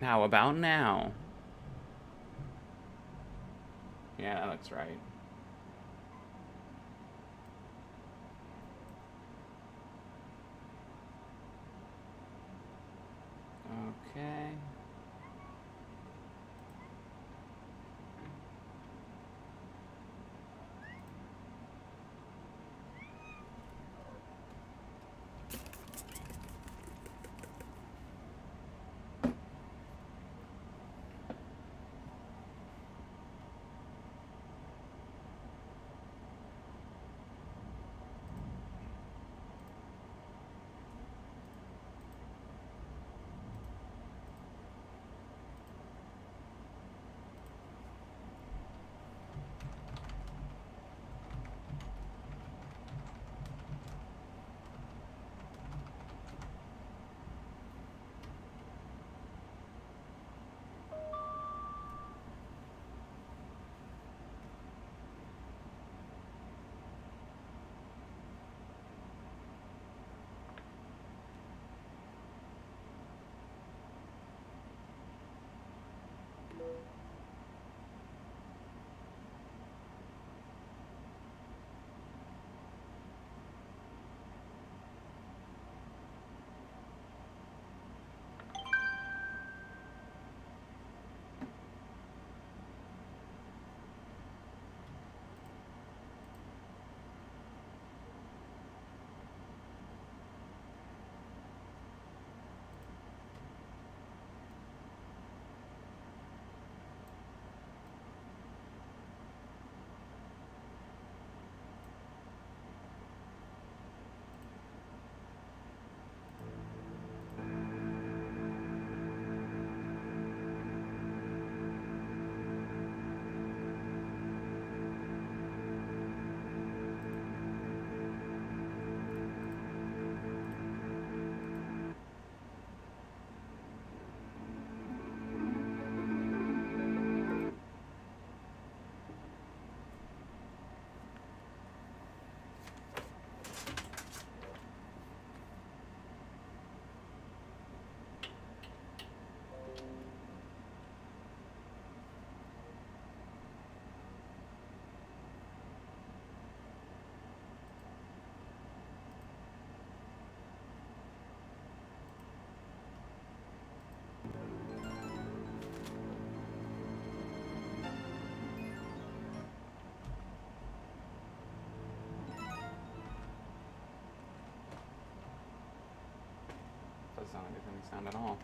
How about now? Yeah, that looks right. Okay. Doesn't sound like there's any sound at all.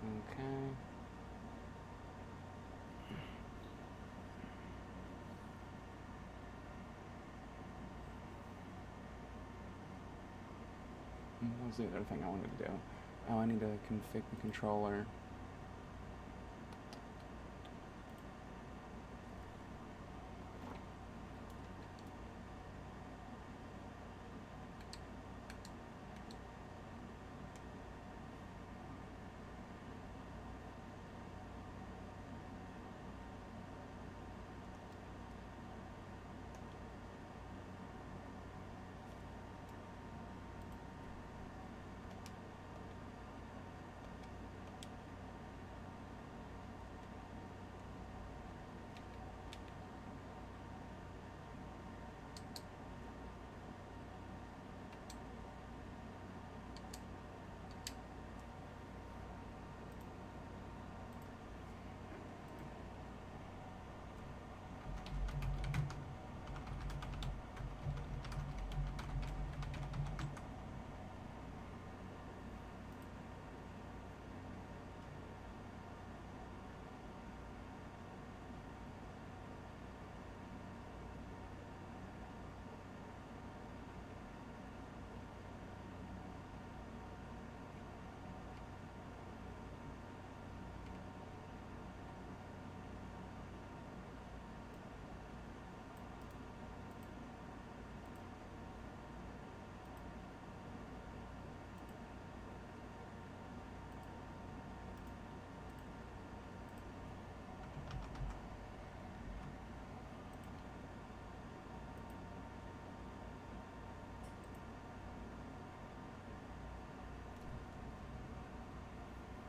Okay. What was the other thing I wanted to do? Oh, I need to config the controller.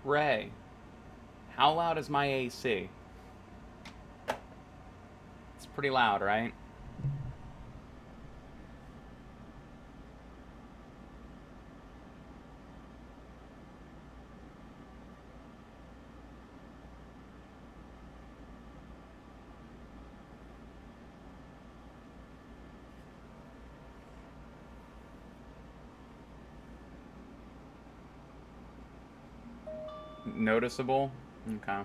Ray, how loud is my AC? It's pretty loud, right? Noticeable? Okay.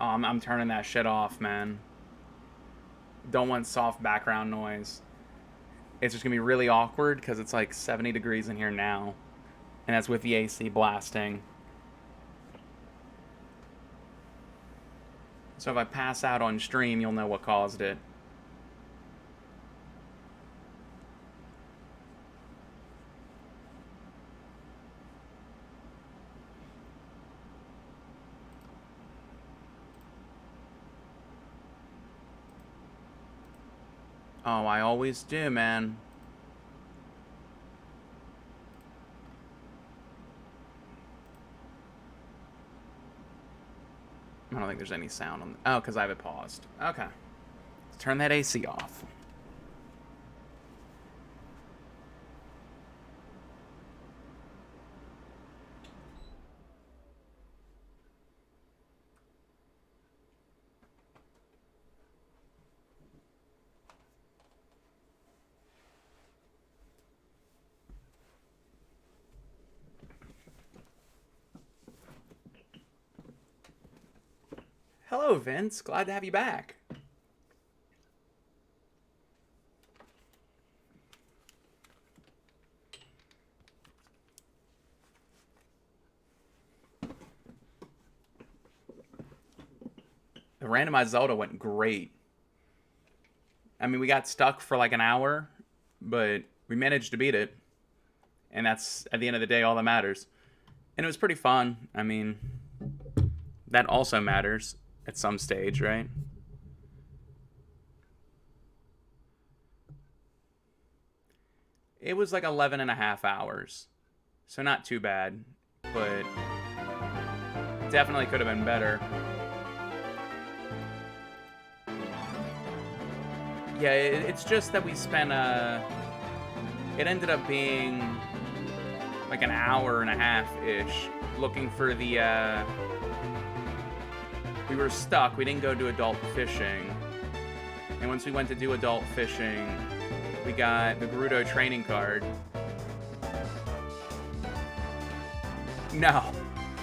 Oh, I'm turning that shit off, man. Don't want soft background noise. It's just gonna be really awkward because it's like 70 degrees in here now, and that's with the AC blasting. So if I pass out on stream, you'll know what caused it. Oh, I always do, man. I don't think there's any sound on. Oh, because I have it paused. Okay. Let's turn that AC off. Hello, Vince. Glad to have you back. The randomized Zelda went great. I mean, we got stuck for like an hour, but we managed to beat it. And that's, at the end of the day, all that matters. And it was pretty fun. I mean, that also matters at some stage, right? It was like 11 and a half hours. So not too bad, but definitely could have been better. Yeah, it's just that we spent it ended up being like an hour and a half-ish looking for the, we were stuck. We didn't go to adult fishing. And once we went to do adult fishing, we got the Gerudo training card. No,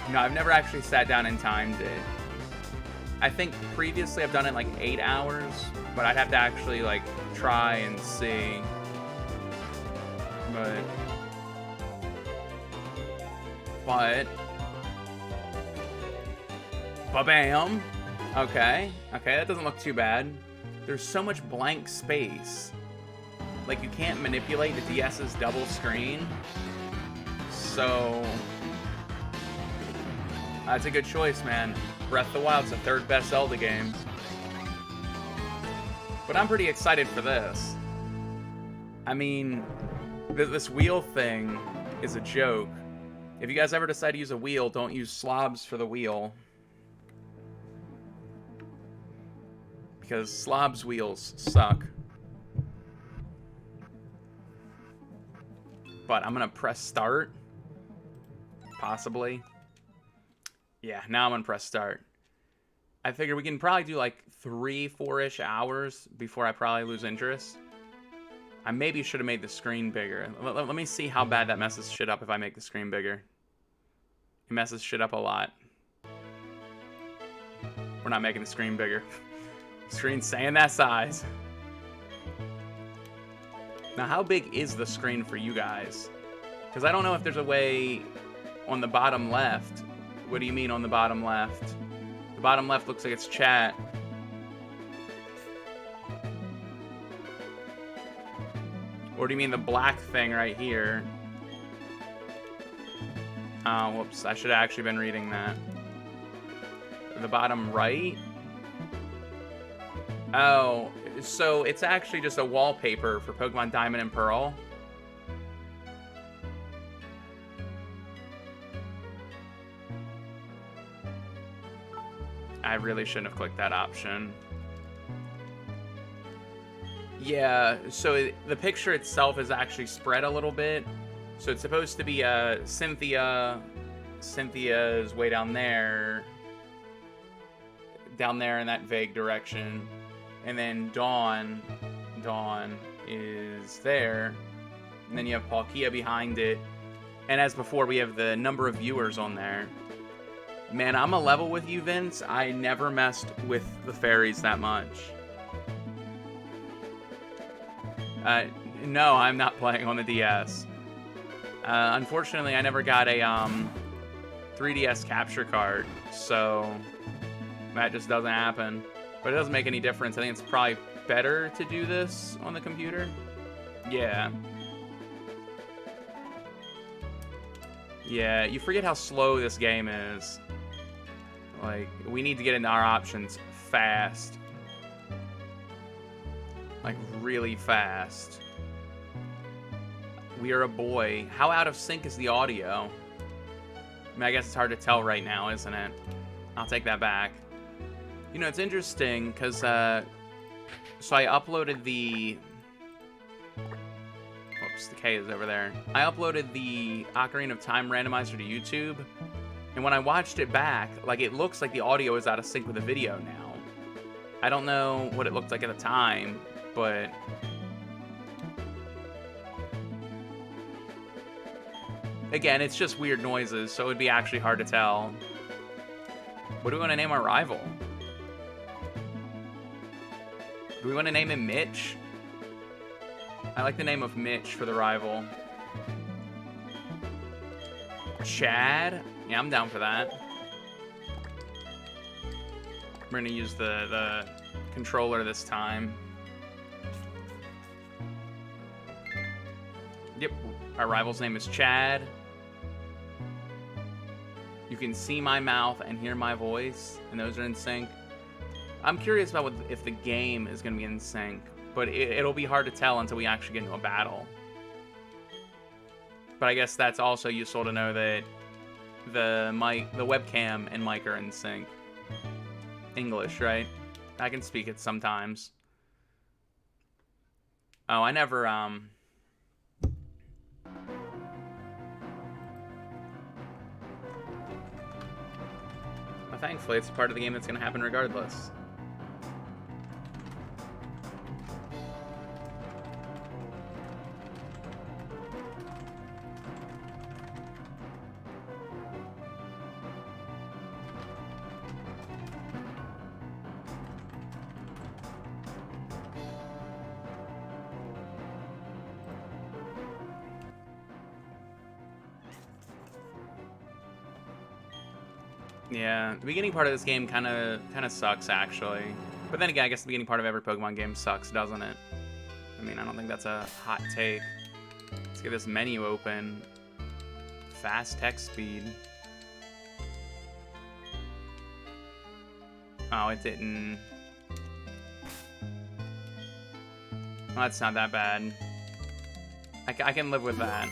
I've never actually sat down and timed it. I think previously I've done it like 8 hours, but I'd have to actually like try and see. But ba-bam. Okay, that doesn't look too bad. There's so much blank space. Like, you can't manipulate the DS's double screen. So that's a good choice, man. Breath of the Wild's the third best Zelda game. But I'm pretty excited for this. I mean, this wheel thing is a joke. If you guys ever decide to use a wheel, don't use slobs for the wheel. Because slobs wheels suck. But I'm gonna press start. Possibly. Yeah, now I'm gonna press start. I figure we can probably do like 3-4-ish hours before I probably lose interest. I maybe should have made the screen bigger. Let me see how bad that messes shit up if I make the screen bigger. It messes shit up a lot. We're not making the screen bigger. Screen's staying that size. Now, how big is the screen for you guys? Because I don't know if there's a way on the bottom left. What do you mean on the bottom left? The bottom left looks like it's chat. Or do you mean the black thing right here? Oh, whoops. I should have actually been reading that. The bottom right? Oh, so it's actually just a wallpaper for Pokemon Diamond and Pearl. I really shouldn't have clicked that option. Yeah, so the picture itself is actually spread a little bit. So it's supposed to be Cynthia. Cynthia is way down there. Down there in that vague direction. And then Dawn is there. And then you have Palkia behind it. And as before, we have the number of viewers on there. Man, I'm a level with you, Vince. I never messed with the fairies that much. No, I'm not playing on the DS. Unfortunately, I never got a 3DS capture card, so that just doesn't happen. But it doesn't make any difference. I think it's probably better to do this on the computer. Yeah. Yeah, you forget how slow this game is. Like, we need to get into our options fast. Like, really fast. We are a boy. How out of sync is the audio? I mean, I guess it's hard to tell right now, isn't it? I'll take that back. You know, it's interesting, because, so I uploaded the... Whoops, the K is over there. I uploaded the Ocarina of Time randomizer to YouTube, and when I watched it back, like, it looks like the audio is out of sync with the video now. I don't know what it looked like at the time, but... Again, it's just weird noises, so it would be actually hard to tell. What do we want to name our rival? Do we want to name him Mitch? I like the name of Mitch for the rival. Chad? Yeah, I'm down for that. We're going to use the controller this time. Yep, our rival's name is Chad. You can see my mouth and hear my voice, and those are in sync. I'm curious about if the game is going to be in sync, but it'll be hard to tell until we actually get into a battle. But I guess that's also useful to know that the webcam and mic are in sync. English, right? I can speak it sometimes. Oh, I never, Well, thankfully, it's a part of the game that's going to happen regardless. Yeah, the beginning part of this game kind of sucks, actually. But then again, I guess the beginning part of every Pokemon game sucks, doesn't it? I mean, I don't think that's a hot take. Let's get this menu open. Fast text speed. Oh, it didn't. Well, that's not that bad. I can live with that.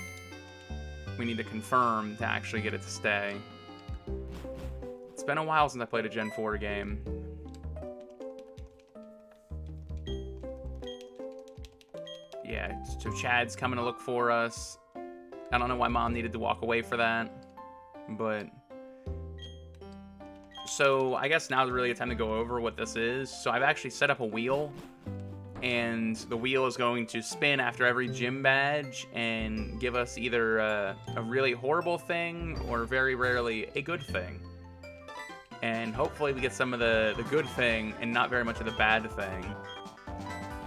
We need to confirm to actually get it to stay. It's been a while since I played a Gen 4 game. Yeah, so Chad's coming to look for us. I don't know why Mom needed to walk away for that, but... So, I guess now's really a time to go over what this is. So I've actually set up a wheel, and the wheel is going to spin after every gym badge and give us either a really horrible thing or very rarely a good thing. And hopefully we get some of the good thing and not very much of the bad thing.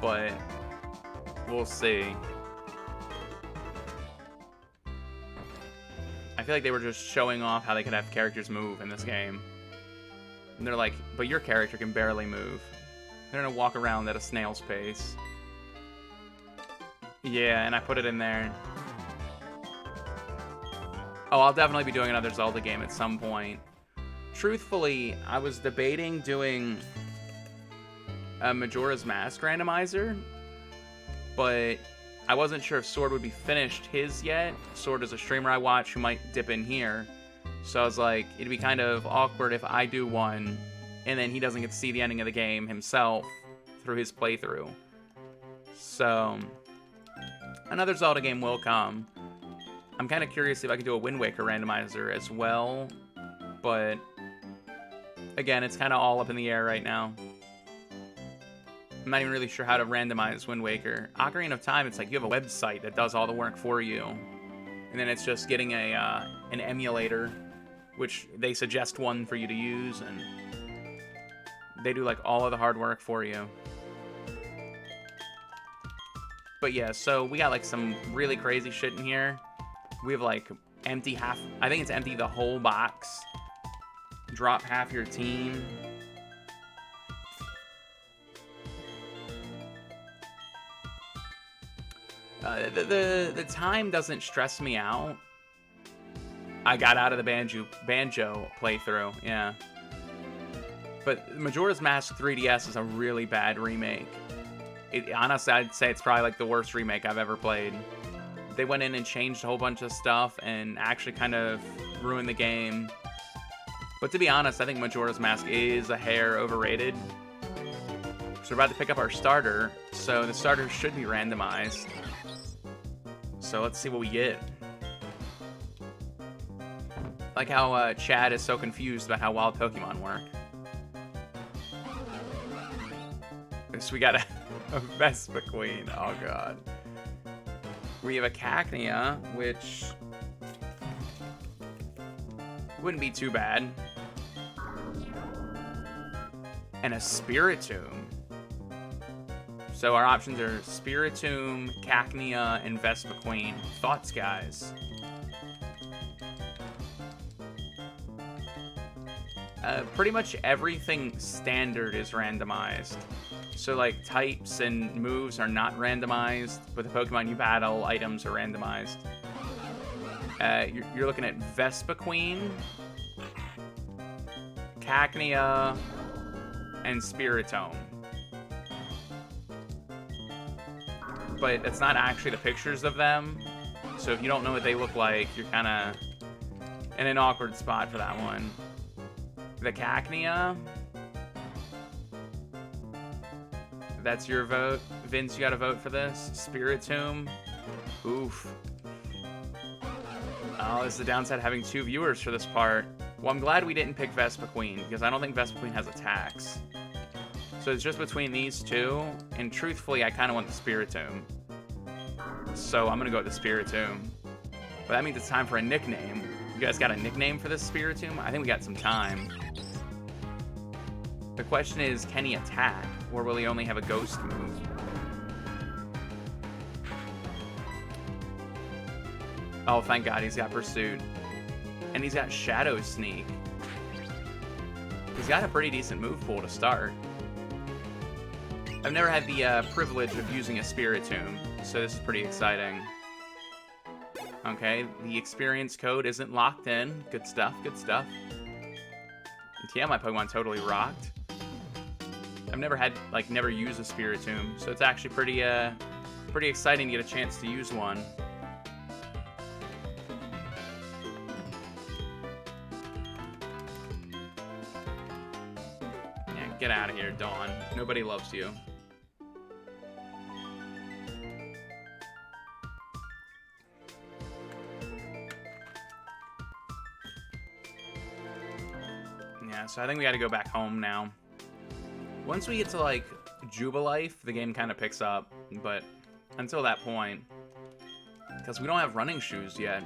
But we'll see. I feel like they were just showing off how they could have characters move in this game. And they're like, but your character can barely move. They're gonna walk around at a snail's pace. Yeah, and I put it in there. Oh, I'll definitely be doing another Zelda game at some point. Truthfully, I was debating doing a Majora's Mask randomizer, but I wasn't sure if Sword would be finished his yet. Sword is a streamer I watch who might dip in here. So I was like, it'd be kind of awkward if I do one, and then he doesn't get to see the ending of the game himself through his playthrough. So, another Zelda game will come. I'm kind of curious if I can do a Wind Waker randomizer as well, but again, it's kind of all up in the air right now. I'm not even really sure how to randomize Wind Waker. Ocarina of Time, it's like you have a website that does all the work for you, and then it's just getting an emulator, which they suggest one for you to use, and they do like all of the hard work for you. But yeah, so we got like some really crazy shit in here. We have like empty half, I think it's empty the whole box. Drop half your team. The time doesn't stress me out. I got out of the banjo playthrough, yeah. But Majora's Mask 3DS is a really bad remake. Honestly, I'd say it's probably like the worst remake I've ever played. They went in and changed a whole bunch of stuff and actually kind of ruined the game. But to be honest, I think Majora's Mask is a hair overrated. So we're about to pick up our starter, so the starter should be randomized. So let's see what we get. Like how Chad is so confused about how wild Pokemon work. So we got a Vespa Queen. Oh god. We have a Cacnea, which wouldn't be too bad. And a Spiritomb. So our options are Spiritomb, Cacnea, and Vespa Queen. Thoughts, guys? Pretty much everything standard is randomized. So like types and moves are not randomized, but the Pokemon you battle, items are randomized. You're looking at Vespa Queen, Cacnea, and Spiritomb. But it's not actually the pictures of them. So if you don't know what they look like, you're kind of in an awkward spot for that one. The Cacnea. That's your vote. Vince, you gotta vote for this. Spiritomb. Oof. Oh, this is the downside of having 2 viewers for this part. Well, I'm glad we didn't pick Vespa Queen, because I don't think Vespa Queen has attacks. So it's just between these two, and truthfully, I kind of want the Spiritomb. So I'm gonna go with the Spiritomb. But that means it's time for a nickname. You guys got a nickname for this Spiritomb? I think we got some time. The question is, can he attack, or will he only have a ghost move? Oh, thank God, he's got Pursuit. And he's got Shadow Sneak. He's got a pretty decent move pool to start. I've never had the privilege of using a Spiritomb, so this is pretty exciting. Okay, the experience code isn't locked in. Good stuff, good stuff. And yeah, my Pokemon totally rocked. I've never had, like, never used a Spiritomb, so it's actually pretty exciting to get a chance to use one. Yeah, get out of here, Dawn. Nobody loves you. Yeah, so I think we gotta go back home now. Once we get to, like, Jubilife, the game kind of picks up, but until that point, because we don't have running shoes yet.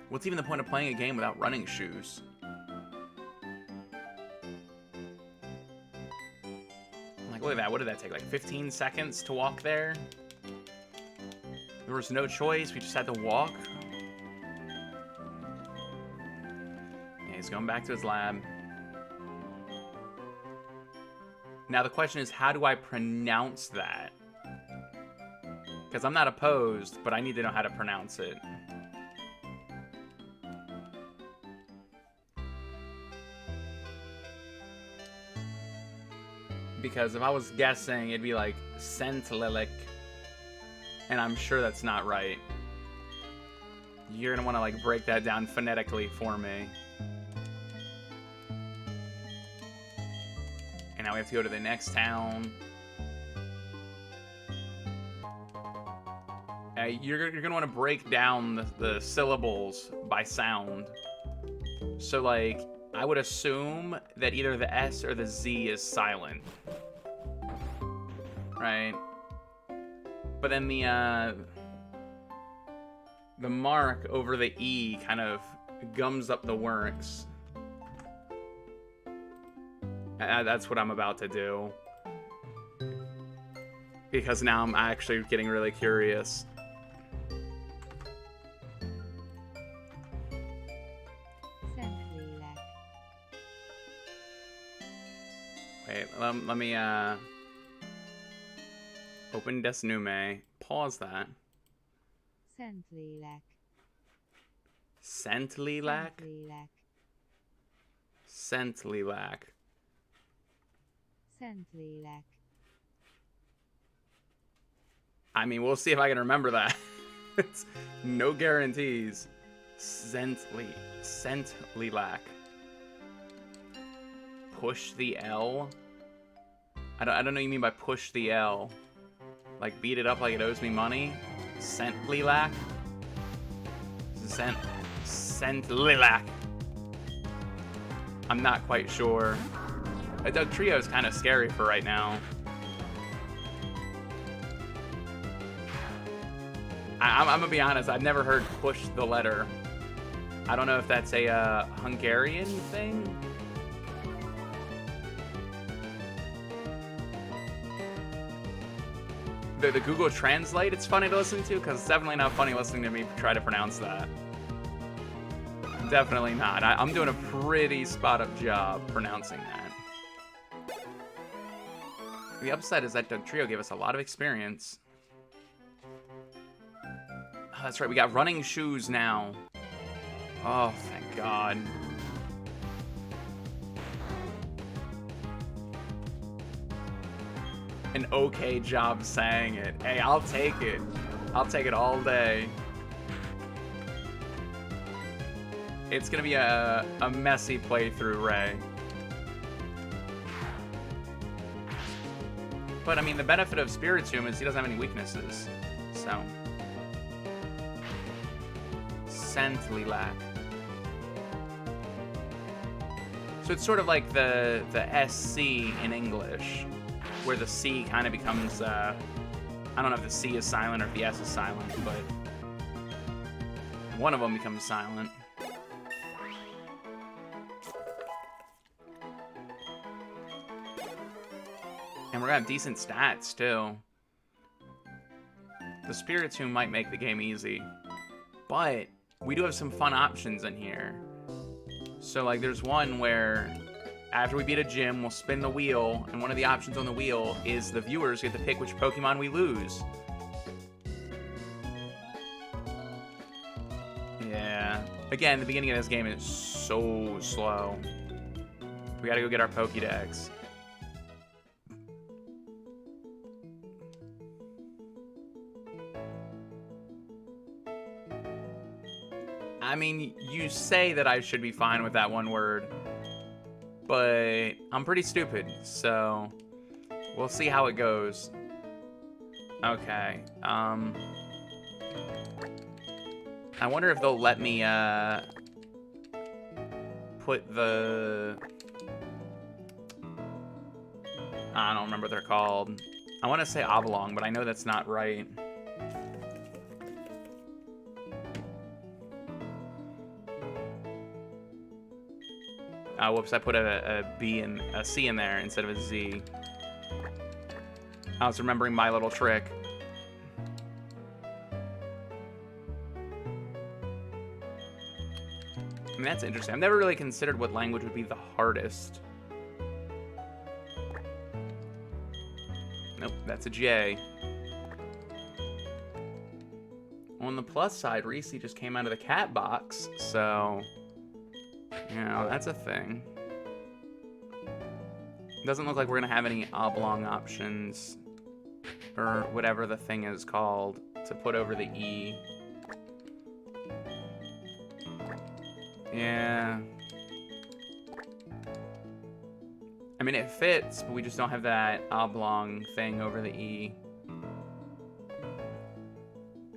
What's even the point of playing a game without running shoes? Like, look at that. What did that take? Like 15 seconds to walk there? There was no choice. We just had to walk. Okay, he's going back to his lab. Now the question is, how do I pronounce that? Because I'm not opposed, but I need to know how to pronounce it. Because if I was guessing, it'd be like Centlilic, and I'm sure that's not right. You're gonna want to like break that down phonetically for me. And now we have to go to the next town. You're gonna want to break down the syllables by sound. So like, I would assume that either the S or the Z is silent, right? But then the mark over the E kind of gums up the works. That's what I'm about to do. Because now I'm actually getting really curious. Wait, let me open Des Nume. Pause that. Centlilac. Centlilac? Centlilac. Centlilac. I mean, we'll see if I can remember that. It's no guarantees. Centlilac. Push the L? I don't know what you mean by push the L. Like beat it up like it owes me money? Centlilac? Centlilac. I'm not quite sure. A Doug Trio is kind of scary for right now. I'm gonna be honest, I've never heard push the letter. I don't know if that's a Hungarian thing. The Google Translate, it's funny to listen to, because it's definitely not funny listening to me try to pronounce that. Definitely not. I'm doing a pretty spot-up job pronouncing that. The upside is that Doug Trio gave us a lot of experience. Oh, that's right, we got running shoes now. Oh, thank God. An okay job saying it. Hey, I'll take it. I'll take it all day. It's gonna be a messy playthrough, Ray. But I mean, the benefit of Spiritomb is he doesn't have any weaknesses. So. Centlilac. So it's sort of like the SC in English, where the C kind of becomes, I don't know if the C is silent or if the S is silent, but one of them becomes silent. And we're gonna have decent stats, too. The Spiritomb might make the game easy, but we do have some fun options in here. So, like, there's one where after we beat a gym, we'll spin the wheel, and one of the options on the wheel is the viewers get to pick which Pokemon we lose. Yeah. Again, the beginning of this game is so slow. We gotta go get our Pokédex. I mean, you say that I should be fine with that one word, but I'm pretty stupid, so we'll see how it goes. Okay, I wonder if they'll let me, put the... I don't remember what they're called. I want to say oblong, but I know that's not right. Whoops, I put a C in there instead of a Z. I was remembering my little trick. I mean, that's interesting. I've never really considered what language would be the hardest. Nope, that's a J. On the plus side, Reese just came out of the cat box, so, you know, that's a thing. Doesn't look like we're going to have any oblong options, or whatever the thing is called, to put over the E. Yeah. I mean, it fits, but we just don't have that oblong thing over the E.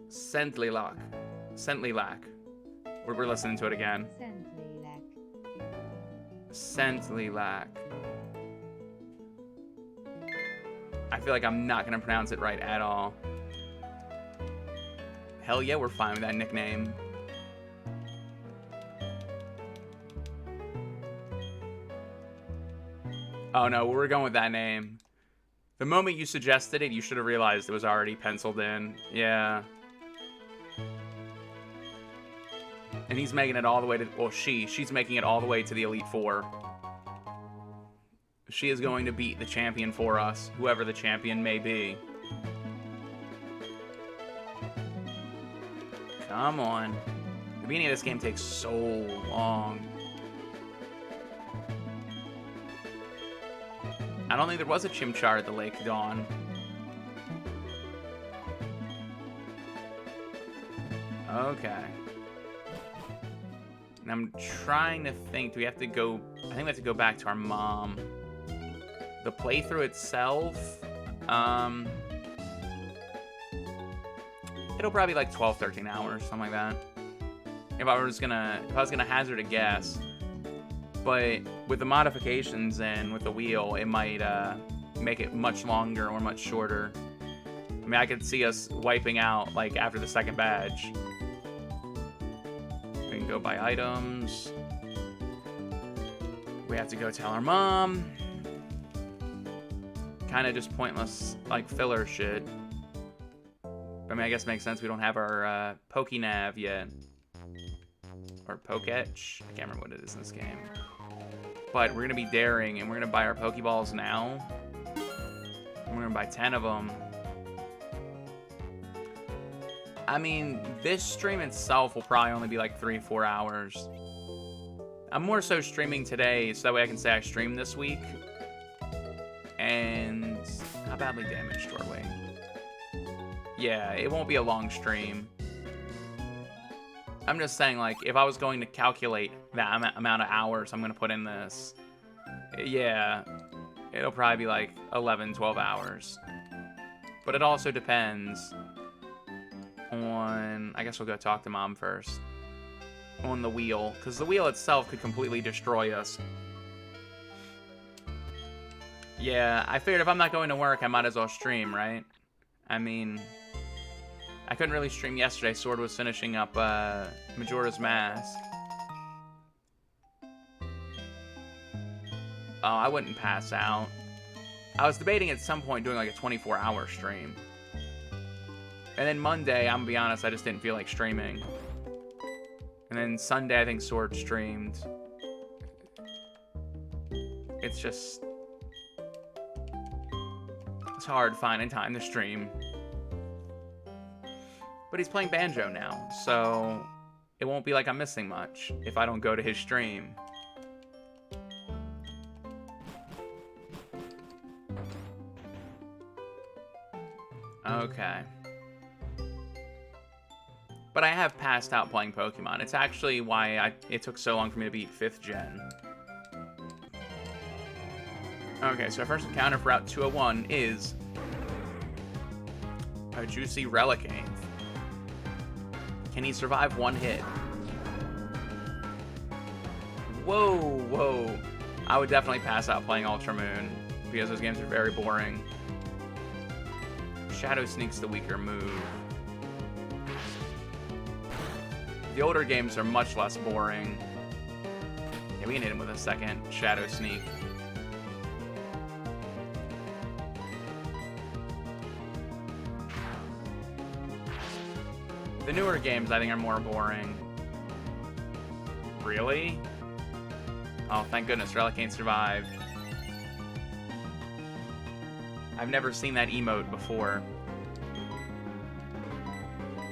Scentlilac. Scentlilac. We're listening to it again. Scentlilac. I feel like I'm not going to pronounce it right at all. Hell yeah, we're fine with that nickname. Oh no, we're going with that name. The moment you suggested it, you should have realized it was already penciled in. Yeah. And he's making it all the way to... Well, she's making it all the way to the Elite Four. She is going to beat the champion for us, whoever the champion may be. Come on. The beginning of this game takes so long. I don't think there was a Chimchar at the Lake Dawn. Okay. And I'm trying to think, do we have to go... I think we have to go back to our mom. The playthrough itself, it'll probably be like 12, 13 hours, something like that. If I was gonna hazard a guess. But with the modifications and with the wheel, it might make it much longer or much shorter. I mean, I could see us wiping out like after the second badge. We can go buy items. We have to go tell our mom. Kind of just pointless, like, filler shit. I mean, I guess it makes sense we don't have our Pokenav yet. Or Poketch. I can't remember what it is in this game. But we're going to be daring, and we're going to buy our Pokeballs now. And we're going to buy 10 of them. I mean, this stream itself will probably only be like 3-4 hours. I'm more so streaming today, so that way I can say I streamed this week. And how badly damaged are we? Yeah, it won't be a long stream. I'm just saying, like, if I was going to calculate that amount of hours I'm going to put in this, yeah, it'll probably be like 11, 12 hours. But it also depends on, I guess we'll go talk to Mom first, on the wheel, because the wheel itself could completely destroy us. Yeah, I figured if I'm not going to work, I might as well stream, right? I mean, I couldn't really stream yesterday. Sword was finishing up Majora's Mask. Oh, I wouldn't pass out. I was debating at some point doing like a 24-hour stream. And then Monday, I'm gonna be honest, I just didn't feel like streaming. And then Sunday, I think Sword streamed. It's just... It's hard finding time to stream. But he's playing Banjo now, so it won't be like I'm missing much if I don't go to his stream. Okay. But I have passed out playing Pokemon. It's actually why it took so long for me to beat 5th gen. Okay, so our first encounter for Route 201 is a juicy Relicane. Can he survive one hit? Whoa, whoa. I would definitely pass out playing Ultra Moon because those games are very boring. Shadow Sneak's the weaker move. The older games are much less boring. Yeah, we can hit him with a second Shadow Sneak. The newer games, I think, are more boring. Really? Oh, thank goodness, Relicane survived. I've never seen that emote before.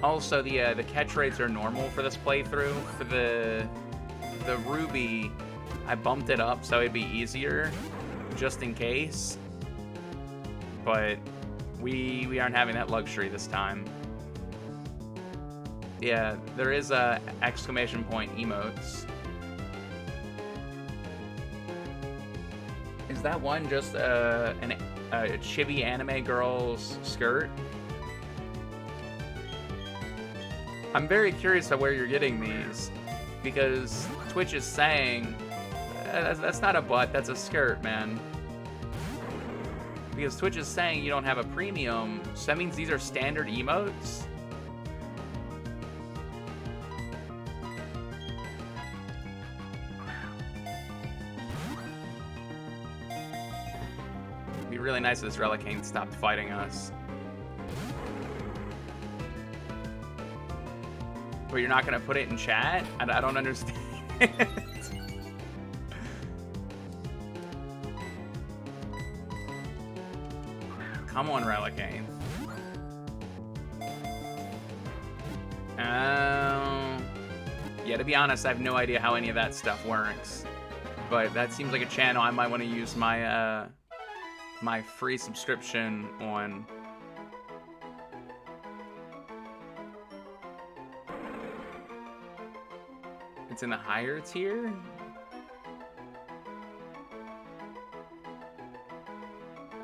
Also, the catch rates are normal for this playthrough. For the Ruby, I bumped it up so it'd be easier, just in case. But we aren't having that luxury this time. Yeah, there is a exclamation point emotes. Is that one just a chibi anime girl's skirt? I'm very curious about where you're getting these, because Twitch is saying that's not a butt, that's a skirt, man. Because Twitch is saying you don't have a premium, so that means these are standard emotes. It'd be really nice if this Relicane stopped fighting us. But you're not gonna put it in chat? I don't understand. Come on, Relicane. Yeah, to be honest, I have no idea how any of that stuff works. But that seems like a channel I might want to use my my free subscription on. It's in the higher tier?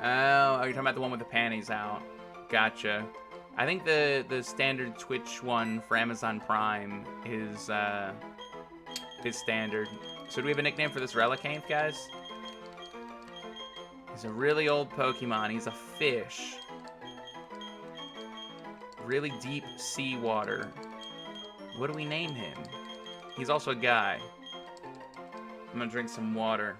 Oh, you're talking about the one with the panties out. Gotcha. I think the standard Twitch one for Amazon Prime is standard. So do we have a nickname for this Relicane, guys? He's a really old Pokemon. He's a fish. Really deep sea water. What do we name him? He's also a guy. I'm gonna drink some water.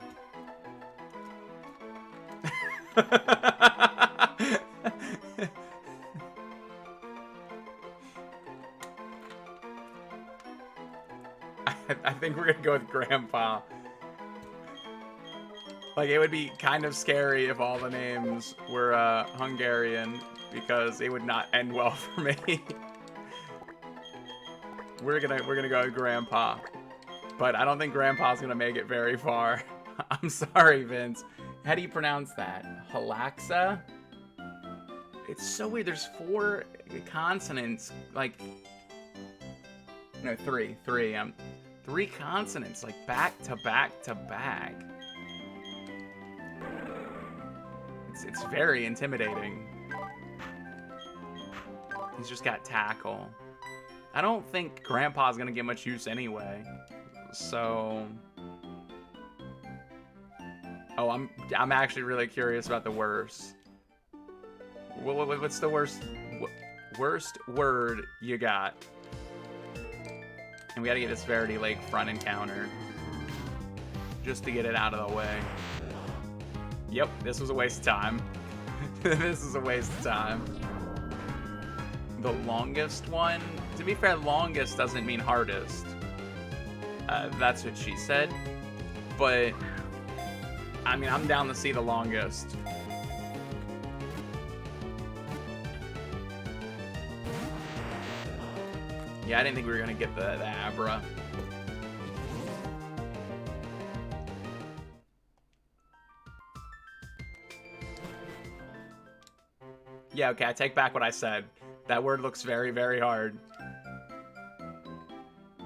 I think we're gonna go with Grandpa. Like, it would be kind of scary if all the names were Hungarian, because it would not end well for me. We're gonna go with Grandpa, but I don't think Grandpa's gonna make it very far. I'm sorry, Vince. How do you pronounce that? Halaxa? It's so weird. There's 4 consonants, like no, 3. 3 consonants, like back to back to back. It's very intimidating. He's just got tackle. I don't think Grandpa's gonna get much use anyway. So, oh, I'm actually really curious about the worst. What's the worst word you got? And we gotta get this Verity Lake front encounter just to get it out of the way. Yep, this was a waste of time. This is a waste of time. The longest one? To be fair, longest doesn't mean hardest. That's what she said. But, I mean, I'm down to see the longest. Yeah, I didn't think we were gonna get the Abra. Yeah, okay, I take back what I said. That word looks very, very hard.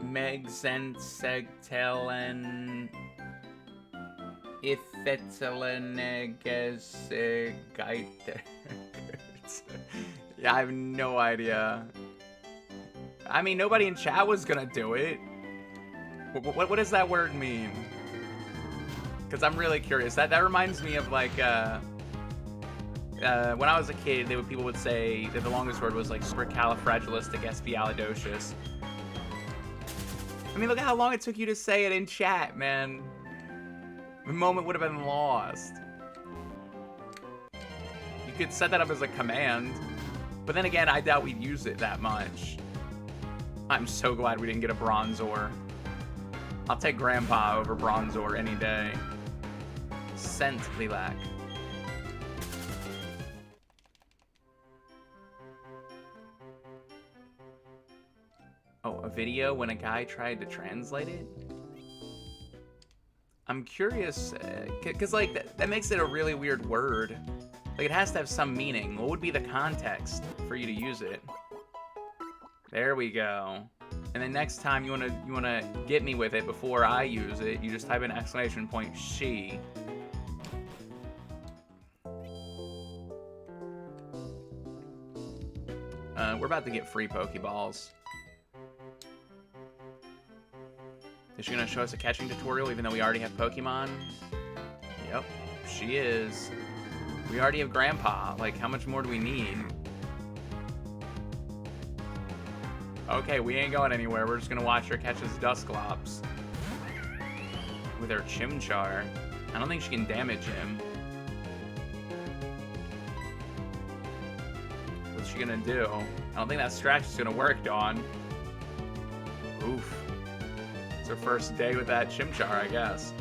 Megzensegtelen Ifetelenegesegeiter. Yeah, I have no idea. I mean, nobody in chat was gonna do it. What does that word mean? Because I'm really curious. That reminds me of, like, when I was a kid, people would say that the longest word was, like, supercalifragilisticexpialidocious. I mean, look at how long it took you to say it in chat, man. The moment would have been lost. You could set that up as a command. But then again, I doubt we'd use it that much. I'm so glad we didn't get a Bronzor. I'll take Grandpa over Bronzor any day. Scent Lilac. Oh, a video when a guy tried to translate it? I'm curious, because, like, that makes it a really weird word. Like, it has to have some meaning. What would be the context for you to use it? There we go. And then next time you wanna get me with it before I use it, you just type in exclamation point she. We're about to get free Pokeballs. Is she gonna show us a catching tutorial even though we already have Pokemon? Yep, she is. We already have Grandpa. Like, how much more do we need? Okay, we ain't going anywhere. We're just gonna watch her catch his Dusclops. With her Chimchar. I don't think she can damage him. What's she gonna do? I don't think that strategy's gonna work, Dawn. Oof. It's her first day with that Chimchar, I guess.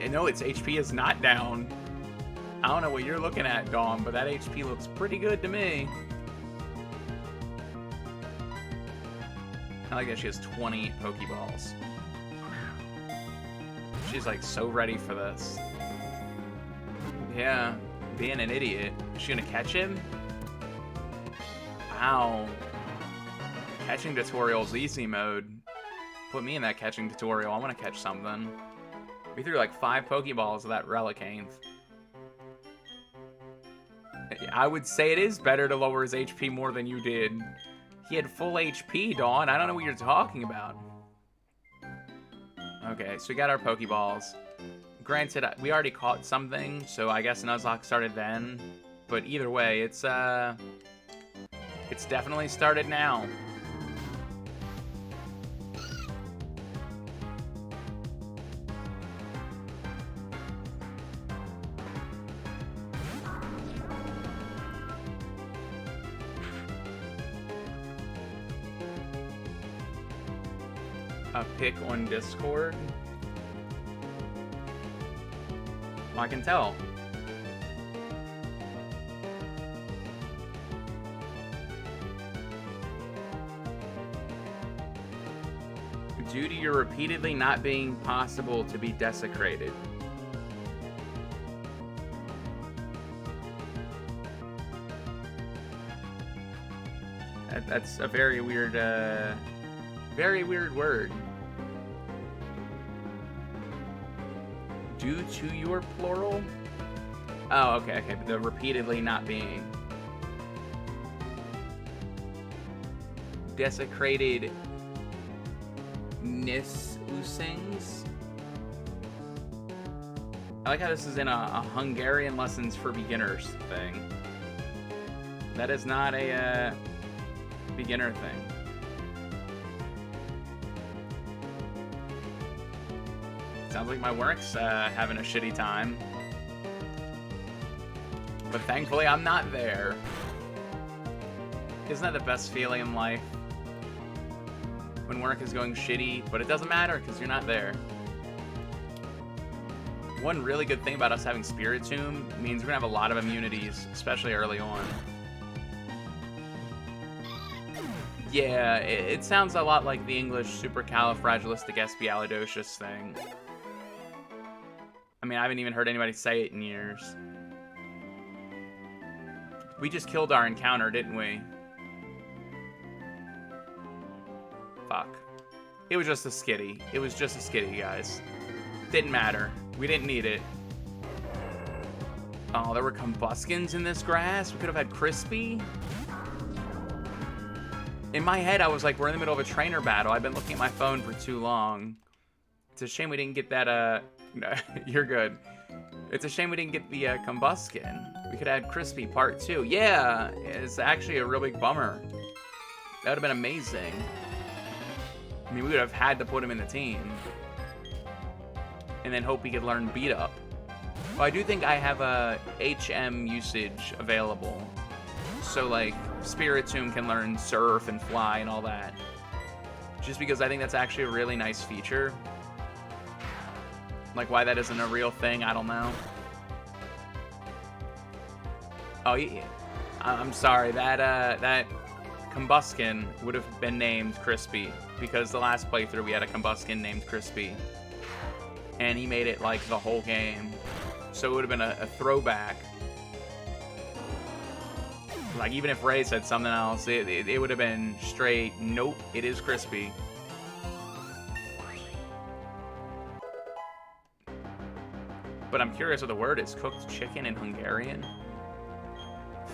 No, its HP is not down. I don't know what you're looking at, Dawn, but that HP looks pretty good to me. I like that she has 20 Pokeballs. She's like so ready for this. Yeah, being an idiot. Is she gonna catch him? Wow. Catching tutorial's easy mode. Put me in that catching tutorial. I want to catch something. We threw like 5 Pokeballs of that Relicanth. I would say it is better to lower his HP more than you did. He had full HP, Dawn. I don't know what you're talking about. Okay, so we got our Pokeballs. Granted, we already caught something, so I guess Nuzlocke started then. But either way, it's definitely started now. A pic on Discord? Well, I can tell. Due to your repeatedly not being possible to be desecrated. That's a very weird word. Due to your plural? Oh, okay. The repeatedly not being. Desecrated Usings. I like how this is in a Hungarian lessons for beginners thing. That is not a beginner thing. Sounds like my work's having a shitty time. But thankfully I'm not there. Isn't that the best feeling in life? When work is going shitty, but it doesn't matter because you're not there. One really good thing about us having Spiritomb means we're gonna have a lot of immunities, especially early on. Yeah, it sounds a lot like the English supercalifragilisticexpialidocious thing. I mean, I haven't even heard anybody say it in years. We just killed our encounter, didn't we? Fuck. It was just a skitty. It was just a skitty, guys. Didn't matter. We didn't need it. Oh, there were Combuskins in this grass? We could have had Crispy? In my head, I was like, we're in the middle of a trainer battle. I've been looking at my phone for too long. It's a shame we didn't get that, no, you're good. It's a shame we didn't get the Combuskin. We could add Crispy Part 2. Yeah, it's actually a real big bummer. That would have been amazing. I mean, we would have had to put him in the team. And then hope he could learn Beat Up. Well, I do think I have a HM usage available. So, like, Spiritomb can learn surf and fly and all that. Just because I think that's actually a really nice feature. Like, why that isn't a real thing, I don't know. Oh, yeah. I'm sorry. That Combuskin would have been named Crispy. Because the last playthrough, we had a Combuskin named Crispy. And he made it, like, the whole game. So it would have been a throwback. Like, even if Ray said something else, it would have been straight, nope, it is Crispy. But I'm curious what the word is. Cooked chicken in Hungarian?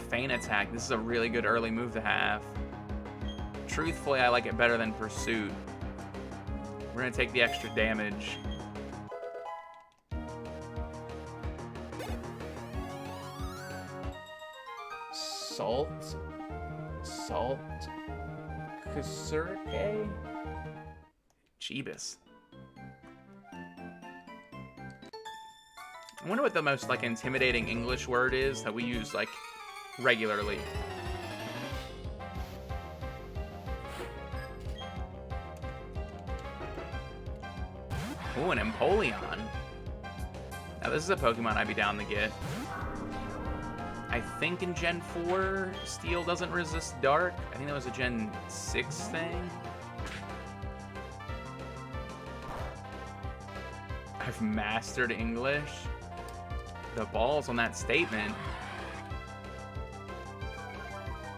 Feint attack. This is a really good early move to have. Truthfully, I like it better than Pursuit. We're going to take the extra damage. Salt? Kasurke? Jeebus. I wonder what the most, like, intimidating English word is that we use, like, regularly. Ooh, an Empoleon. Now, this is a Pokemon I'd be down to get. I think in Gen 4, Steel doesn't resist Dark. I think that was a Gen 6 thing. I've mastered English. The balls on that statement.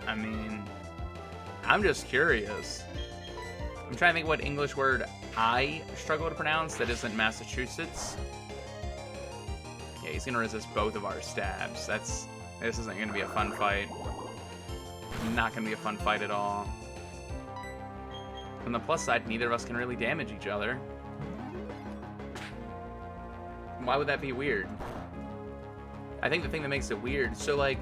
I mean, I'm just curious. I'm trying to think what English word I struggle to pronounce that isn't Massachusetts. Yeah, he's gonna resist both of our stabs. This isn't gonna be a fun fight. Not gonna be a fun fight at all. On the plus side, neither of us can really damage each other. Why would that be weird? I think the thing that makes it weird, so like,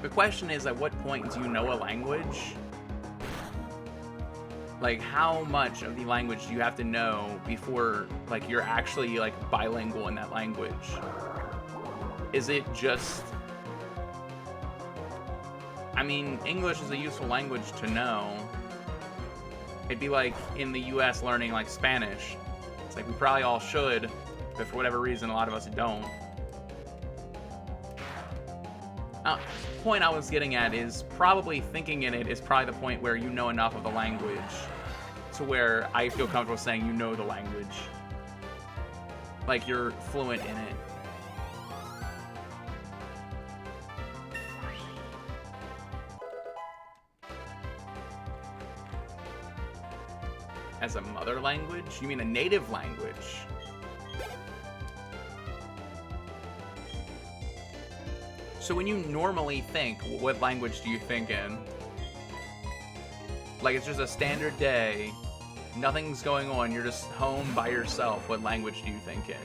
the question is, at what point do you know a language? Like, how much of the language do you have to know before, like, you're actually, like, bilingual in that language? Is it just... I mean, English is a useful language to know. It'd be like in the US learning, like, Spanish. It's like, we probably all should, but for whatever reason, a lot of us don't. The point I was getting at is probably thinking in it is probably the point where you know enough of the language to where I feel comfortable saying you know the language. Like, you're fluent in it. As a mother language? You mean a native language? So when you normally think, what language do you think in? Like, it's just a standard day, nothing's going on, you're just home by yourself. What language do you think in?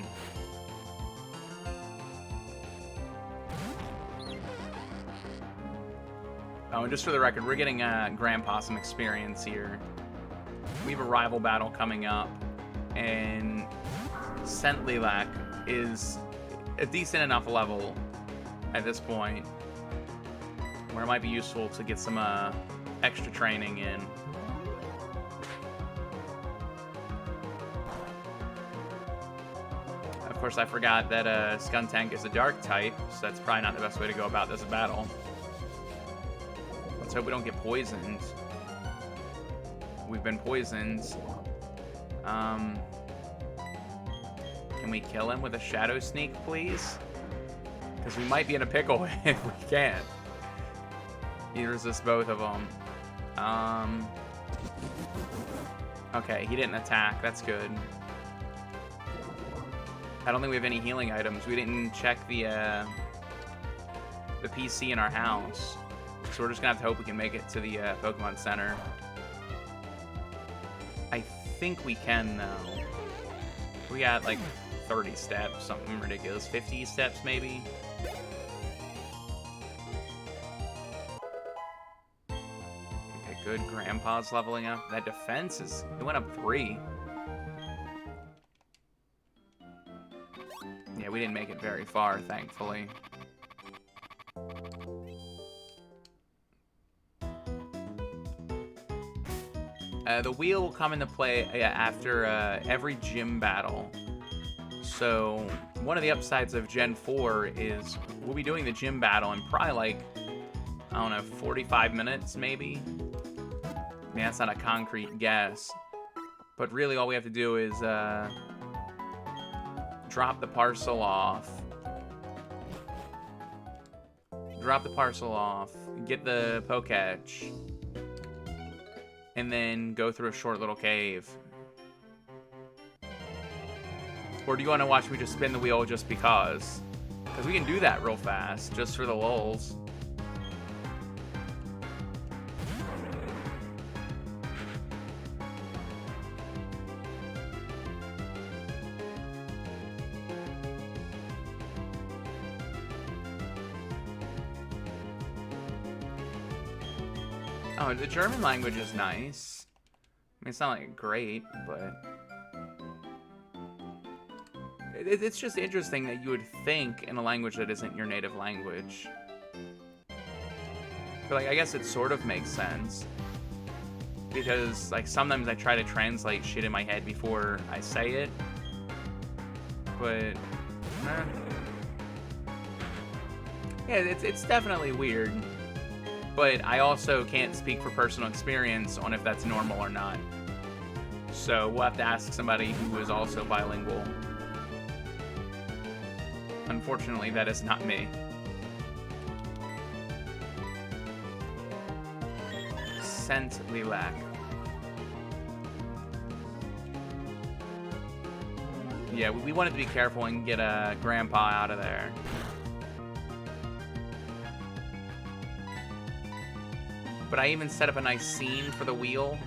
Oh, and just for the record, we're getting Grand Possum experience here. We have a rival battle coming up, and Scentlilac is a decent enough level at this point where it might be useful to get some extra training in. Of course, I forgot that Skuntank is a dark type, so that's probably not the best way to go about this battle. Let's hope we don't get poisoned. We've been poisoned. Can we kill him with a Shadow Sneak, please? Because we might be in a pickle if we can't. He resists both of them. Okay, he didn't attack. That's good. I don't think we have any healing items. We didn't check the PC in our house. So we're just going to have to hope we can make it to the Pokemon Center. I think we can, though. We got, like, 30 steps, something ridiculous. 50 steps, maybe? Okay, good. Grandpa's leveling up. That defense is... It went up 3. Yeah, we didn't make it very far, thankfully. The wheel will come into play after every gym battle. So one of the upsides of Gen 4 is we'll be doing the gym battle in probably like, I don't know, 45 minutes maybe? I mean, that's not a concrete guess. But really all we have to do is drop the parcel off. Drop the parcel off, get the Poketch, and then go through a short little cave. Or do you want to watch me just spin the wheel just because? Because we can do that real fast, just for the lulz. Oh, the German language is nice. I mean, it's not like great, but it's just interesting that you would think in a language that isn't your native language. But like, I guess it sort of makes sense because like sometimes I try to translate shit in my head before I say it, but yeah, it's definitely weird. But I also can't speak for personal experience on if that's normal or not. So we'll have to ask somebody who is also bilingual. Unfortunately, that is not me. Saint Lilac. Yeah, we wanted to be careful and get Grandpa out of there. But I even set up a nice scene for the wheel.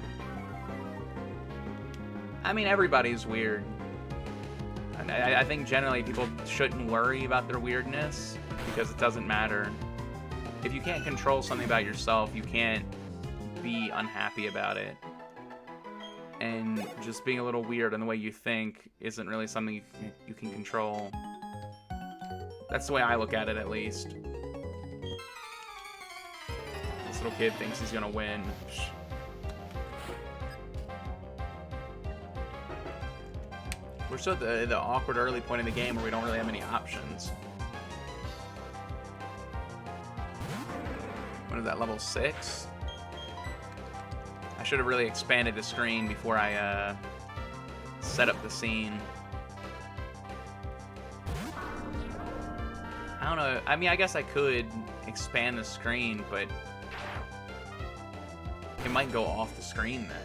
I mean, everybody's weird. And I think generally people shouldn't worry about their weirdness because it doesn't matter. If you can't control something about yourself, you can't be unhappy about it. And just being a little weird in the way you think isn't really something you can control. That's the way I look at it, at least. Little kid thinks he's gonna win. We're still at the awkward early point in the game where we don't really have many options. What is that, level 6? I should have really expanded the screen before I set up the scene. I don't know. I mean, I guess I could expand the screen, but it might go off the screen then.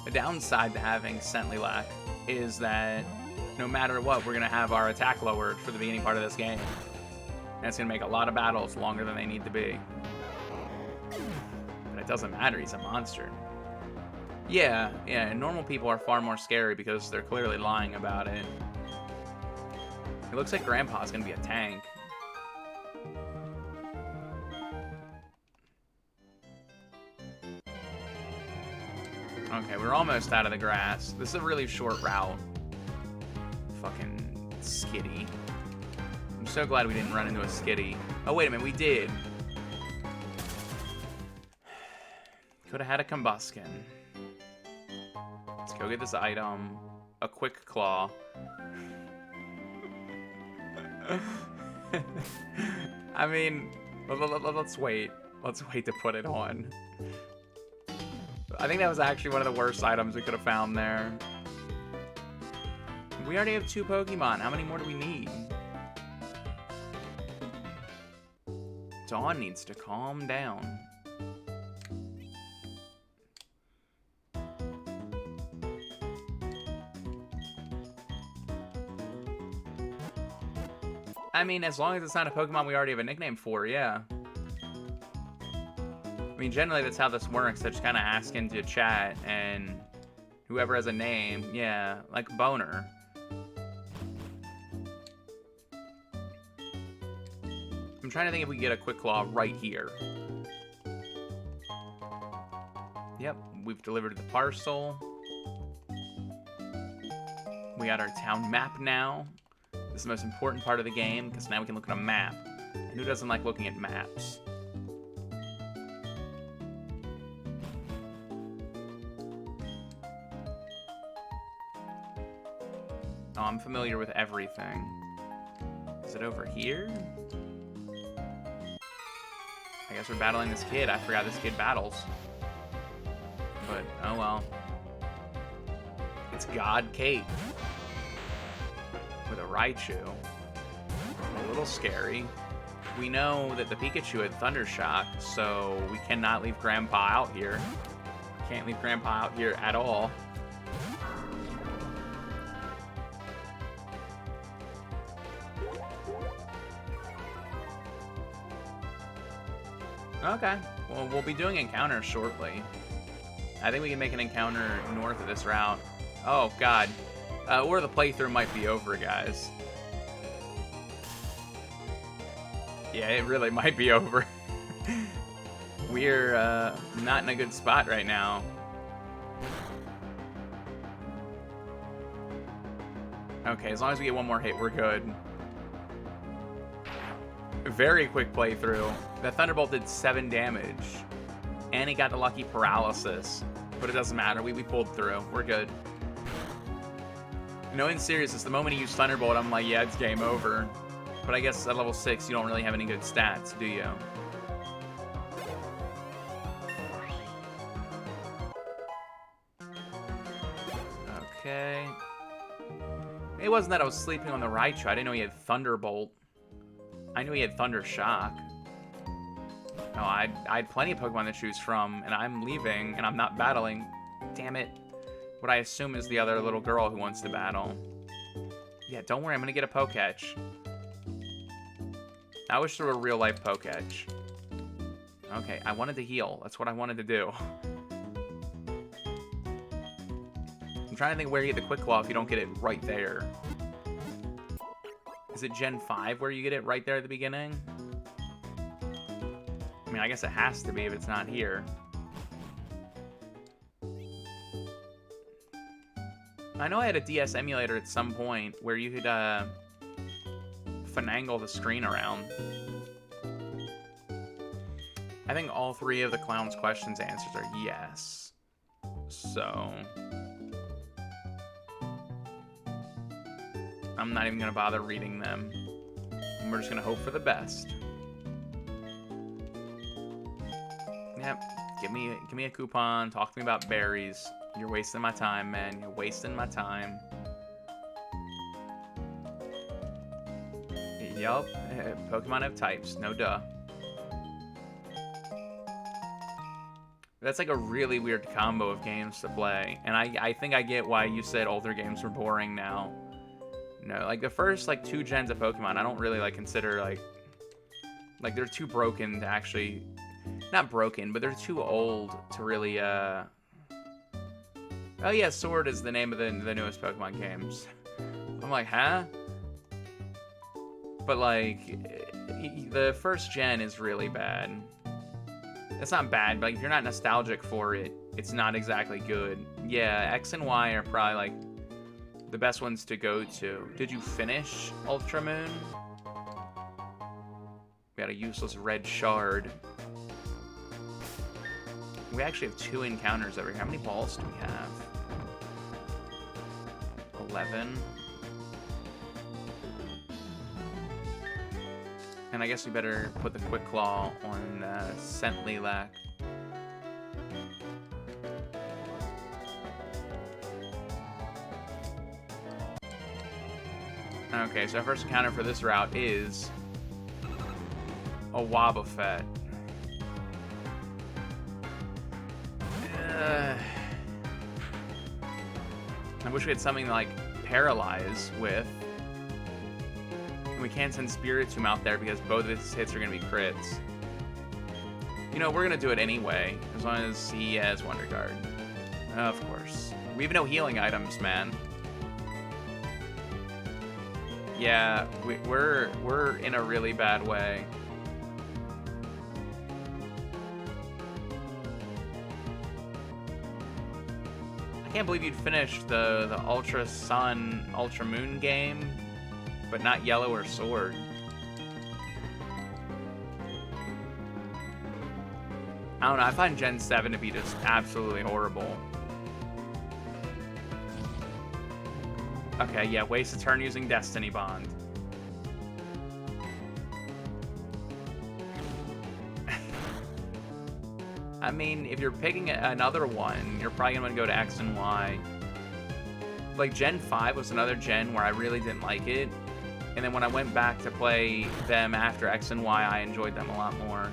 The downside to having Saint Lilac is that no matter what, we're going to have our attack lowered for the beginning part of this game. And it's going to make a lot of battles longer than they need to be. But it doesn't matter, he's a monster. Yeah, normal people are far more scary because they're clearly lying about it. It looks like Grandpa's gonna be a tank. Okay, we're almost out of the grass. This is a really short route. Fucking skitty. I'm so glad we didn't run into a skitty. Oh, wait a minute, we did. Could have had a combustion. Let's go get this item. A quick claw. I mean, let's wait. Let's wait to put it on. I think that was actually one of the worst items we could have found there. We already have 2 Pokemon. How many more do we need? Dawn needs to calm down. I mean, as long as it's not a Pokemon we already have a nickname for, yeah. I mean, generally that's how this works. I just kind of ask into chat, and whoever has a name, yeah, like Boner. I'm trying to think if we can get a Quick Claw right here. Yep, we've delivered the parcel. We got our town map now. This is the most important part of the game, because now we can look at a map. And who doesn't like looking at maps? Oh, I'm familiar with everything. Is it over here? I guess we're battling this kid. I forgot this kid battles. But, oh well. It's God Kate. With a Raichu. A little scary. We know that the Pikachu had Thunder Shock, so we cannot leave Grandpa out here. Can't leave Grandpa out here at all. Okay, well, we'll be doing encounters shortly. I think we can make an encounter north of this route. Oh, God. Or the playthrough might be over, guys. Yeah, it really might be over. We're not in a good spot right now. Okay, as long as we get one more hit, we're good. Very quick playthrough. The Thunderbolt did 7 damage. And he got the lucky paralysis. But it doesn't matter. We pulled through. We're good. No, in seriousness, the moment he used Thunderbolt, I'm like, yeah, it's game over. But I guess at level 6, you don't really have any good stats, do you? Okay. It wasn't that I was sleeping on the Raichu. I didn't know he had Thunderbolt. I knew he had Thunder Shock. No, I had plenty of Pokemon to choose from, and I'm leaving, and I'm not battling. Damn it. What I assume is the other little girl who wants to battle. Yeah, don't worry, I'm gonna get a Poketch. I wish there were a real-life Poketch. Okay, I wanted to heal. That's what I wanted to do. I'm trying to think where you get the Quick Claw if you don't get it right there. Is it Gen 5 where you get it right there at the beginning? I mean, I guess it has to be if it's not here. I know I had a DS emulator at some point where you could finagle the screen around. I think all 3 of the clown's questions answers are yes. So I'm not even gonna bother reading them. And we're just gonna hope for the best. Yep, give me a coupon, talk to me about berries. You're wasting my time, man. You're wasting my time. Yup, Pokemon have types, no duh. That's like a really weird combo of games to play. And I think I get why you said older games were boring now. No, like the first like 2 gens of Pokemon, I don't really like consider like they're too broken to actually, not broken, but they're too old to really oh yeah, Sword is the name of the newest Pokemon games. I'm like, huh? But like the first gen is really bad. It's not bad, but like, if you're not nostalgic for it, it's not exactly good. Yeah, X and Y are probably like the best ones to go to. Did you finish Ultra Moon? We got a useless red shard. We actually have 2 encounters over here. How many balls do we have? 11. And I guess we better put the Quick Claw on Scentlilac. Okay, so our first encounter for this route is a Wobbuffet. I wish we had something like Paralyze with. And we can't send Spiritomb out there because both of his hits are going to be crits. You know, we're going to do it anyway, as long as he has Wonder Guard. Of course. We have no healing items, man. Yeah, we're in a really bad way. I can't believe you'd finished the Ultra Sun, Ultra Moon game, but not Yellow or Sword. I don't know, I find Gen 7 to be just absolutely horrible. Okay, yeah, waste a turn using Destiny Bond. I mean, if you're picking another one, you're probably going to go to X and Y. Like, Gen 5 was another gen where I really didn't like it. And then when I went back to play them after X and Y, I enjoyed them a lot more.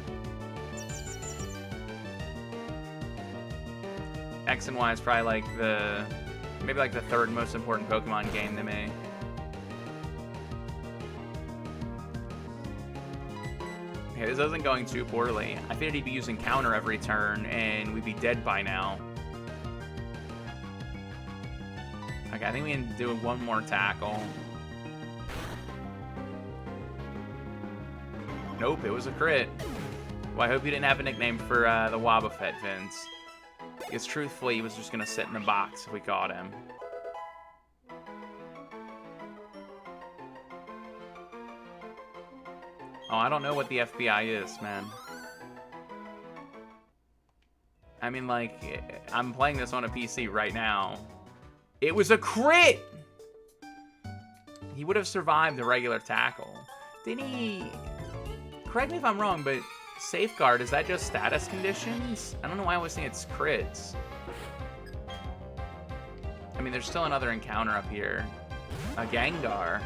X and Y is probably like maybe like the third most important Pokemon game to me. Okay, this isn't going too poorly. I figured he'd be using counter every turn, and we'd be dead by now. Okay, I think we can do one more tackle. Nope, it was a crit. Well, I hope you didn't have a nickname for the Wobbuffet, Vince. Because truthfully, he was just going to sit in a box if we caught him. Oh, I don't know what the FBI is, man. I mean, like, I'm playing this on a PC right now. It was a crit! He would have survived the regular tackle. Didn't he... Correct me if I'm wrong, but Safeguard, is that just status conditions? I don't know why I always think it's crits. I mean, there's still another encounter up here. A Gengar.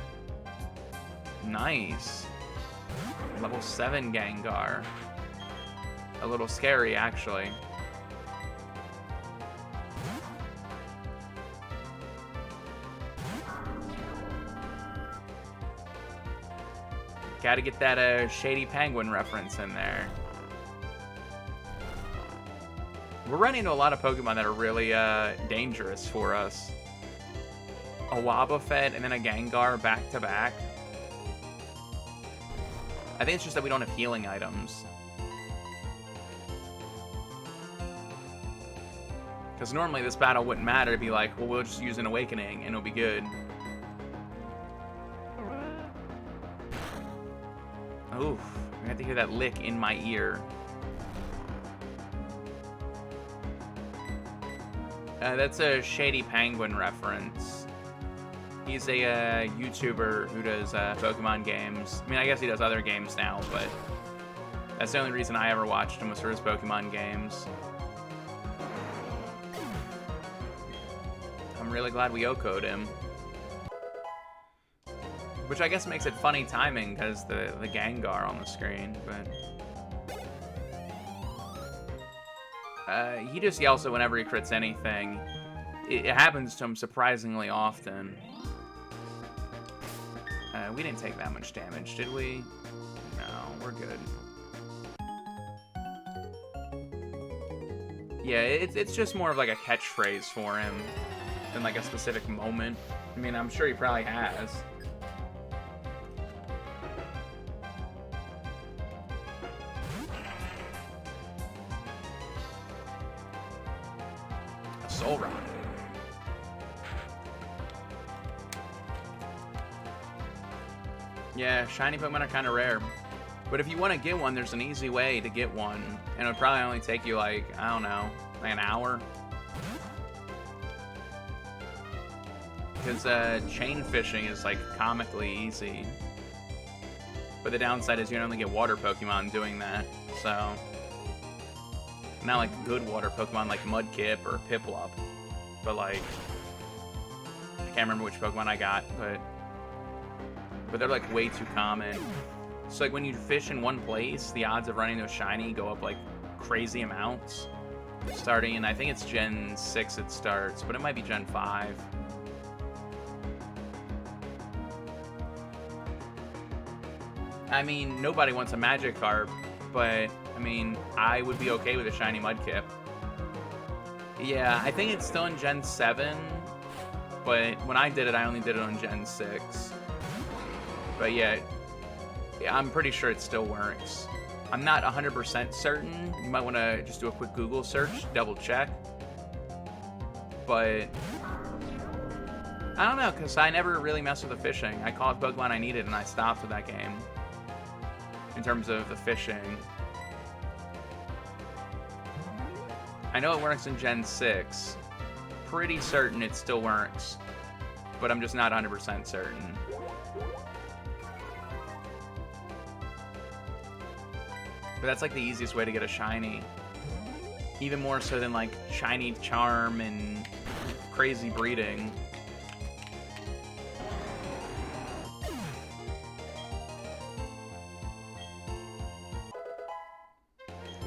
Nice. Level 7 Gengar. A little scary, actually. Gotta get that Shady Penguin reference in there. We're running into a lot of Pokemon that are really dangerous for us. A Wobbuffet and then a Gengar back to back. I think it's just that we don't have healing items. Because normally this battle wouldn't matter. It'd be like, well, we'll just use an Awakening and it'll be good. Oof, I had to hear that lick in my ear. That's a Shady Penguin reference. He's a YouTuber who does Pokemon games. I mean, I guess he does other games now, but that's the only reason I ever watched him was for his Pokemon games. I'm really glad we OHKO'd him. Which I guess makes it funny timing because the Gengar on the screen, but... he just yells it whenever he crits anything. It happens to him surprisingly often. We didn't take that much damage, did we? No, we're good. Yeah, it's just more of like a catchphrase for him than like a specific moment. I mean, I'm sure he probably has. Soul Rock. Yeah, shiny Pokemon are kind of rare. But if you want to get one, there's an easy way to get one. And it would probably only take you like, I don't know, like an hour. Because chain fishing is like comically easy. But the downside is you only get water Pokemon doing that. So... not like good water Pokemon like Mudkip or Piplup, but like, I can't remember which Pokemon I got, but they're like way too common. So like when you fish in one place, the odds of running those shiny go up like crazy amounts. Starting in, I think it's Gen 6 it starts, but it might be Gen 5. I mean, nobody wants a Magikarp, but I mean, I would be okay with a shiny Mudkip. Yeah, I think it's still in Gen 7, but when I did it, I only did it on Gen 6. But yeah, I'm pretty sure it still works. I'm not 100% certain. You might want to just do a quick Google search, double check. But I don't know, because I never really messed with the fishing. I caught Pokemon I needed, and I stopped with that game. In terms of the fishing. I know it works in Gen 6. Pretty certain it still works. But I'm just not 100% certain. But that's like the easiest way to get a shiny. Even more so than like shiny charm and crazy breeding.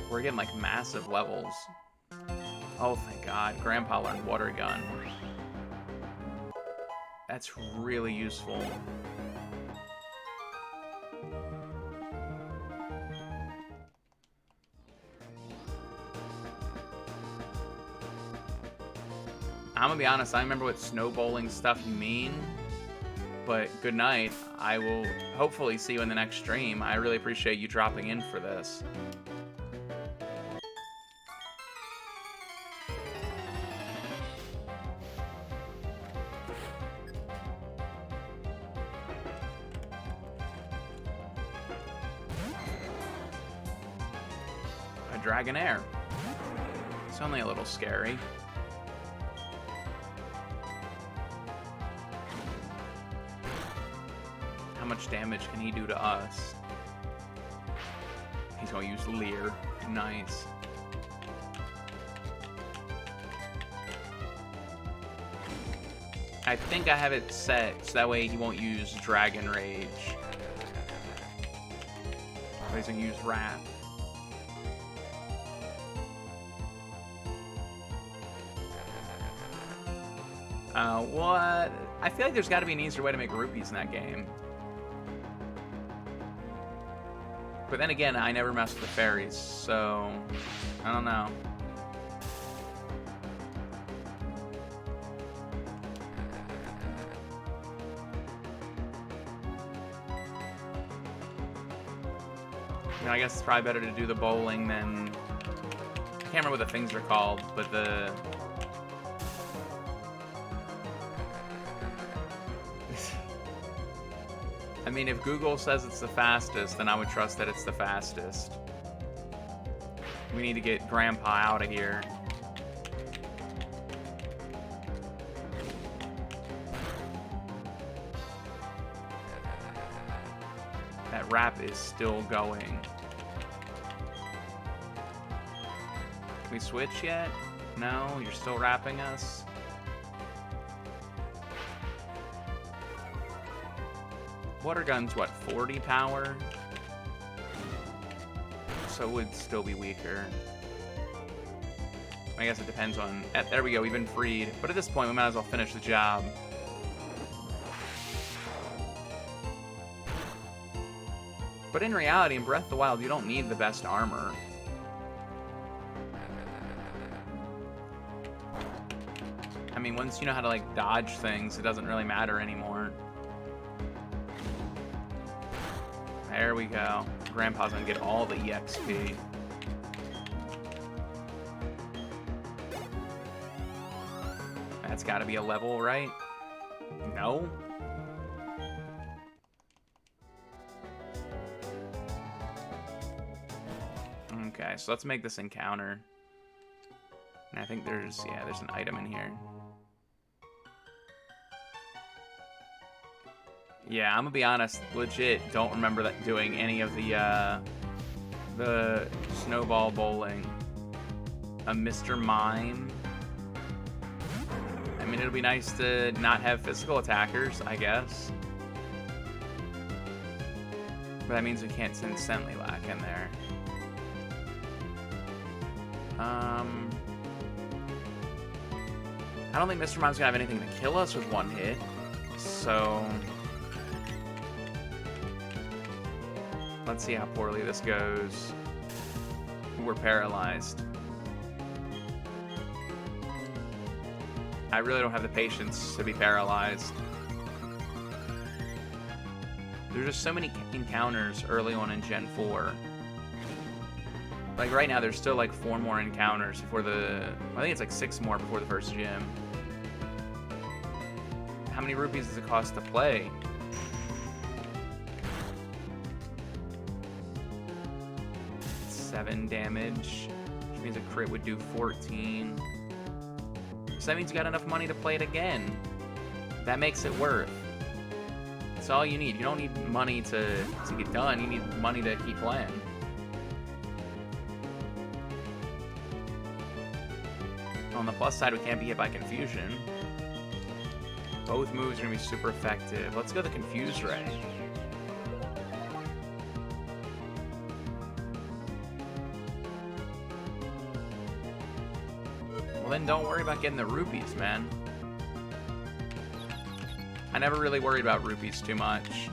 We're getting like massive levels. Oh, thank God. Grandpa learned Water Gun. That's really useful. I'm gonna be honest, I remember what snowballing stuff you mean. But good night. I will hopefully see you in the next stream. I really appreciate you dropping in for this. Dragonair. It's only a little scary. How much damage can he do to us? He's gonna use Leer. Nice. I think I have it set so that way he won't use Dragon Rage. But he's gonna use Wrath. What? I feel like there's got to be an easier way to make rupees in that game. But then again, I never messed with the fairies, so I don't know. You know, I guess it's probably better to do the bowling than... I can't remember what the things are called, but the... I mean, if Google says it's the fastest, then I would trust that it's the fastest. We need to get Grandpa out of here. That rap is still going. Can we switch yet? No, you're still rapping us? Water gun's what, 40 power? So it would still be weaker. I guess it depends on... There we go, we've been freed. But at this point, we might as well finish the job. But in reality, in Breath of the Wild, you don't need the best armor. I mean, once you know how to, like, dodge things, it doesn't really matter anymore. There we go. Grandpa's gonna get all the EXP. That's gotta be a level, right? No? Okay, so let's make this encounter. And I think there's an item in here. Yeah, I'm gonna be honest, legit don't remember that doing any of the snowball bowling. A Mr. Mime. I mean, it'll be nice to not have physical attackers, I guess. But that means we can't send Sentinel Lack in there. I don't think Mr. Mime's gonna have anything to kill us with one hit, so... Let's see how poorly this goes. We're paralyzed. I really don't have the patience to be paralyzed. There's just so many encounters early on in Gen 4. Like right now, there's still like 4 more encounters before the... I think it's like 6 more before the first gym. How many rupees does it cost to play? $7 damage. Which means a crit would do 14. So that means you got enough money to play it again. That makes it worth. That's all you need. You don't need money to get done. You need money to keep playing. On the plus side, we can't be hit by confusion. Both moves are going to be super effective. Let's go the Confuse Ray. Well, then don't worry about getting the rupees, man. I never really worried about rupees too much.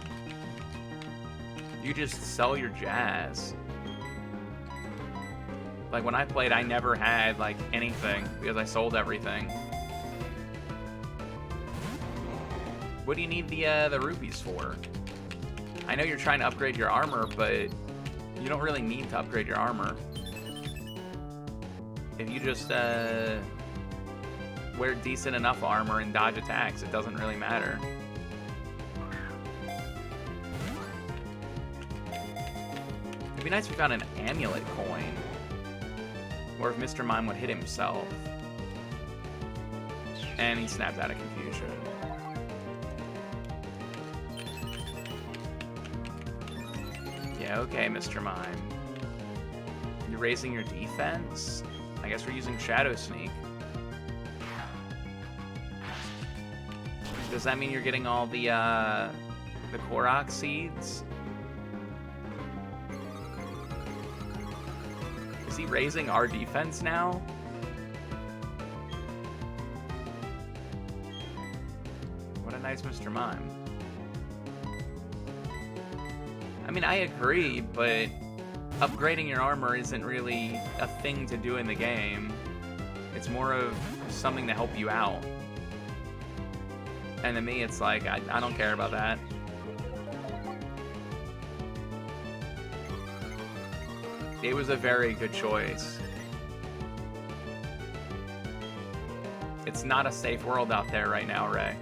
You just sell your jazz. Like, when I played, I never had, like, anything because I sold everything. What do you need the rupees for? I know you're trying to upgrade your armor, but you don't really need to upgrade your armor. If you just wear decent enough armor and dodge attacks, it doesn't really matter. It'd be nice if we got an amulet coin. Or if Mr. Mime would hit himself. And he snapped out of confusion. Yeah, okay, Mr. Mime. You're raising your defense? I guess we're using Shadow Sneak. Does that mean you're getting all the Korok seeds? Is he raising our defense now? What a nice Mr. Mime. I mean, I agree, but upgrading your armor isn't really a thing to do in the game. It's more of something to help you out. And to me, it's like, I don't care about that. It was a very good choice. It's not a safe world out there right now, Ray.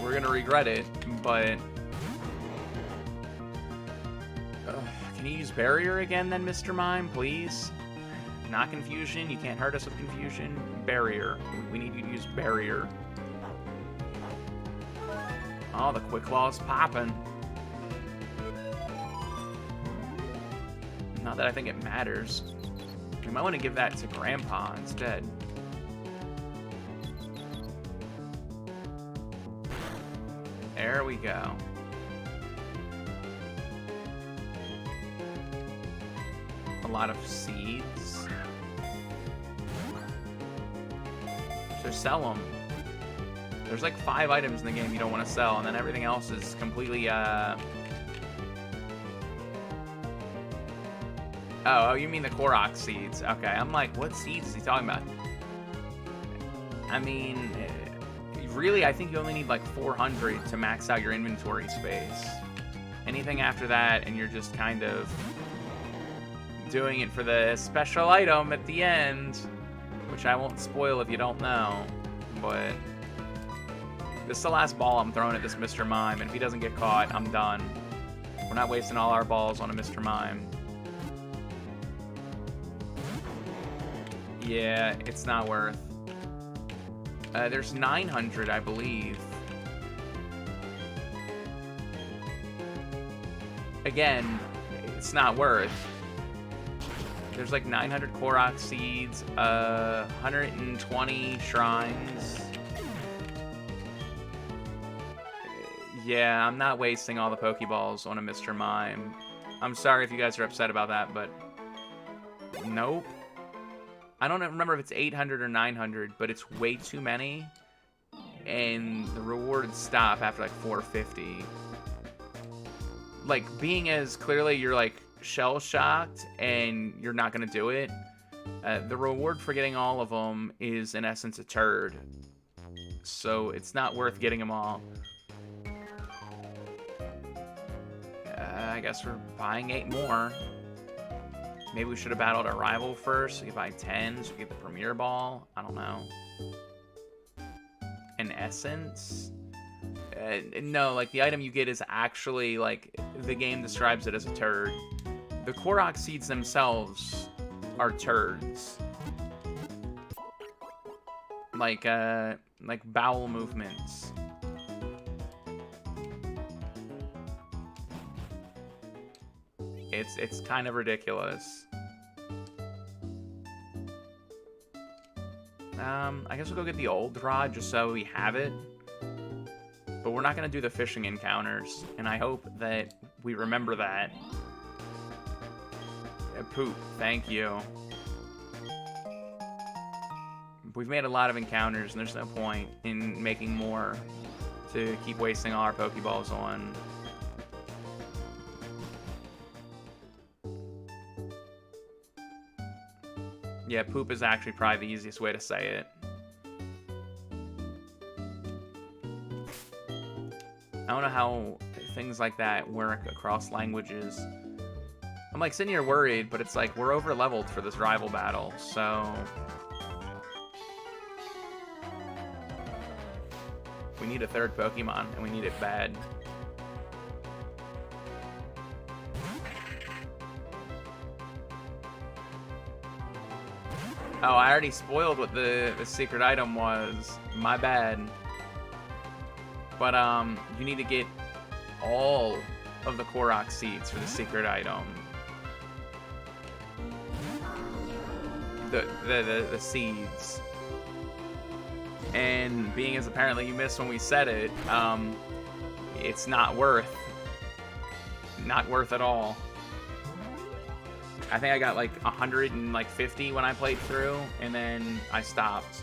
We're gonna regret it, but... can you use Barrier again then, Mr. Mime, please? Not Confusion. You can't hurt us with Confusion. Barrier. We need you to use Barrier. Oh, the Quick Claw's popping. Not that I think it matters. We might want to give that to Grandpa instead. There we go. A lot of seeds. So sell them. There's like 5 items in the game you don't want to sell, and then everything else is completely, Oh, you mean the Korok seeds. Okay, I'm like, what seeds is he talking about? I mean, really, I think you only need like 400 to max out your inventory space. Anything after that, and you're just kind of doing it for the special item at the end, which I won't spoil if you don't know, but... This is the last ball I'm throwing at this Mr. Mime, and if he doesn't get caught, I'm done. We're not wasting all our balls on a Mr. Mime. Yeah, it's not worth. There's 900, I believe. Again, it's not worth. There's like 900 Korok seeds, 120 shrines. Yeah, I'm not wasting all the Pokeballs on a Mr. Mime. I'm sorry if you guys are upset about that, but... Nope. I don't remember if it's 800 or 900, but it's way too many. And the rewards stop after like 450. Like, being as clearly you're like shell-shocked and you're not going to do it, the reward for getting all of them is in essence a turd. So it's not worth getting them all. I guess we're buying 8 more. Maybe we should have battled our rival first. So we could buy 10, so we get the Premier Ball. I don't know. An Essence. No, like, the item you get is actually, like, the game describes it as a turd. The Korok seeds themselves are turds. Like bowel movements. It's kind of ridiculous. I guess we'll go get the old rod just so we have it. But we're not going to do the fishing encounters, and I hope that we remember that. Poop, thank you. We've made a lot of encounters, and there's no point in making more to keep wasting all our Pokeballs on. Yeah, poop is actually probably the easiest way to say it. I don't know how things like that work across languages. I'm like sitting here worried, but it's like we're over leveled for this rival battle, so we need a third Pokemon, and we need it bad. Oh, I already spoiled what the secret item was. My bad. But, you need to get all of the Korok seeds for the secret item. The seeds. And being as apparently you missed when we said it, it's not worth at all. I think I got like 150 when I played through, and then I stopped.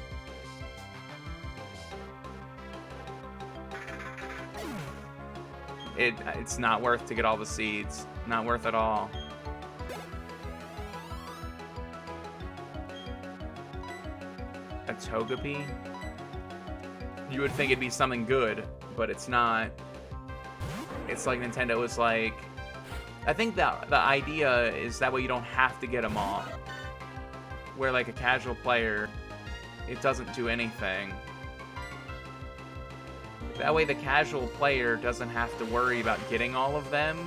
It's not worth to get all the seeds. Not worth at all. A Togepi? You would think it'd be something good, but it's not. It's like Nintendo was like, I think that the idea is that way you don't have to get them all. Where like a casual player, it doesn't do anything. That way the casual player doesn't have to worry about getting all of them.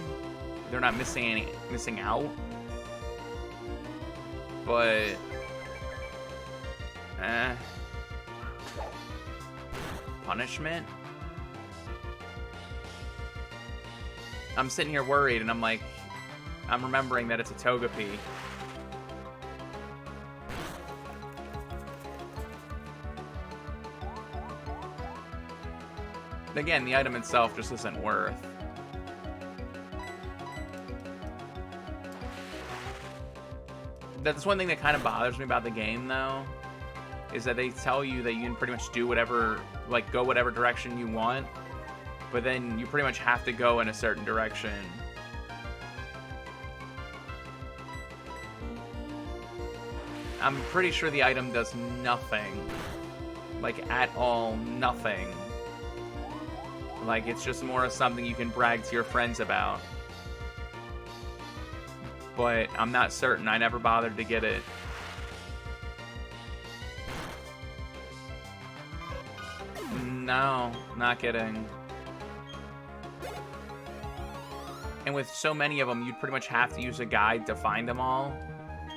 They're not missing out. But punishment? I'm sitting here worried, and I'm like, I'm remembering that it's a Togepi. Again, the item itself just isn't worth. That's one thing that kind of bothers me about the game, though, is that they tell you that you can pretty much do whatever, like, go whatever direction you want, but then you pretty much have to go in a certain direction. I'm pretty sure the item does nothing. Like, at all, nothing. Like, it's just more of something you can brag to your friends about. But I'm not certain. I never bothered to get it. No, not kidding. And with so many of them, you'd pretty much have to use a guide to find them all.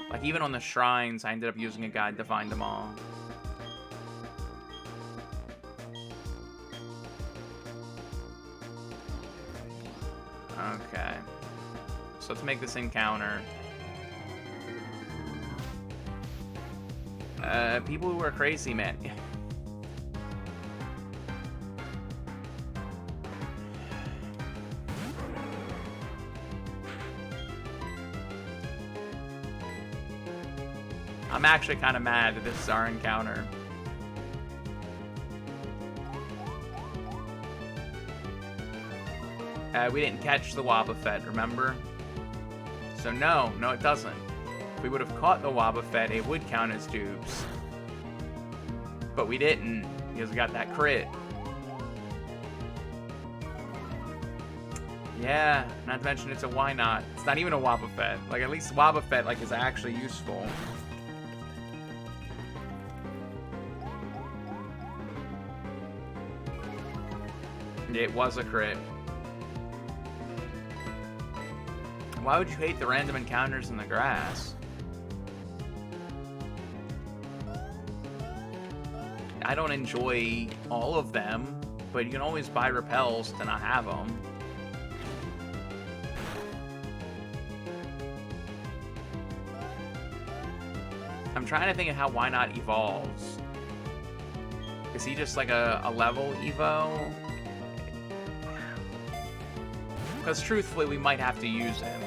Like, even on the shrines, I ended up using a guide to find them all. Okay. So let's make this encounter. People who are crazy, man. I'm actually kind of mad that this is our encounter. We didn't catch the Wobbuffet, remember? So no, it doesn't. If we would have caught the Wobbuffet, it would count as dupes. But we didn't, because we got that crit. Yeah, not to mention it's a why not. It's not even a Wobbuffet. Like, at least Wobbuffet, like, is actually useful. It was a crit. Why would you hate the random encounters in the grass? I don't enjoy all of them, but you can always buy repels to not have them. I'm trying to think of how Why Not evolves. Is he just like a level Evo? Because truthfully, we might have to use him.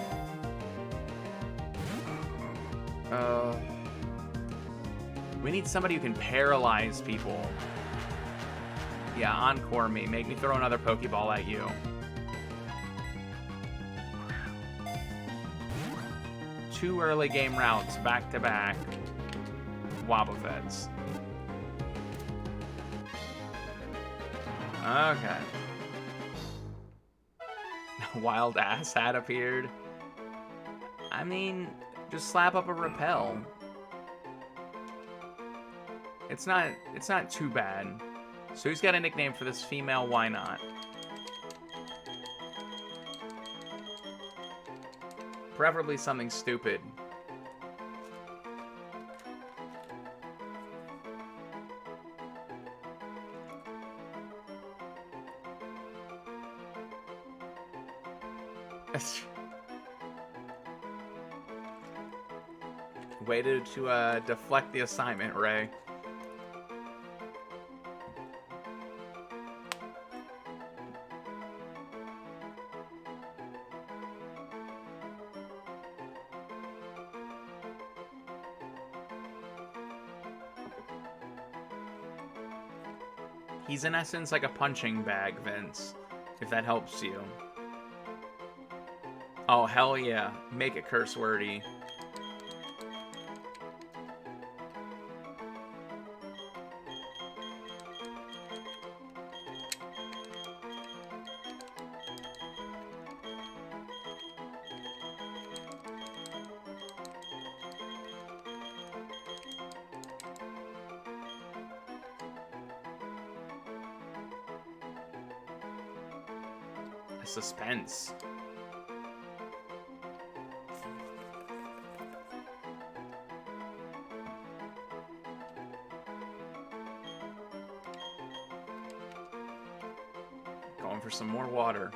We need somebody who can paralyze people. Yeah, encore me. Make me throw another Pokeball at you. Two early game routes back to back. Wobbuffets. Okay. Wild ass had appeared. I mean, just slap up a repel. It's not too bad. So he's got a nickname for this female, why not? Preferably something stupid. Waited to deflect the assignment, Ray. He's in essence like a punching bag, Vince, if that helps you. Oh, hell yeah. Make it curse wordy. Suspense. Going for some more water.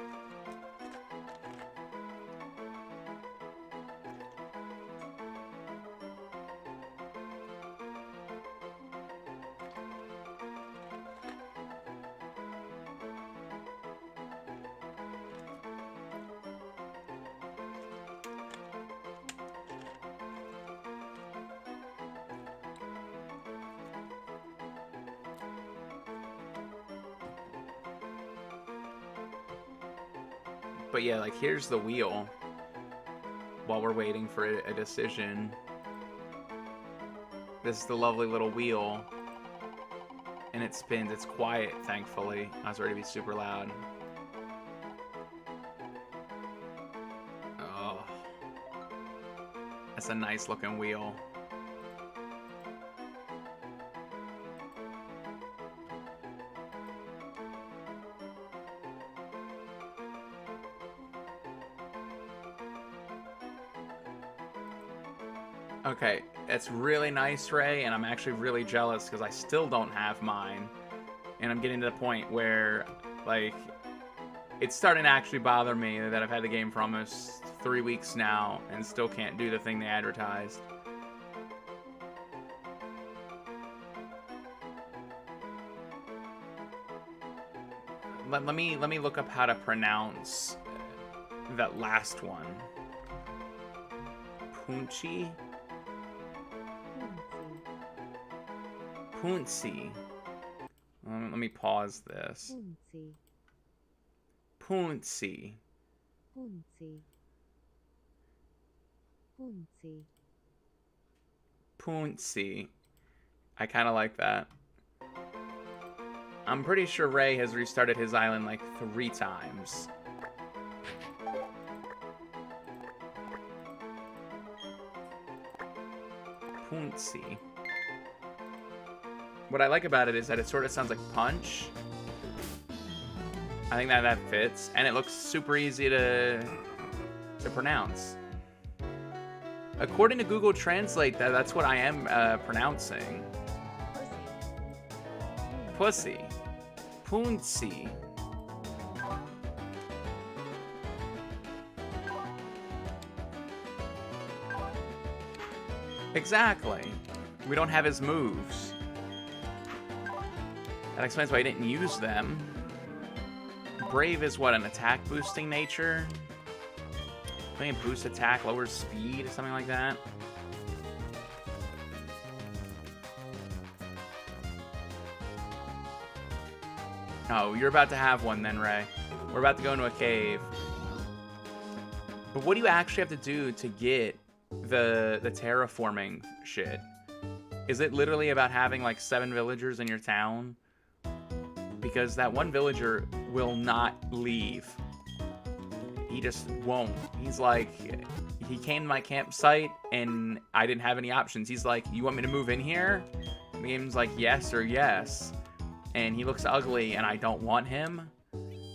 But yeah, like, here's the wheel. While we're waiting for a decision. This is the lovely little wheel. And it spins. It's quiet, thankfully. I was ready to be super loud. Oh. That's a nice looking wheel. Okay, it's really nice, Ray, and I'm actually really jealous because I still don't have mine. And I'm getting to the point where, like, it's starting to actually bother me that I've had the game for almost 3 weeks now and still can't do the thing they advertised. Let me look up how to pronounce that last one. Punchy? Puncy. Let me pause this. Puncy. Puncy. Puncy. Puncy. I kind of like that. I'm pretty sure Ray has restarted his island like 3 times. Puncy. What I like about it is that it sort of sounds like punch. I think that fits, and it looks super easy to pronounce. According to Google Translate, that's what I am pronouncing. Pussy. Poonsi. Exactly. We don't have his moves. That explains why I didn't use them. Brave is what, an attack boosting nature? Maybe boost attack, lowers speed, something like that. Oh, you're about to have one then, Ray. We're about to go into a cave. But what do you actually have to do to get the terraforming shit? Is it literally about having like 7 villagers in your town? Because that one villager will not leave. He just won't. He's like, he came to my campsite and I didn't have any options. He's like, you want me to move in here? And the game's like, yes or yes. And he looks ugly and I don't want him,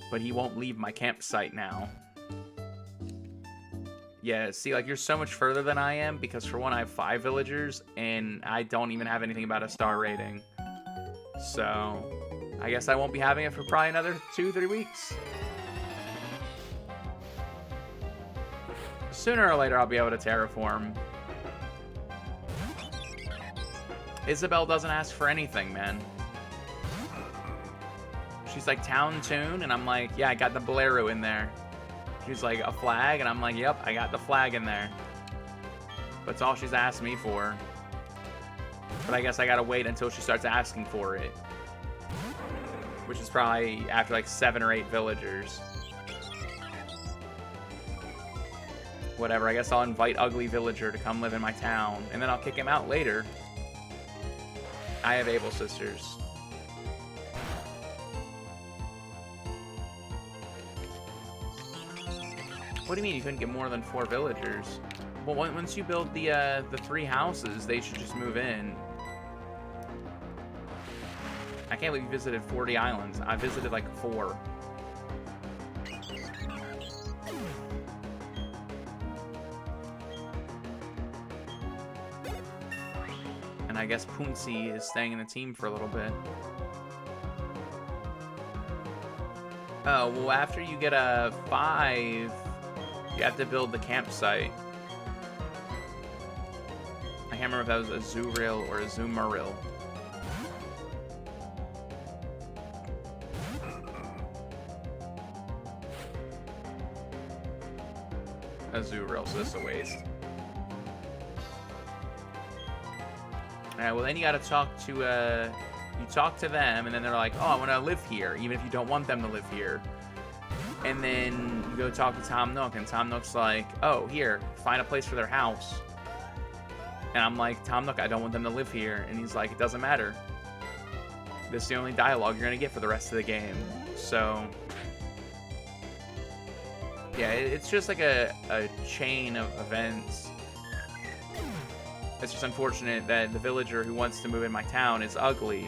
but he won't leave my campsite now. Yeah, see, like, you're so much further than I am because, for one, I have 5 villagers and I don't even have anything about a star rating. So, I guess I won't be having it for probably another 2-3 weeks. Sooner or later, I'll be able to terraform. Isabel doesn't ask for anything, man. She's like, town tune, and I'm like, yeah, I got the bolero in there. She's like, a flag, and I'm like, yep, I got the flag in there. But it's all she's asked me for. But I guess I gotta wait until she starts asking for it. Which is probably after like 7 or 8 villagers. Whatever, I guess I'll invite Ugly Villager to come live in my town, and then I'll kick him out later. I have Able Sisters. What do you mean you couldn't get more than 4 villagers? Well, once you build the 3 houses, they should just move in. I can't believe you visited 40 islands. I visited like 4. And I guess Poonsi is staying in the team for a little bit. Oh, well, after you get a 5, you have to build the campsite. I can't remember if that was a Zuril or a Zumaril. A Zuril, so this is a waste. Alright, well then you gotta talk to, you talk to them, and then they're like, oh, I wanna live here, even if you don't want them to live here. And then you go talk to Tom Nook, and Tom Nook's like, oh, here, find a place for their house. And I'm like, Tom Nook, I don't want them to live here. And he's like, it doesn't matter. This is the only dialogue you're gonna get for the rest of the game. So, yeah, it's just like a chain of events. It's just unfortunate that the villager who wants to move in my town is ugly,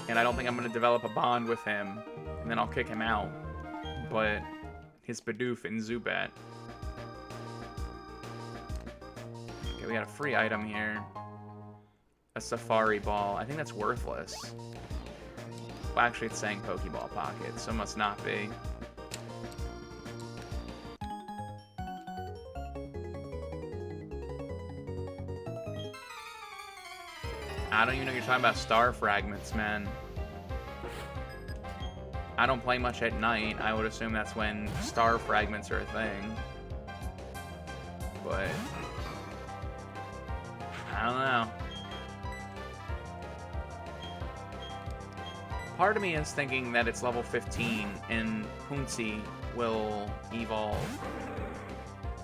and I don't think I'm gonna develop a bond with him, and then I'll kick him out. But his Bidoof and Zubat. Okay, we got a free item here. A Safari Ball. I think that's worthless. Well, actually, it's saying Pokeball Pocket, so it must not be. I don't even know you're talking about star fragments, man. I don't play much at night. I would assume that's when star fragments are a thing. But I don't know. Part of me is thinking that it's level 15 and Poonsi will evolve.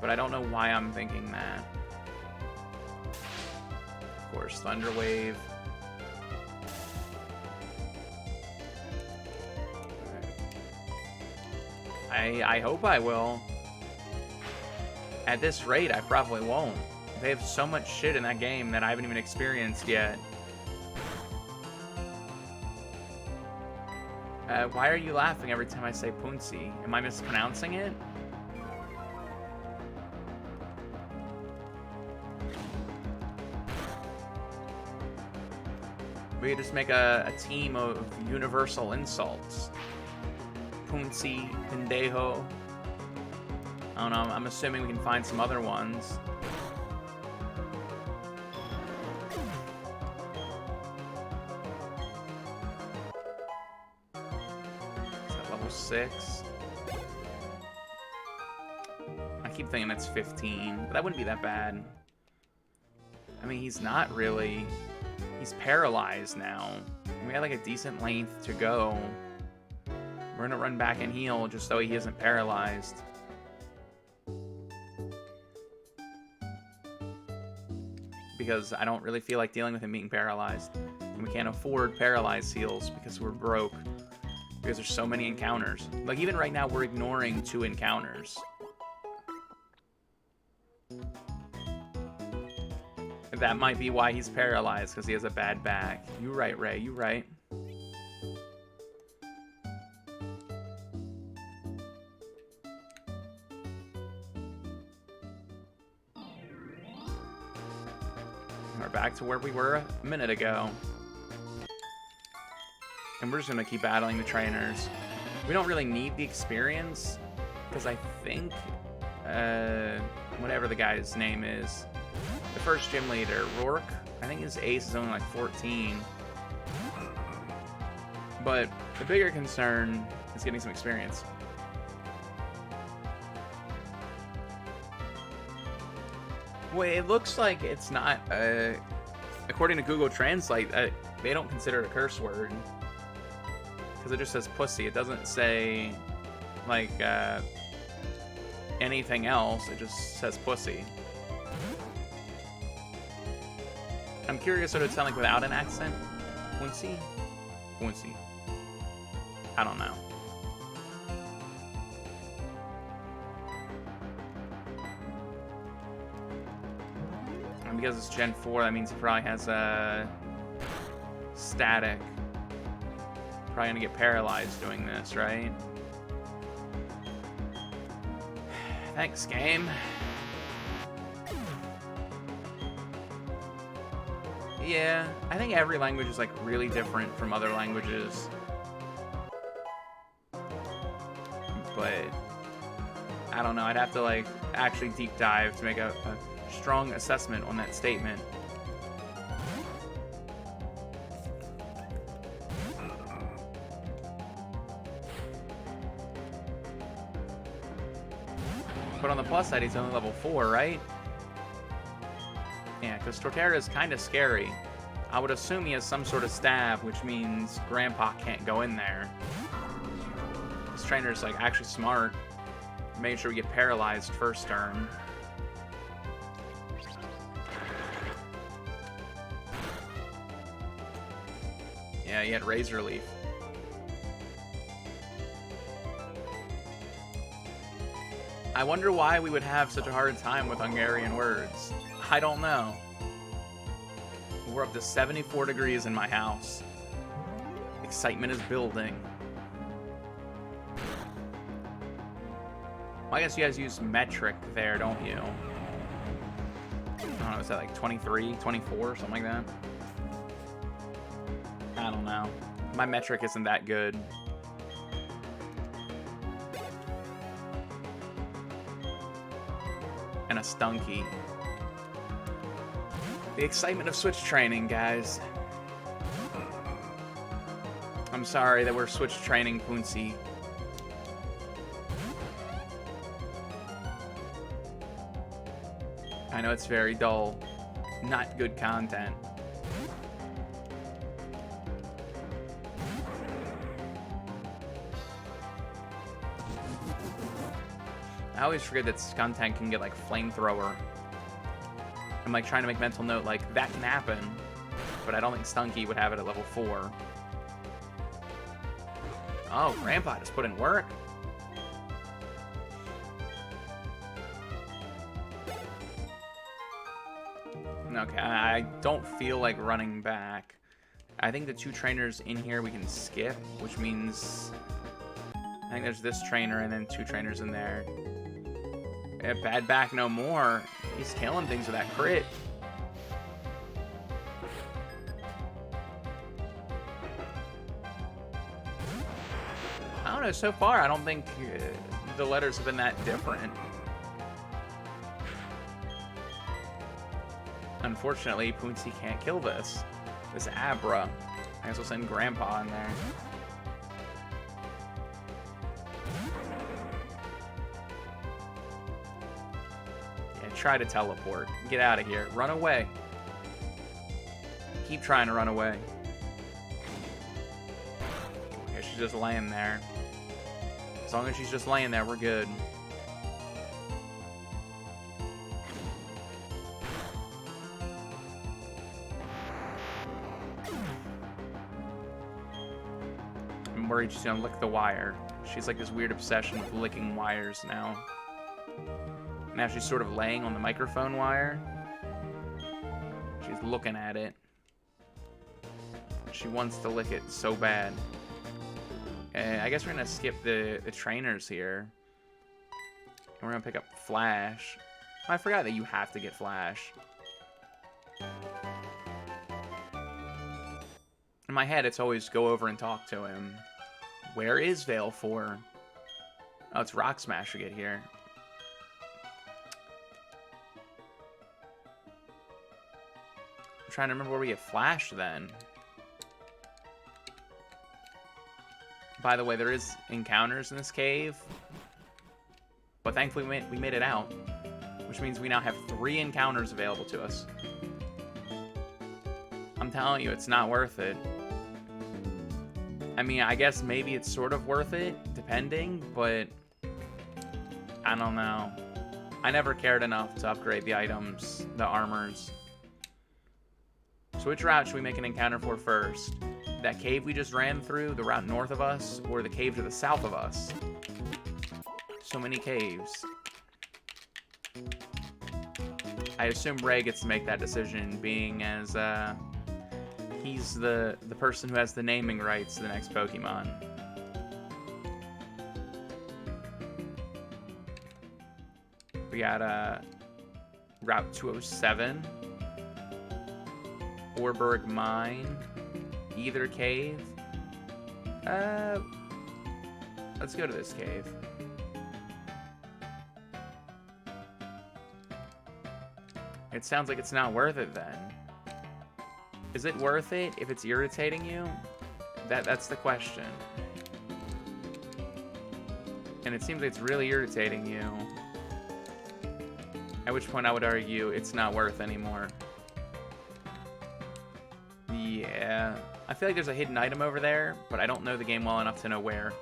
But I don't know why I'm thinking that. Of course, Thunder Wave. I hope I will. At this rate, I probably won't. They have so much shit in that game that I haven't even experienced yet. Why are you laughing every time I say Punzi? Am I mispronouncing it? We could just make a team of universal insults. Punzi, pendejo. I don't know, I'm assuming we can find some other ones. Is that level 6? I keep thinking it's 15, but that wouldn't be that bad. I mean, he's not really... He's paralyzed now. We got like a decent length to go. We're gonna run back and heal just so he isn't paralyzed. Because I don't really feel like dealing with him being paralyzed. And we can't afford paralyzed heals because we're broke. Because there's so many encounters. Like even right now we're ignoring 2 encounters. That might be why he's paralyzed, because he has a bad back. You right, Ray, you right. We're back to where we were a minute ago. And we're just going to keep battling the trainers. We don't really need the experience, because I think, whatever the guy's name is, the first gym leader, Rourke, I think his ace is only like 14. But the bigger concern is getting some experience. Well, it looks like it's not, according to Google Translate, they don't consider it a curse word. Because it just says pussy. It doesn't say, like, anything else. It just says pussy. I'm curious what it would sound like without an accent. Quincy? Quincy. I don't know. And because it's Gen 4, that means he probably has a static. Probably gonna get paralyzed doing this, right? Thanks, game. Yeah, I think every language is like really different from other languages. But I don't know, I'd have to like actually deep dive to make a strong assessment on that statement. But on the plus side, he's only level 4, right? Yeah, because Torterra is kind of scary. I would assume he has some sort of stab, which means Grandpa can't go in there. This trainer's like actually smart. Made sure we get paralyzed first turn. Yeah, he had Razor Leaf. I wonder why we would have such a hard time with Hungarian words. I don't know. We're up to 74 degrees in my house. Excitement is building. Well, I guess you guys use metric there, don't you? I don't know, is that like 23, 24, something like that? I don't know. My metric isn't that good. And a Stunky. The excitement of Switch training, guys. I'm sorry that we're Switch training Punzi. I know it's very dull. Not good content. I always forget that content can get like flamethrower. I'm like trying to make mental note like that can happen, but I don't think Stunky would have it at level 4. Oh, Grandpa just put in work. Okay, I don't feel like running back. I think the 2 trainers in here we can skip, which means I think there's this trainer and then 2 trainers in there. Yeah, bad back no more. He's killing things with that crit. I don't know, so far I don't think the letters have been that different. Unfortunately, Poonsie can't kill this. This Abra. I guess we'll send Grandpa in there. Yeah, try to teleport. Get out of here. Run away. Keep trying to run away. Okay, she's just laying there. As long as she's just laying there, we're good. I'm worried she's gonna lick the wire. She's like this weird obsession with licking wires now. Now she's sort of laying on the microphone wire. She's looking at it. She wants to lick it so bad. I guess we're gonna skip the trainers here. And we're gonna pick up Flash. Oh, I forgot that you have to get Flash. In my head, it's always go over and talk to him. Where is Veil 4? Oh, it's Rock Smash we get here. I'm trying to remember where we get Flash then. By the way, there is encounters in this cave. But thankfully we made it out. Which means we now have 3 encounters available to us. I'm telling you, it's not worth it. I mean, I guess maybe it's sort of worth it, depending, but I don't know. I never cared enough to upgrade the items, the armors. So which route should we make an encounter for first? That cave we just ran through, the route north of us, or the cave to the south of us? So many caves. I assume Ray gets to make that decision, being as he's the person who has the naming rights to the next Pokemon. We got Route 207, Orberg Mine, Either Cave. Let's go to this cave. It sounds like it's not worth it then. Is it worth it if it's irritating you? That's the question. And it seems like it's really irritating you. At which point I would argue it's not worth anymore. Yeah. I feel like there's a hidden item over there, but I don't know the game well enough to know where.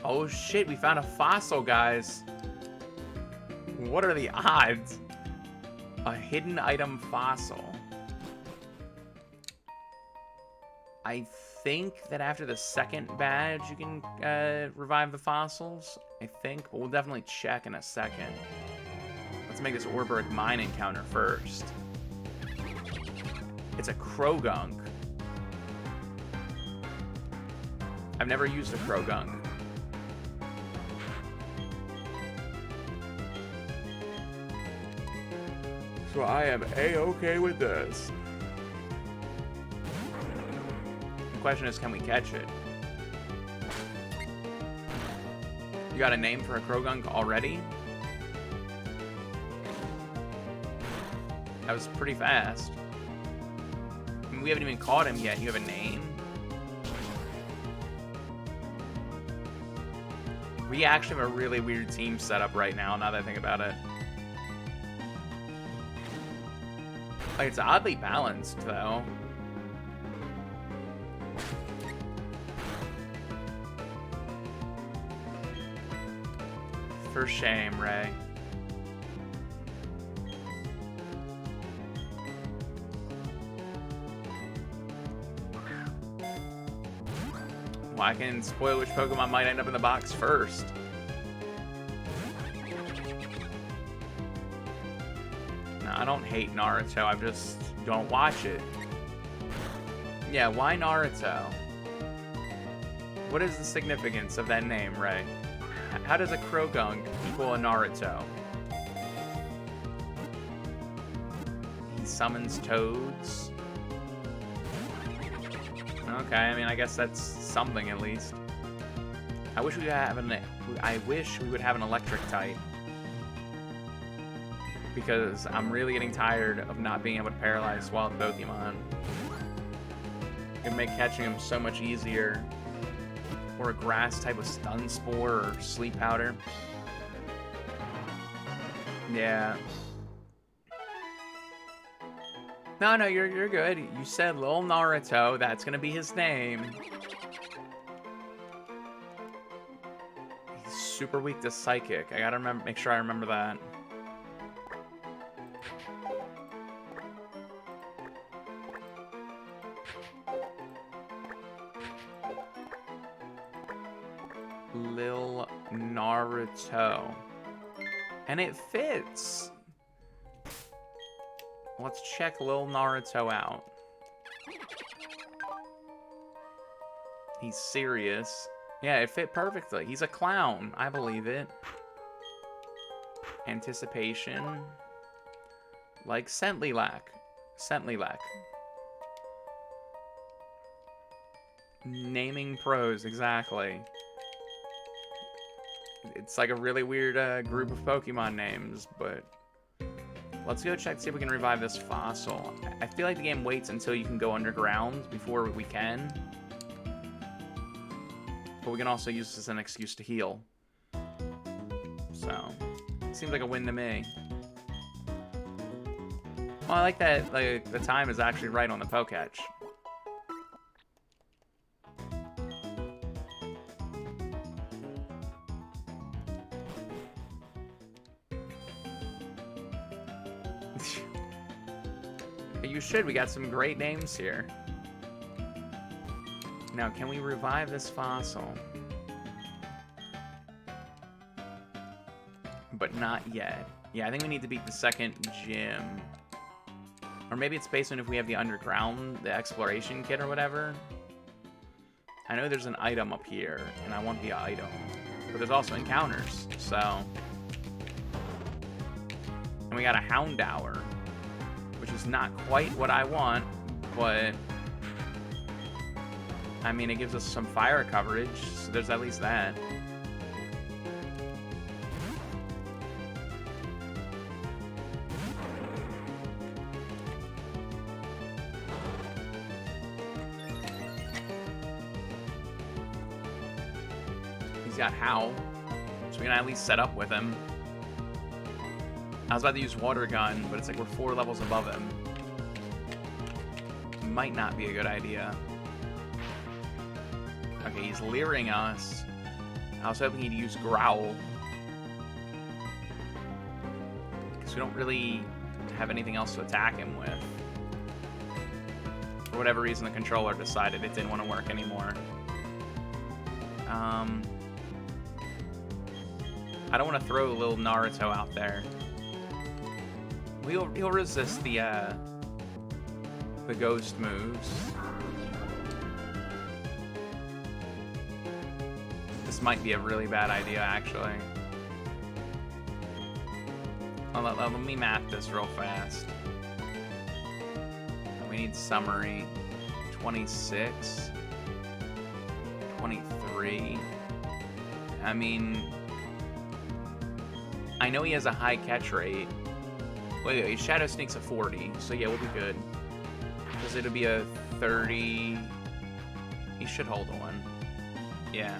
Oh shit, we found a fossil, guys. What are the odds? A hidden item fossil. I think that after the second badge you can revive the fossils. I think, but we'll definitely check in a second. Let's make this Orberg Mine encounter first. It's a Krogunk. I've never used a Krogunk. So I am A-okay with this. The question is, can we catch it? You got a name for a Krogunk already? That was pretty fast. I mean, we haven't even caught him yet. You have a name? We actually have a really weird team set up right now that I think about it. Like, it's oddly balanced, though. For shame, Ray. Well, I can spoil which Pokemon might end up in the box first. hate Naruto. I just don't watch it. Yeah, why Naruto? What is the significance of that name, right? How does a Krogunk equal a Naruto? He summons toads. Okay, I mean, I guess that's something at least. I wish we would have an electric type. Because I'm really getting tired of not being able to paralyze wild Pokemon. It'd make catching them so much easier. Or a grass type of stun spore or sleep powder. Yeah. No, you're good. You said Lil Naruto. That's gonna be his name. He's super weak to Psychic. I gotta make sure I remember that. Lil Naruto. And it fits. Let's check Lil Naruto out. He's serious. Yeah, it fit perfectly. He's a clown. I believe it. Anticipation. Like Scentlilac. Naming pros, exactly. It's like a really weird group of Pokemon names, but... Let's go check to see if we can revive this fossil. I feel like the game waits until you can go underground before we can. But we can also use this as an excuse to heal. So, seems like a win to me. Well, I like that the time is actually right on the Poketch. You should. We got some great names here. Now, can we revive this fossil? But not yet. Yeah, I think we need to beat the second gym. Or maybe it's based on if we have the underground, the exploration kit or whatever. I know there's an item up here, and I want the item. But there's also encounters, so... And we got a Houndour, which is not quite what I want, but... I mean, it gives us some fire coverage, so there's at least that. He's got Howl, so we can at least set up with him. I was about to use Water Gun, but it's like we're 4 levels above him. Might not be a good idea. Okay, he's leering us. I was hoping he'd use Growl. Because we don't really have anything else to attack him with. For whatever reason, the controller decided it didn't want to work anymore. I don't want to throw little Naruto out there. He'll resist the ghost moves. This might be a really bad idea, actually. Let me map this real fast. We need summary. 26. 23. I mean... I know he has a high catch rate. Wait, Shadow Sneak's a 40, so yeah, we'll be good. Because it'll be a 30... He should hold on. Yeah.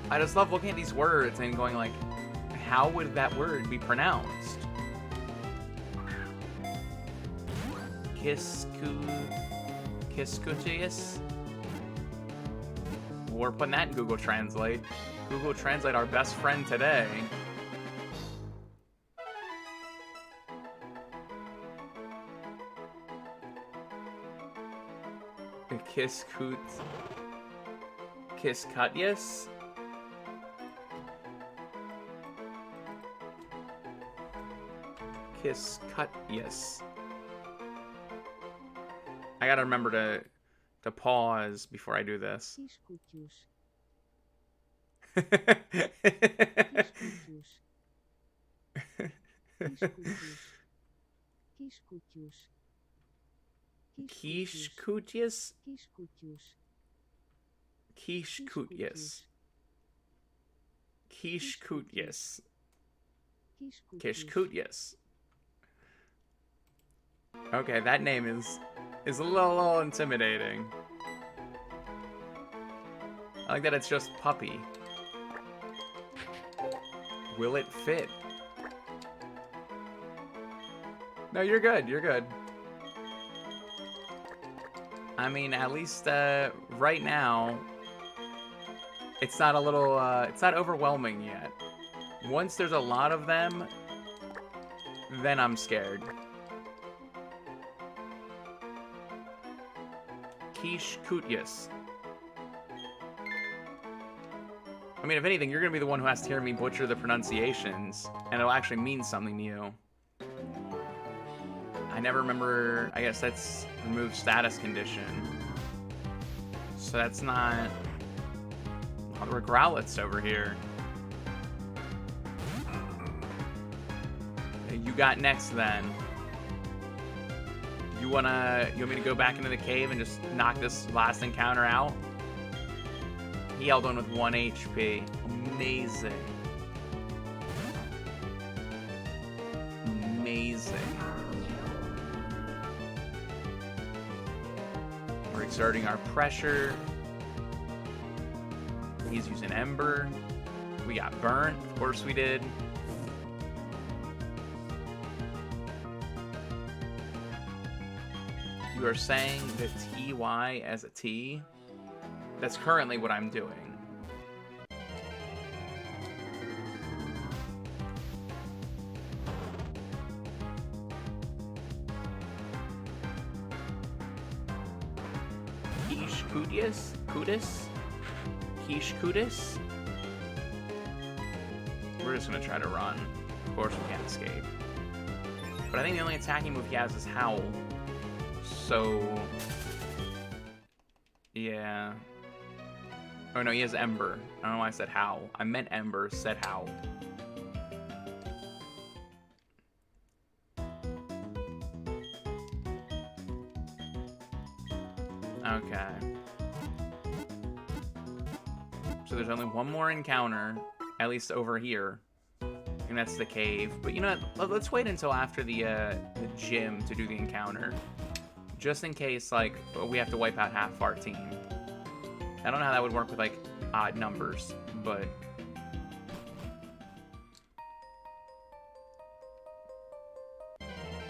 I just love looking at these words and going like, how would that word be pronounced? Kiskutius? We're putting that in Google Translate. Google Translate, our best friend today. Kiskutius? Yes. I gotta remember to pause before I do this. Kishkutyus? Kishkutyus. Kishkutyus. Kishkutyus. Okay, that name is a little intimidating. I like that it's just puppy. Will it fit? No, you're good. You're good. I mean, at least right now, it's not it's not overwhelming yet. Once there's a lot of them, then I'm scared. Kishkutyus. I mean, if anything, you're gonna be the one who has to hear me butcher the pronunciations, and it'll actually mean something to you. I never remember. I guess that's remove status condition. So that's not. Oh, there were growlets over here. You got next then. You want me to go back into the cave and just knock this last encounter out? He held on with 1 HP. Amazing. Amazing. We're exerting our pressure. He's using Ember. We got burnt. Of course we did. You are saying the TY as a T? That's currently what I'm doing. Kishkutyus? Kishkutyus? We're just gonna try to run. Of course we can't escape. But I think the only attacking move he has is Howl. So... yeah. Oh no, he has Ember. I don't know why I said Howl. I meant Ember, said Howl. Okay. So there's only one more encounter, at least over here. And that's the cave. But you know what? Let's wait until after the gym to do the encounter. Just in case, like, we have to wipe out half our team. I don't know how that would work with, like, odd numbers, but...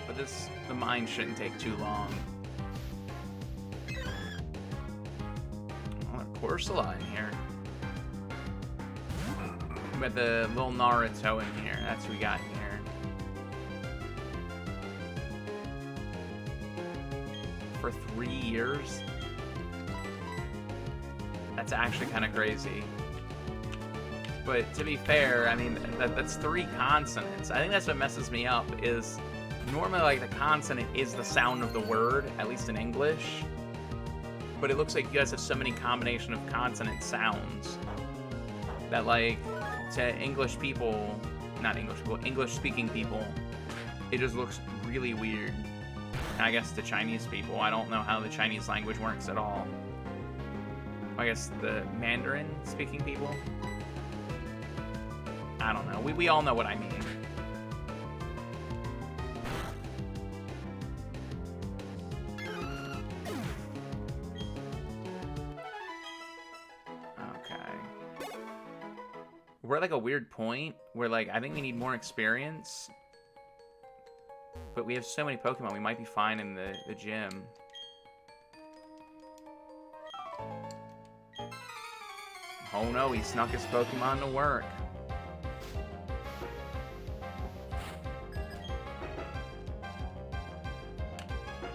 but the mine shouldn't take too long. Oh, of course a lot in here. We got the little Naruto in here. That's what we got in here. For 3 years? That's actually kind of crazy. But to be fair, I mean, that's 3 consonants. I think that's what messes me up, is normally, like, the consonant is the sound of the word, at least in English. But it looks like you guys have so many combination of consonant sounds that, like, to English people, not English people, English-speaking people, it just looks really weird. And I guess to Chinese people, I don't know how the Chinese language works at all. I guess the Mandarin-speaking people? I don't know. We all know what I mean. Okay. We're at, like, a weird point where, like, I think we need more experience. But we have so many Pokemon, we might be fine in the gym. Oh no, he snuck his Pokemon to work.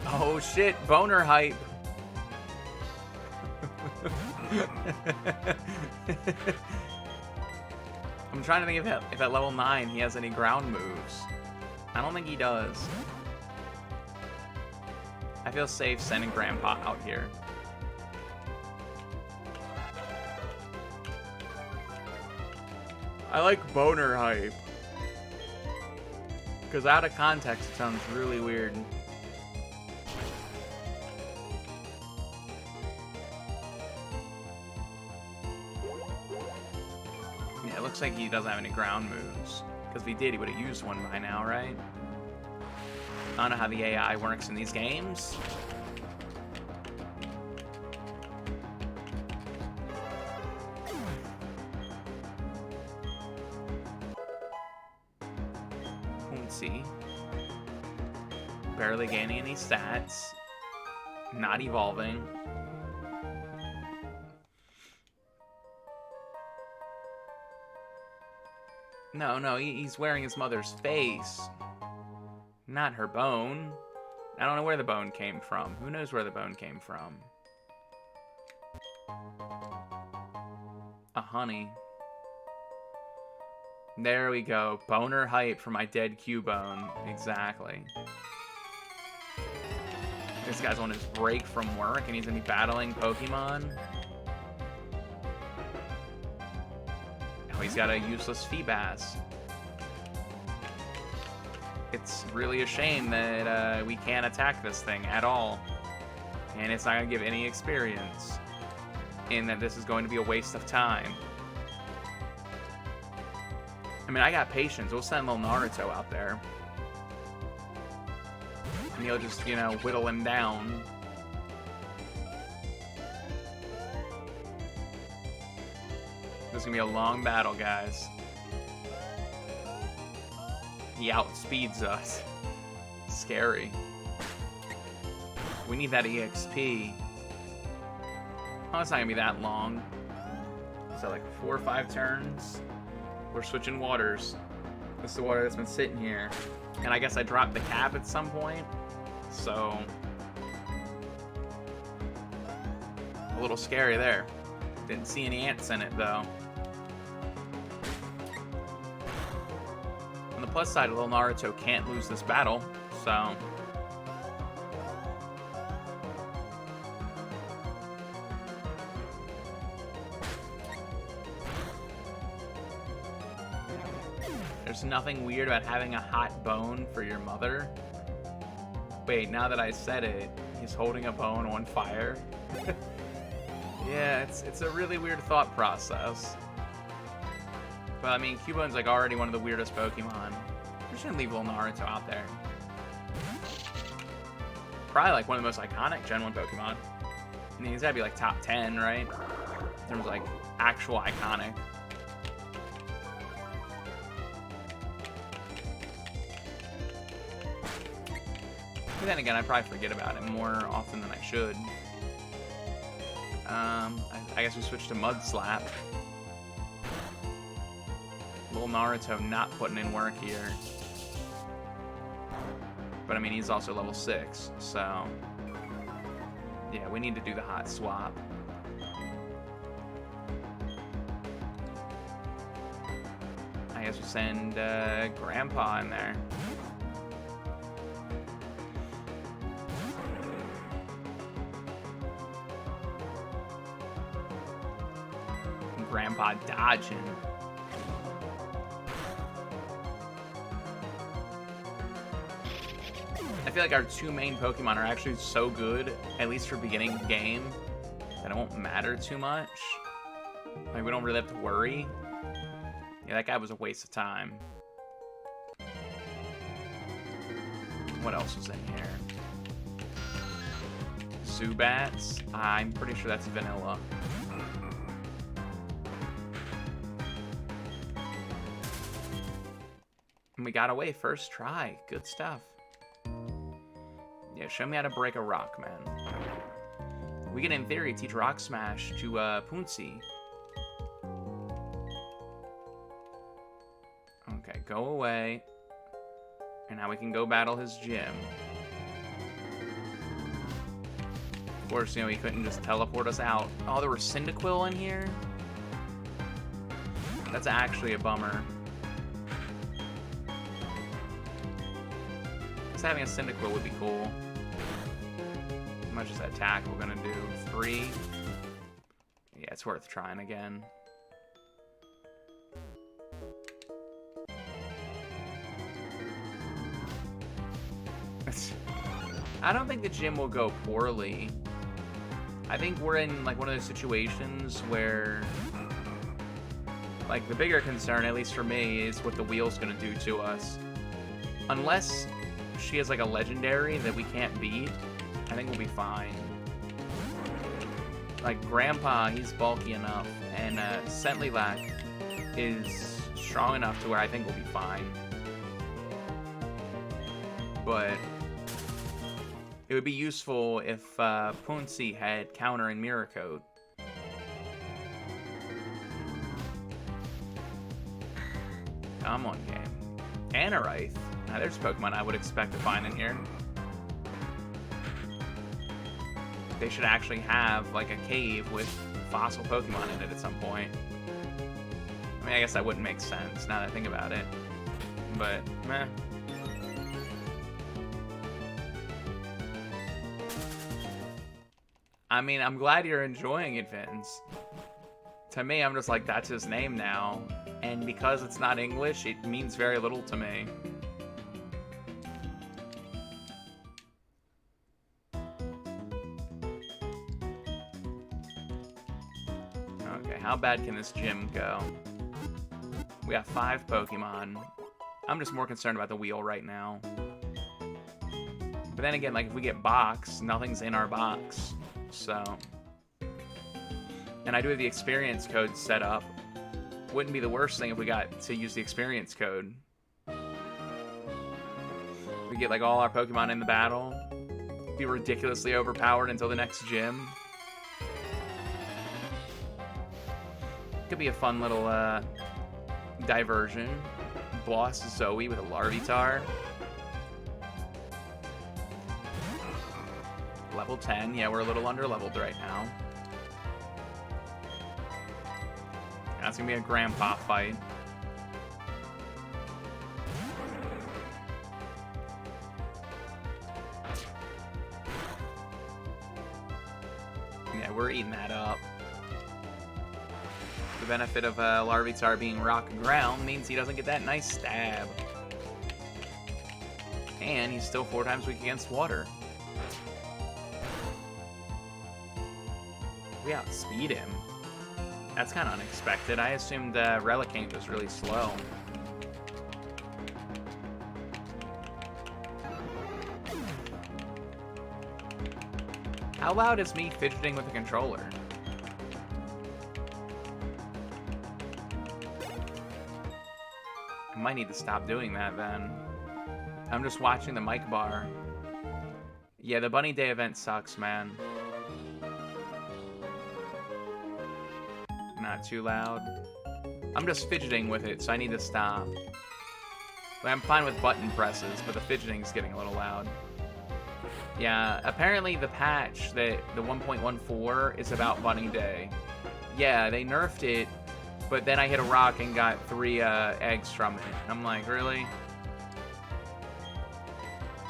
Oh shit, boner hype. I'm trying to think if at level 9 he has any ground moves. I don't think he does. I feel safe sending Grandpa out here. I like boner hype. Because out of context, it sounds really weird. Yeah, it looks like he doesn't have any ground moves. Because if he did, he would have used one by now, right? I don't know how the AI works in these games. Pooncy. Barely gaining any stats. Not evolving. No, he's wearing his mother's face. Not her bone. I don't know where the bone came from. Who knows where the bone came from? A honey. There we go. Boner hype for my dead Cubone. Exactly. This guy's on his break from work and he's gonna be battling Pokemon. Oh, he's got a useless Feebas. It's really a shame that we can't attack this thing at all. And it's not going to give any experience. And that this is going to be a waste of time. I mean, I got patience. We'll send little Naruto out there. And he'll just, you know, whittle him down. This is going to be a long battle, guys. He outspeeds us. Scary. We need that EXP. Oh, it's not gonna be that long. So like 4 or 5 turns. We're switching waters. This is the water that's been sitting here. And I guess I dropped the cap at some point. So a little scary there. Didn't see any ants in it though. On the plus side, little Naruto can't lose this battle, so there's nothing weird about having a hot bone for your mother. Wait, now that I said it, he's holding a bone on fire. Yeah, it's a really weird thought process. But I mean, Cubone's like already one of the weirdest Pokemon. We shouldn't leave little Naruto out there. Probably like one of the most iconic Gen 1 Pokemon. I mean, he's gotta be like top 10, right? In terms of like actual iconic. But then again, I probably forget about it more often than I should. I guess we switched to Mud Slap. Little Naruto not putting in work here. But I mean, he's also level 6, so yeah, we need to do the hot swap. I guess we send Grandpa in there. Grandpa dodging. I feel like our 2 main Pokemon are actually so good, at least for beginning the game, that it won't matter too much. Like, we don't really have to worry. Yeah, that guy was a waste of time. What else was in here? Zubats? I'm pretty sure that's vanilla. And we got away first try. Good stuff. Yeah, show me how to break a rock, man. We can, in theory, teach Rock Smash to Pooncy. Okay, go away. And now we can go battle his gym. Of course, you know, he couldn't just teleport us out. Oh, there were Cyndaquil in here? That's actually a bummer. Because having a Cyndaquil would be cool. How much is that attack we're gonna do? 3? Yeah, it's worth trying again. I don't think the gym will go poorly. I think we're in like one of those situations where like the bigger concern, at least for me, is what the wheel's gonna do to us. Unless she has like a legendary that we can't beat, I think we'll be fine. Like Grandpa, he's bulky enough, and Sentlilak is strong enough to where I think we'll be fine. But it would be useful if Punzi had counter and Mirror Coat. Come on, game. Anorite. Now, there's Pokemon I would expect to find in here. They should actually have, like, a cave with fossil Pokemon in it at some point. I mean, I guess that wouldn't make sense now that I think about it. But, meh. I mean, I'm glad you're enjoying it, Vince. To me, I'm just like, that's his name now. And because it's not English, it means very little to me. Okay, how bad can this gym go? We have 5 Pokemon. I'm just more concerned about the wheel right now. But then again, like, if we get box, nothing's in our box. So, and I do have the experience code set up. Wouldn't be the worst thing if we got to use the experience code. We get like all our Pokemon in the battle. Be ridiculously overpowered until the next gym. Could be a fun little diversion. Boss Zoe with a Larvitar. Level 10. Yeah, we're a little under-leveled right now. That's gonna be a grandpa fight. Yeah, we're eating that up. The benefit of Larvitar being rock and ground means he doesn't get that nice stab. And he's still 4 times weak against water. We outspeed him. That's kind of unexpected. I assumed Relicanth was really slow. How loud is me fidgeting with the controller? I might need to stop doing that then. I'm just watching the mic bar. Yeah, the Bunny Day event sucks, man. Not too loud. I'm just fidgeting with it, so I need to stop. I'm fine with button presses, but the fidgeting's getting a little loud. Yeah, apparently the patch, the 1.14, is about Bunny Day. Yeah, they nerfed it, but then I hit a rock and got 3 eggs from it. I'm like, really?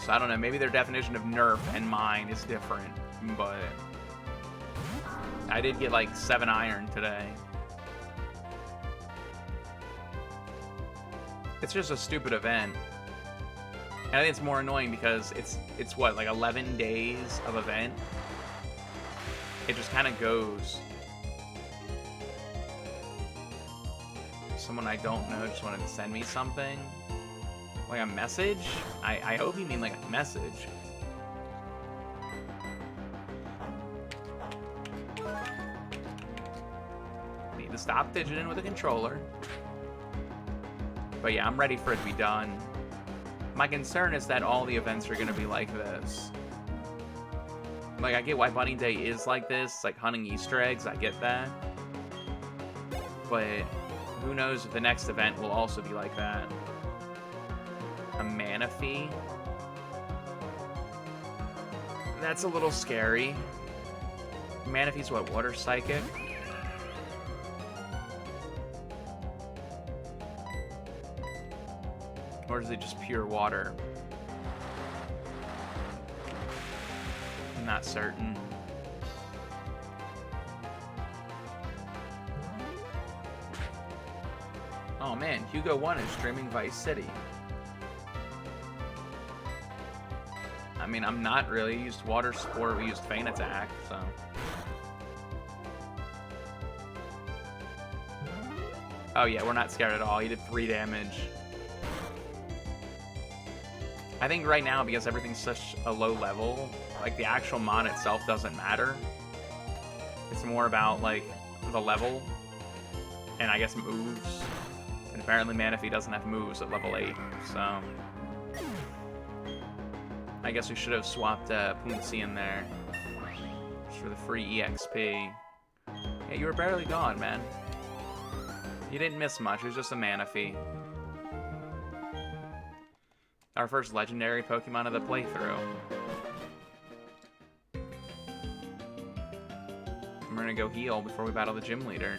So I don't know, maybe their definition of nerf and mine is different, but I did get like 7 iron today. It's just a stupid event. And I think it's more annoying because it's what, like 11 days of event? It just kind of goes. Someone I don't know just wanted to send me something. Like a message? I hope you mean like a message. Need to stop fidgeting with the controller. But yeah, I'm ready for it to be done. My concern is that all the events are going to be like this. Like, I get why Bunny Day is like this. It's like hunting Easter eggs. I get that. But who knows if the next event will also be like that. A Manaphy? That's a little scary. Manaphy's what, water psychic? Or is it just pure water? not certain. Oh man, Hugo 1 is streaming Vice City. I mean, I'm not really. We used Water Sport, we used Feint Attack, so... Oh yeah, we're not scared at all. He did 3 damage. I think right now, because everything's such a low level, like, the actual mon itself doesn't matter. It's more about, like, the level, and I guess moves. And apparently Manaphy doesn't have moves at level 8, so... I guess we should have swapped Pooncy in there just for the free EXP. Yeah, you were barely gone, man. You didn't miss much. It was just a Manaphy. Our first legendary Pokemon of the playthrough. We're gonna go heal before we battle the gym leader.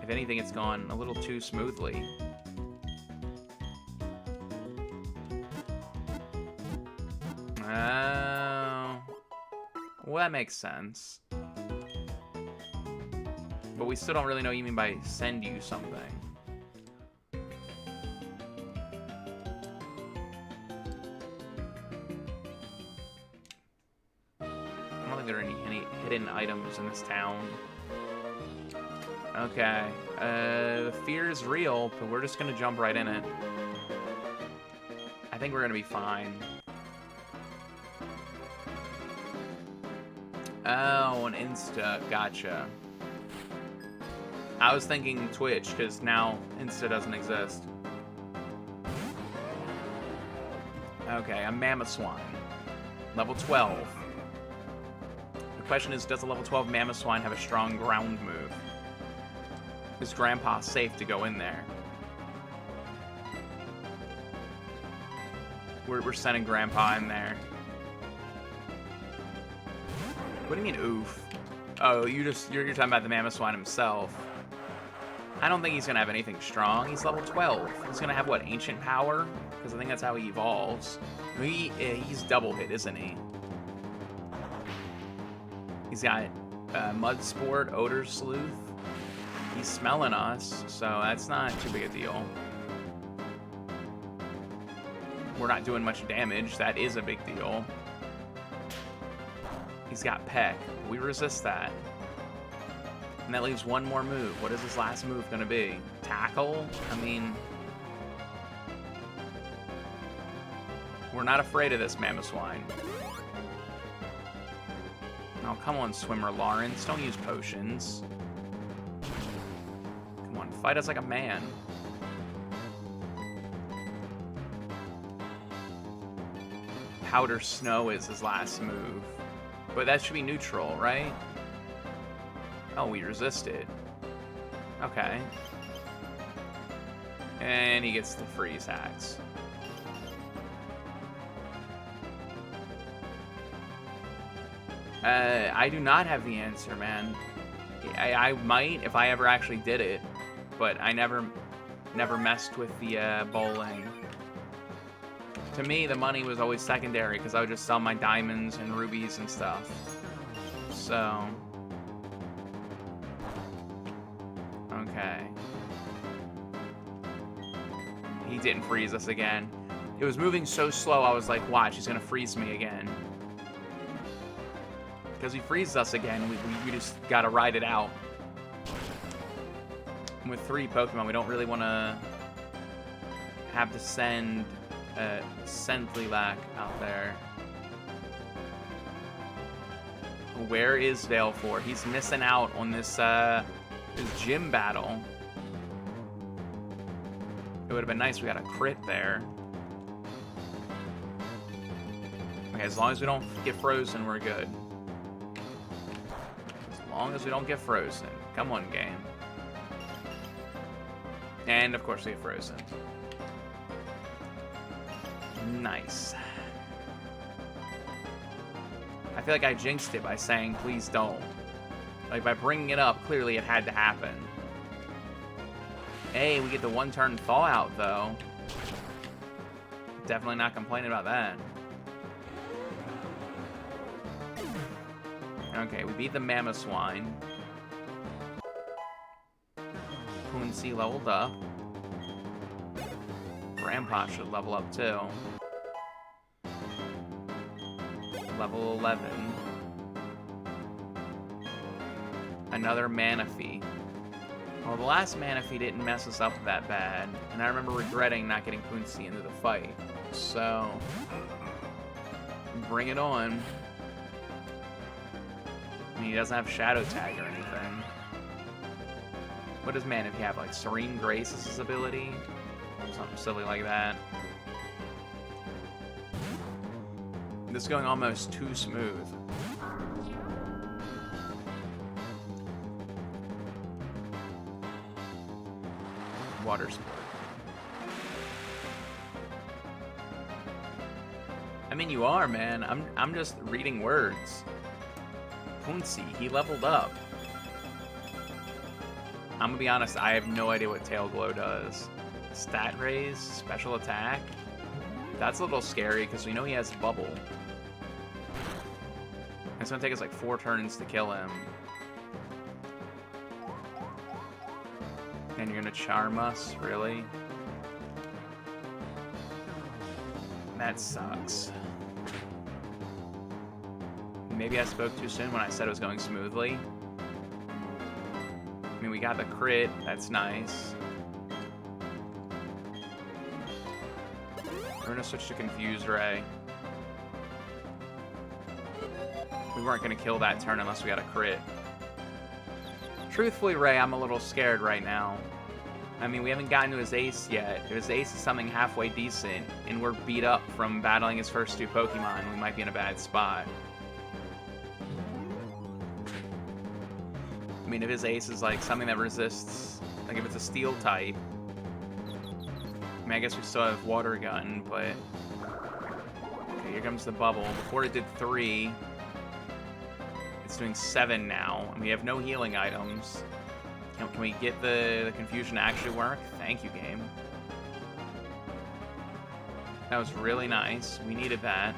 If anything, it's gone a little too smoothly. Oh. Well, that makes sense. But we still don't really know what you mean by send you something. I don't think there are any hidden items in this town. Okay. The fear is real, but we're just gonna jump right in it. I think we're gonna be fine. Oh, an Insta. Gotcha. I was thinking Twitch, because now Insta doesn't exist. Okay, a Mamoswine. Level 12. The question is, does a level 12 Mamoswine have a strong ground move? Is Grandpa safe to go in there? We're sending Grandpa in there. What do you mean, oof? Oh, you're talking about the Mamoswine himself. I don't think he's gonna have anything strong. He's level 12. He's gonna have, what, ancient power? Because I think that's how he evolves. He's double hit, isn't he? He's got Mud Sport, Odor Sleuth. He's smelling us, so that's not too big a deal. We're not doing much damage. That is a big deal. He's got Peck. We resist that. And that leaves one more move. What is his last move going to be? Tackle? I mean... We're not afraid of this Mamoswine. Oh, come on, Swimmer Lawrence. Don't use potions. Come on, fight us like a man. Powder Snow is his last move. But that should be neutral, right? Oh, we resisted. Okay. And he gets the freeze hacks. I do not have the answer, man. I might if I ever actually did it, but I never messed with the bowling. To me, the money was always secondary because I would just sell my diamonds and rubies and stuff. So... Okay. He didn't freeze us again. It was moving so slow, I was like, watch, he's gonna freeze me again. Because he freezes us again, we just gotta ride it out. And with 3 Pokemon, we don't really want to have to send Sentlilac out there. Where is Veilfor? He's missing out on this gym battle. It would have been nice. We got a crit there. Okay, as long as we don't get frozen, we're good. As long as we don't get frozen. Come on, game. And, of course, we get frozen. Nice. I feel like I jinxed it by saying, please don't. Like, by bringing it up, clearly it had to happen. Hey, we get the 1-turn thaw out, though. Definitely not complaining about that. Okay, we beat the Mammoth Swine. Pooncy leveled up. Grandpa should level up too. Level 11. Another Manaphy. Well, the last Manaphy didn't mess us up that bad, and I remember regretting not getting Pooncy into the fight. So, bring it on. I mean, he doesn't have Shadow Tag or anything. What does Manaphy have? Like Serene Grace is his ability? Something silly like that. This is going almost too smooth. Water sport. I mean, you are, man. I'm just reading words. Pooncy, he leveled up. I'm gonna be honest, I have no idea what Tail Glow does. Stat raise, special attack. That's a little scary because we know he has bubble. It's gonna take us like 4 turns to kill him. And you're gonna charm us, really? That sucks. Maybe I spoke too soon when I said it was going smoothly. I mean, we got the crit, that's nice. We're gonna switch to Confuse Ray. We weren't gonna kill that turn unless we got a crit. Truthfully, Ray, I'm a little scared right now. I mean, we haven't gotten to his ace yet. If his ace is something halfway decent, and we're beat up from battling his first 2 Pokemon, we might be in a bad spot. I mean, if his ace is like something that resists, like if it's a steel type, I mean, I guess we still have Water Gun, but... Okay, here comes the bubble. Before it did 3, it's doing 7 now, and we have no healing items. Can we get the confusion to actually work? Thank you, game. That was really nice. We needed that.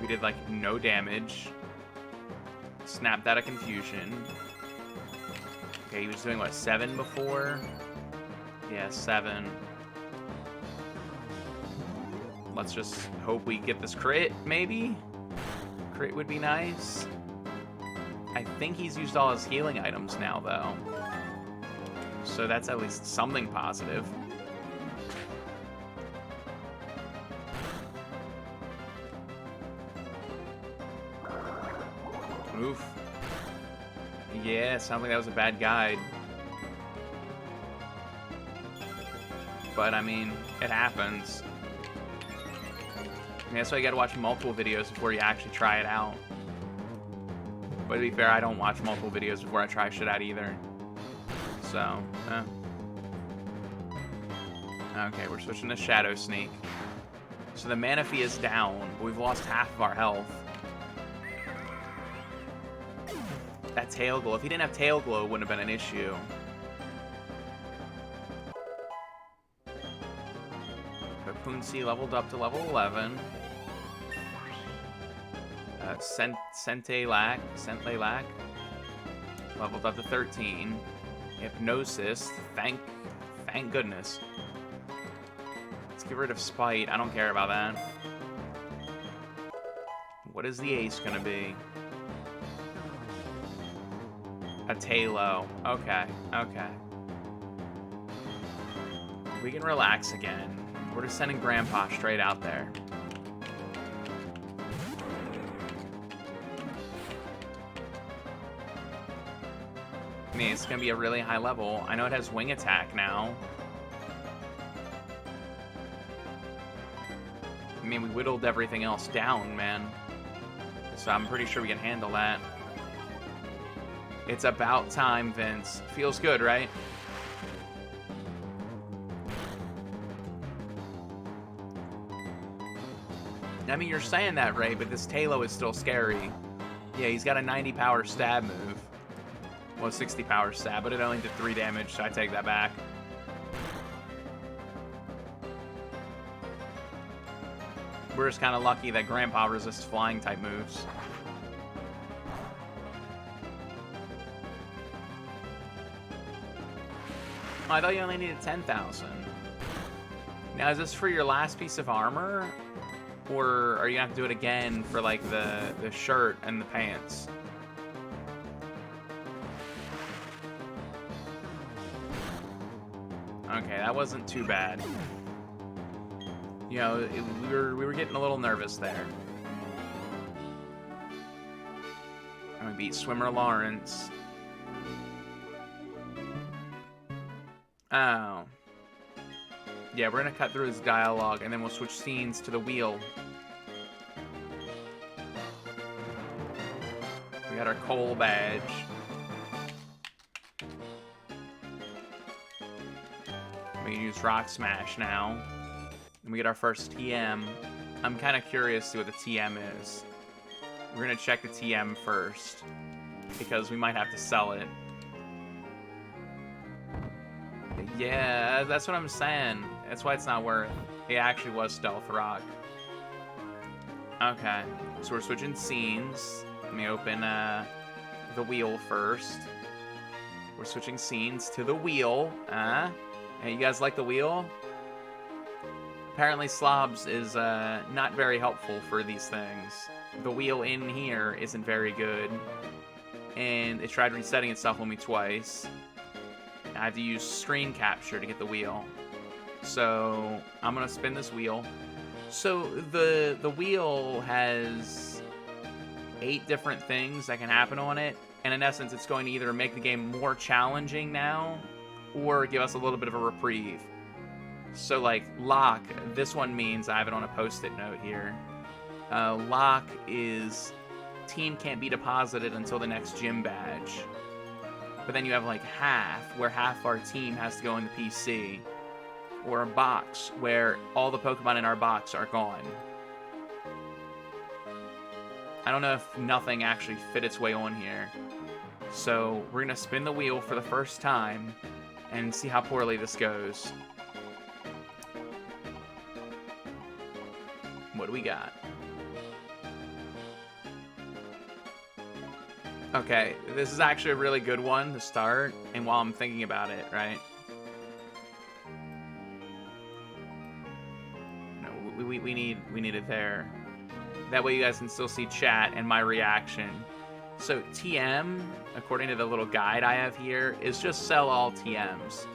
We did, like, no damage. Snapped out of confusion. Okay, he was doing, what, 7 before? Yeah, 7. Let's just hope we get this crit, maybe? Crit would be nice. I think he's used all his healing items now, though. So that's at least something positive. Oof. Yeah, sounds like that was a bad guide. But, I mean, it happens. I mean, that's why you gotta watch multiple videos before you actually try it out. But to be fair, I don't watch multiple videos before I try shit out either. So, Okay, we're switching to Shadow Sneak. So the Manaphy is down, but we've lost half of our health. That Tail Glow. If he didn't have Tail Glow, it wouldn't have been an issue. Pooncy leveled up to level 11. Centelac leveled up to 13. Hypnosis, thank goodness. Let's get rid of Spite. I don't care about that. What is the ace gonna be? A Tailo. Okay, okay. We can relax again. We're just sending Grandpa straight out there. I mean, it's going to be a really high level. I know it has Wing Attack now. I mean, we whittled everything else down, man. So I'm pretty sure we can handle that. It's about time, Vince. Feels good, right? I mean, you're saying that, Ray, but this Tailo is still scary. Yeah, he's got a 90 power stab move. Well, 60 power stab, but it only did 3 damage, so I take that back. We're just kind of lucky that Grandpa resists flying type moves. Oh, I thought you only needed 10,000. Now, is this for your last piece of armor? Or are you gonna have to do it again for, like, the shirt and the pants? Okay, that wasn't too bad. You know, we were getting a little nervous there. And we beat Swimmer Lawrence. Oh. Yeah, we're gonna cut through his dialogue, and then we'll switch scenes to the wheel. We got our coal badge. We can use Rock Smash now. And we get our first TM. I'm kind of curious to see what the TM is. We're gonna check the TM first, because we might have to sell it. Yeah, that's what I'm saying. That's why it's not worth. It actually was Stealth Rock. Okay, so we're switching scenes. Let me open the wheel first. We're switching scenes to the wheel. Hey, you guys like the wheel? Apparently Slobs is not very helpful for these things. The wheel in here isn't very good. And it tried resetting itself on me twice. I have to use screen capture to get the wheel. So I'm gonna spin this wheel. So the wheel has 8 different things that can happen on it, and in essence it's going to either make the game more challenging now or give us a little bit of a reprieve. So like lock, this one means, I have it on a post-it note here. Lock is team can't be deposited until the next gym badge. But then you have like half, where half our team has to go in the PC. Or a box, where all the Pokemon in our box are gone. I don't know if nothing actually fit its way on here. So we're gonna spin the wheel for the first time and see how poorly this goes. What do we got? Okay, this is actually a really good one to start, and while I'm thinking about it, right? No, we need it there. That way you guys can still see chat and my reaction. So TM, according to the little guide I have here, is just sell all TMs.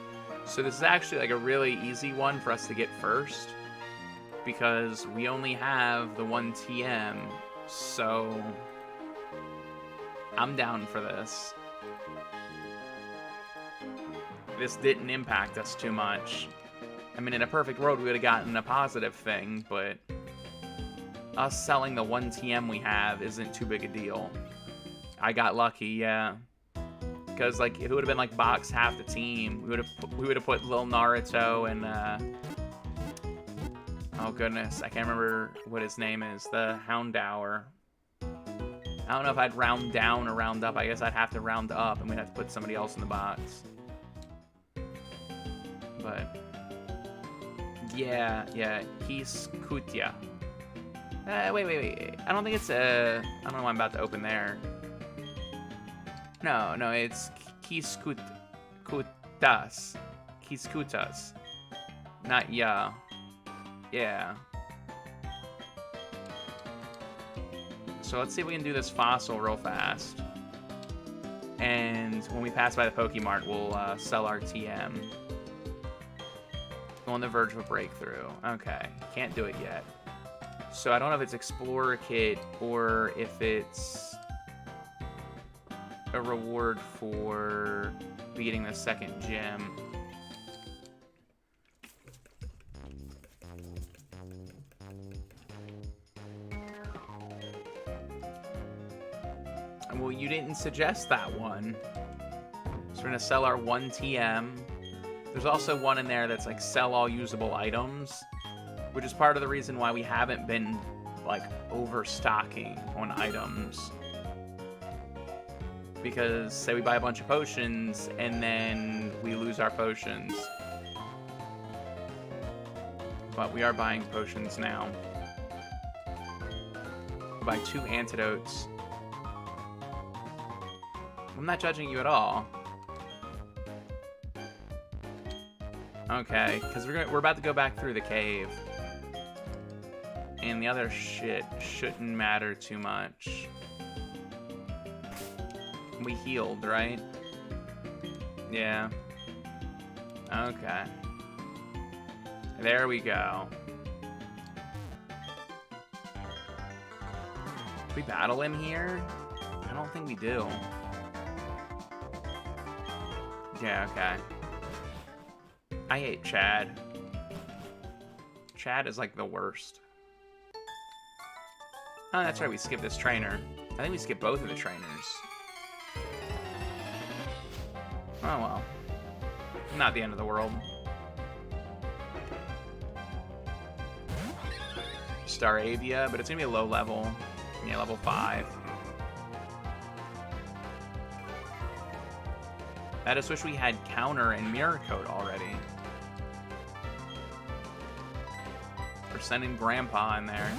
So this is actually like a really easy one for us to get first, because we only have the one TM, so I'm down for this. This didn't impact us too much. I mean, in a perfect world, we would have gotten a positive thing, but us selling the one TM we have isn't too big a deal. I got lucky, yeah. Because like, if it would have been like box half the team, we would have put Lil Naruto and oh goodness, I can't remember what his name is. The Houndour. I don't know if I'd round down or round up. I guess I'd have to round up, and we'd have to put somebody else in the box. But yeah, Kiskutia. Wait. I don't think it's I don't know why I'm about to open there. No, it's Kiskutas. Kiskutas. Not ya. Yeah. So let's see if we can do this fossil real fast. And when we pass by the Pokemart, we'll sell our TM. On the verge of a breakthrough. Okay, can't do it yet. So I don't know if it's Explorer Kit or if it's a reward for beating the second gym. Well, you didn't suggest that one. So we're gonna sell our one TM. There's also one in there that's like sell all usable items, which is part of the reason why we haven't been like overstocking on items. Because say we buy a bunch of potions and then we lose our potions. But we are buying potions now. by 2 antidotes. I'm not judging you at all. Okay, because we're about to go back through the cave. And the other shit shouldn't matter too much. We healed, right? Yeah. Okay. There we go. Do we battle him here? I don't think we do. Yeah, okay. I hate Chad. Chad is like the worst. Oh, that's right, we skipped this trainer. I think we skipped both of the trainers. Oh well. Not the end of the world. Staravia, but it's gonna be a low level. Yeah, level 5. I just wish we had counter and mirror code already. We're sending Grandpa in there.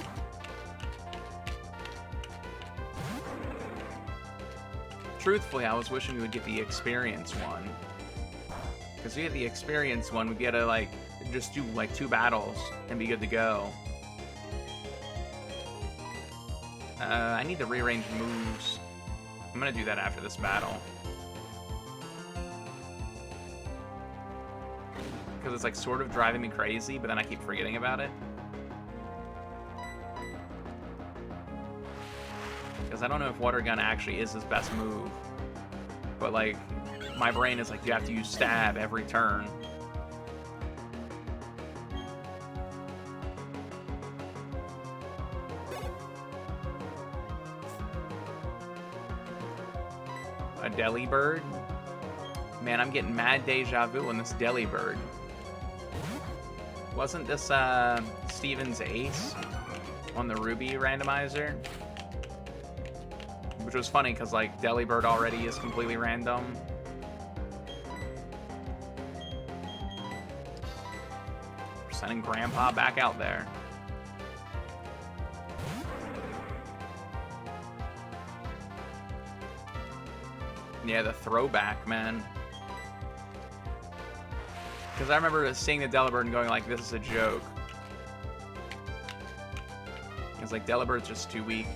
Truthfully, I was wishing we would get the experience one. Because if we get the experience one, we'd be able to, like, just do, like, 2 battles and be good to go. I need to rearrange moves. I'm gonna do that after this battle. Because it's, like, sort of driving me crazy, but then I keep forgetting about it. Because I don't know if Water Gun actually is his best move. But, like, my brain is like, you have to use stab every turn. A Delibird? Man, I'm getting mad deja vu on this Delibird. Wasn't this Steven's ace on the Ruby randomizer? Which was funny because, like, Delibird already is completely random. We're sending Grandpa back out there. Yeah, the throwback, man. Because I remember seeing the Delibird and going like, this is a joke. It's like, Delibird's just too weak.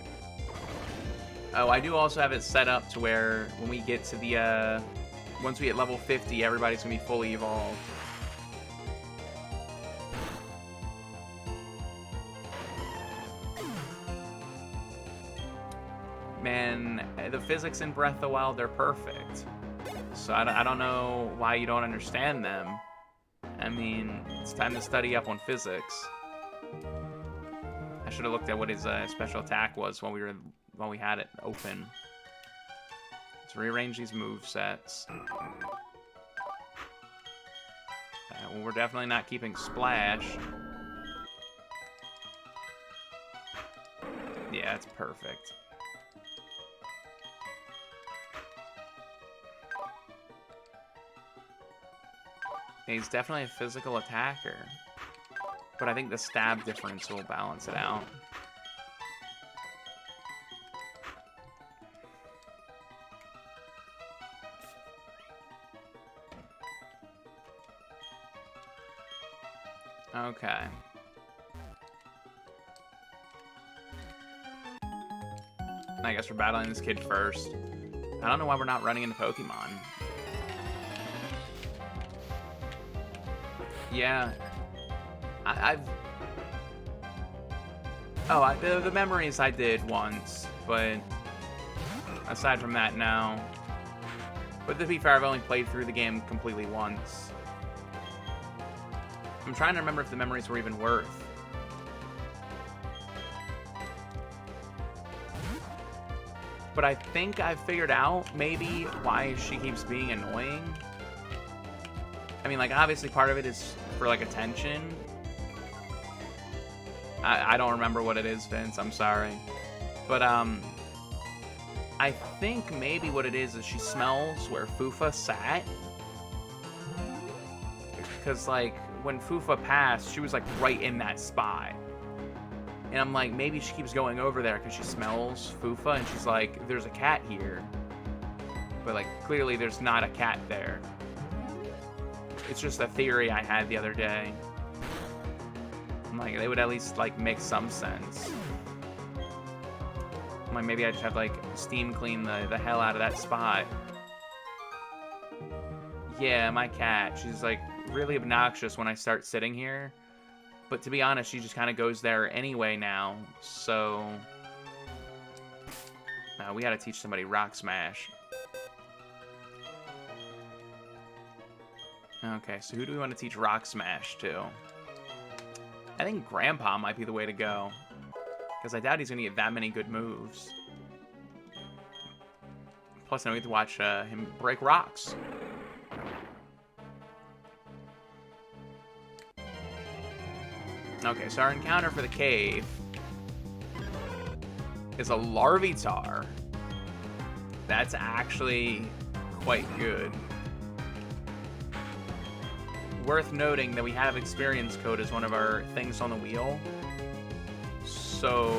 Oh, I do also have it set up to where when we get to the, once we hit level 50, everybody's going to be fully evolved. Man, the physics in Breath of the Wild, they're perfect. So I don't know why you don't understand them. I mean, it's time to study up on physics. I should have looked at what his special attack was while we had it open. Let's rearrange these movesets. Well, we're definitely not keeping Splash. Yeah, it's perfect. He's definitely a physical attacker. But I think the stab difference will balance it out. Okay. I guess we're battling this kid first. I don't know why we're not running into Pokemon. Yeah. The memories I did once, but aside from that, no. But to be fair, I've only played through the game completely once. I'm trying to remember if the memories were even worth. But I think I've figured out maybe why she keeps being annoying. I mean, like, obviously part of it is for, like, attention. I don't remember what it is, Vince. I'm sorry. But, I think maybe what it is she smells where Fufa sat. Because, like, when Fufa passed, she was, like, right in that spot. And I'm like, maybe she keeps going over there because she smells Fufa, and she's like, there's a cat here. But, like, clearly there's not a cat there. It's just a theory I had the other day. I'm like, they would at least, like, make some sense. I'm like, maybe I just have to, like, steam clean the hell out of that spot. Yeah, my cat. She's, like, really obnoxious when I start sitting here. But to be honest, she just kind of goes there anyway now. So... we gotta teach somebody Rock Smash. Okay, so who do we want to teach Rock Smash to? I think Grandpa might be the way to go. Because I doubt he's going to get that many good moves. Plus, I don't get to watch him break rocks. Okay, so our encounter for the cave is a Larvitar. That's actually quite good. Worth noting that we have experience code as one of our things on the wheel. So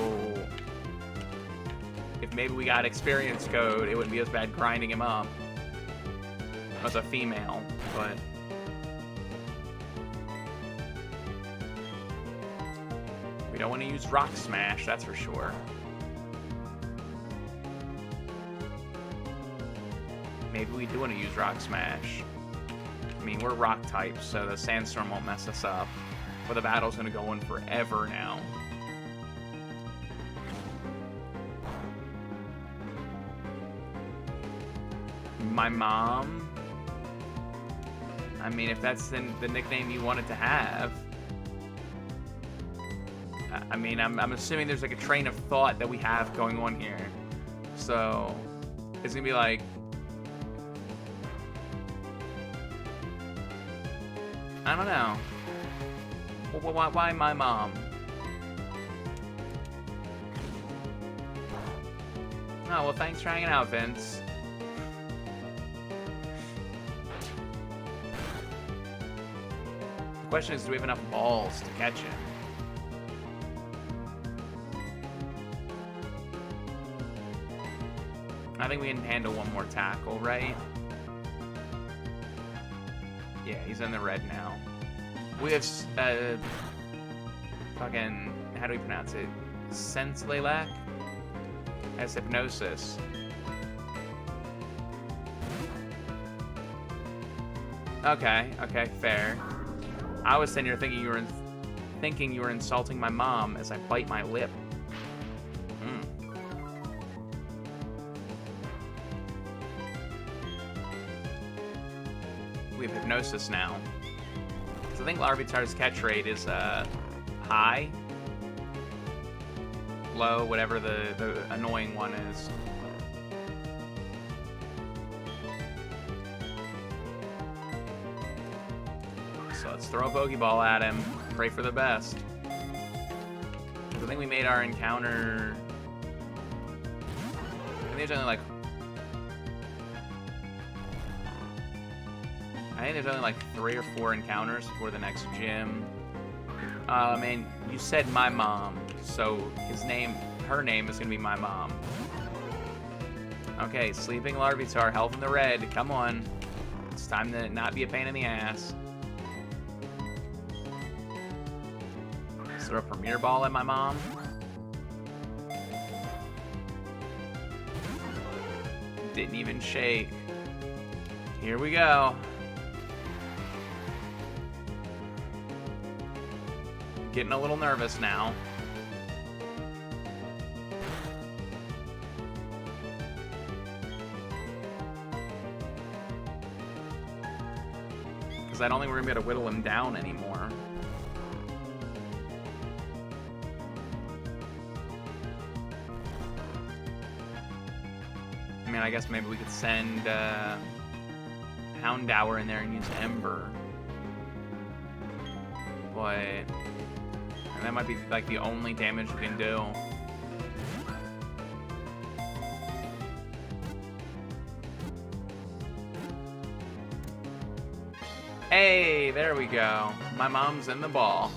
if maybe we got experience code, it wouldn't be as bad grinding him up as a female, but we don't want to use Rock Smash, that's for sure. Maybe we do want to use Rock Smash. I mean, we're rock types, so the sandstorm won't mess us up. But the battle's gonna go on forever now. My mom? I mean, if that's the nickname you wanted to have. I mean, I'm assuming there's like a train of thought that we have going on here. So, it's gonna be like... I don't know. Why my mom? Oh, well, thanks for hanging out, Vince. The question is, do we have enough balls to catch him? I think we can handle one more tackle, right? Yeah, he's in the red now. We have, fucking, how do we pronounce it? Senslelak? Has hypnosis. Okay, fair. I was sitting here thinking you were insulting my mom as I bite my lip. We have hypnosis now. So I think Larvitar's catch rate is high, low, whatever the annoying one is. So let's throw a Pokeball at him. Pray for the best. I think we made our encounter... I think there's only like 3 or 4 encounters before the next gym. And you said my mom, so her name is gonna be my mom. Okay, sleeping Larvitar, health in the red. Come on, it's time to not be a pain in the ass. Let's throw a Premier Ball at my mom. Didn't even shake. Here we go. Getting a little nervous now. Because I don't think we're gonna be able to whittle him down anymore. I mean, I guess maybe we could send Houndour in there and use Ember. But... and that might be like the only damage we can do. Hey, there we go. My mom's in the ball.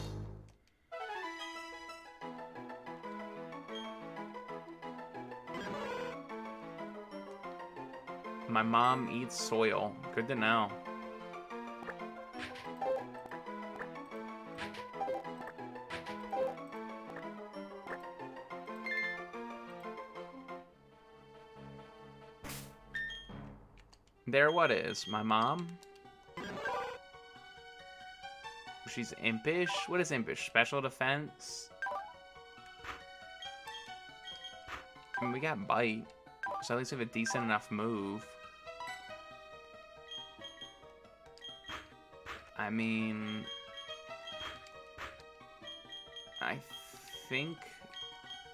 My mom eats soil. Good to know. There, what is? My mom? She's impish? What is impish? Special defense? I mean, we got bite, so at least we have a decent enough move. I mean, I think,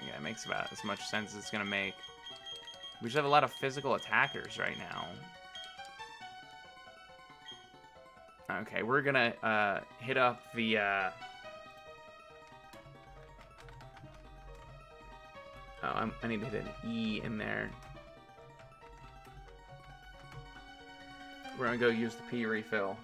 yeah, it makes about as much sense as it's gonna make. We just have a lot of physical attackers right now. Okay, we're gonna hit up the oh, I need to hit an E in there. We're gonna go use the P refill.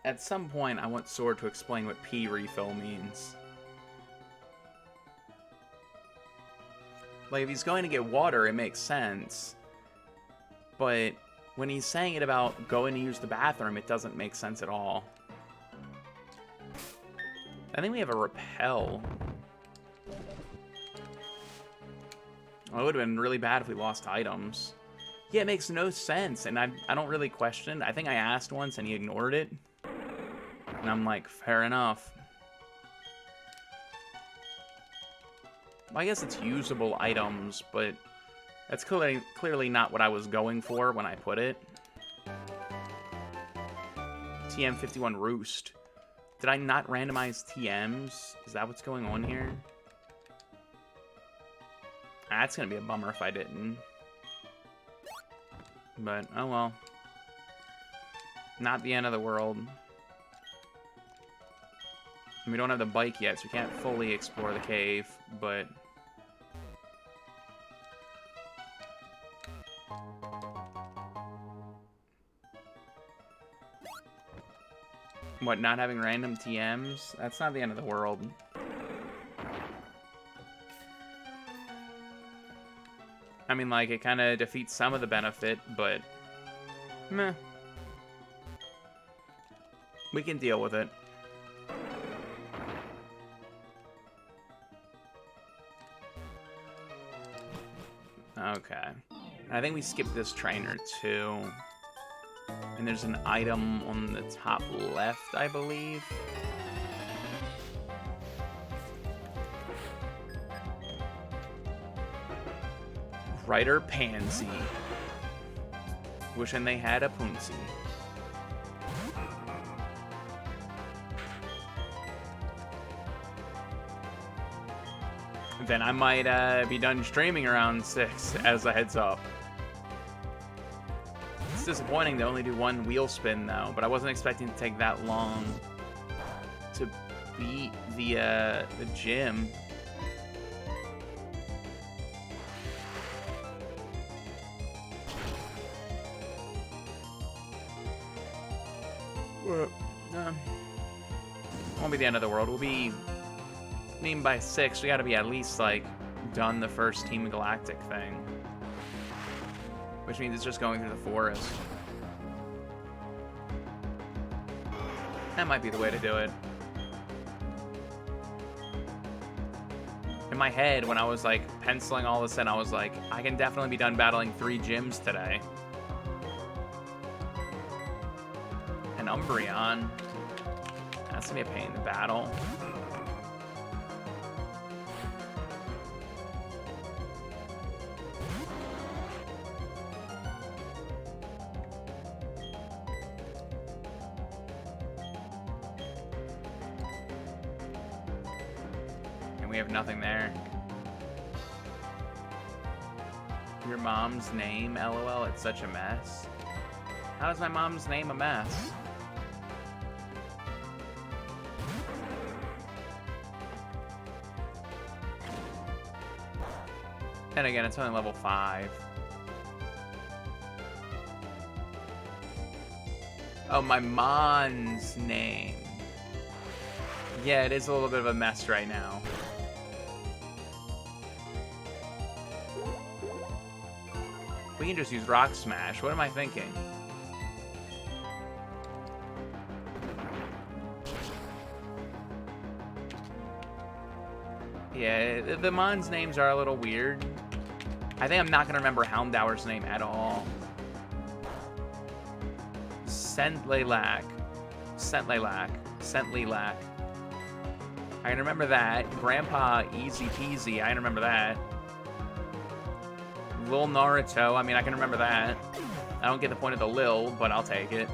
At some point, I want Sword to explain what P refill means. Like, if he's going to get water, it makes sense. But when he's saying it about going to use the bathroom, it doesn't make sense at all. I think we have a repel. Oh, it would have been really bad if we lost items. Yeah, it makes no sense, and I don't really question it. I think I asked once and he ignored it. And I'm like, fair enough. Well, I guess it's usable items, but that's clearly not what I was going for when I put it. TM51 Roost. Did I not randomize TMs? Is that what's going on here? That's gonna be a bummer if I didn't. But, oh well. Not the end of the world. We don't have the bike yet, so we can't fully explore the cave, but... What, not having random TMs? That's not the end of the world. I mean, like, it kind of defeats some of the benefit, but meh. We can deal with it. Okay. I think we skipped this trainer, too. And there's an item on the top left, I believe. Writer Pansy. Wishing they had a Poonsy. Then I might be done streaming around 6 as a heads up. It's disappointing to only do one wheel spin though, but I wasn't expecting to take that long to beat the gym. Won't be the end of the world. We'll be, I mean, by 6, we gotta be at least, like, done the first Team Galactic thing. Which means it's just going through the forest. That might be the way to do it. In my head, when I was, like, penciling all this in, I was like, I can definitely be done battling 3 gyms today. An Umbreon. That's gonna be a pain in the battle. And we have nothing there. Your mom's name, LOL, it's such a mess. How is my mom's name a mess? And again, it's only level 5. Oh, my mom's name. Yeah, it is a little bit of a mess right now. We can just use Rock Smash. What am I thinking? Yeah, the Mons names are a little weird. I think I'm not going to remember Houndour's name at all. Scentlilac. I can remember that. Grandpa Easy Peasy, I can remember that. Lil Naruto, I mean, I can remember that. I don't get the point of the Lil, but I'll take it.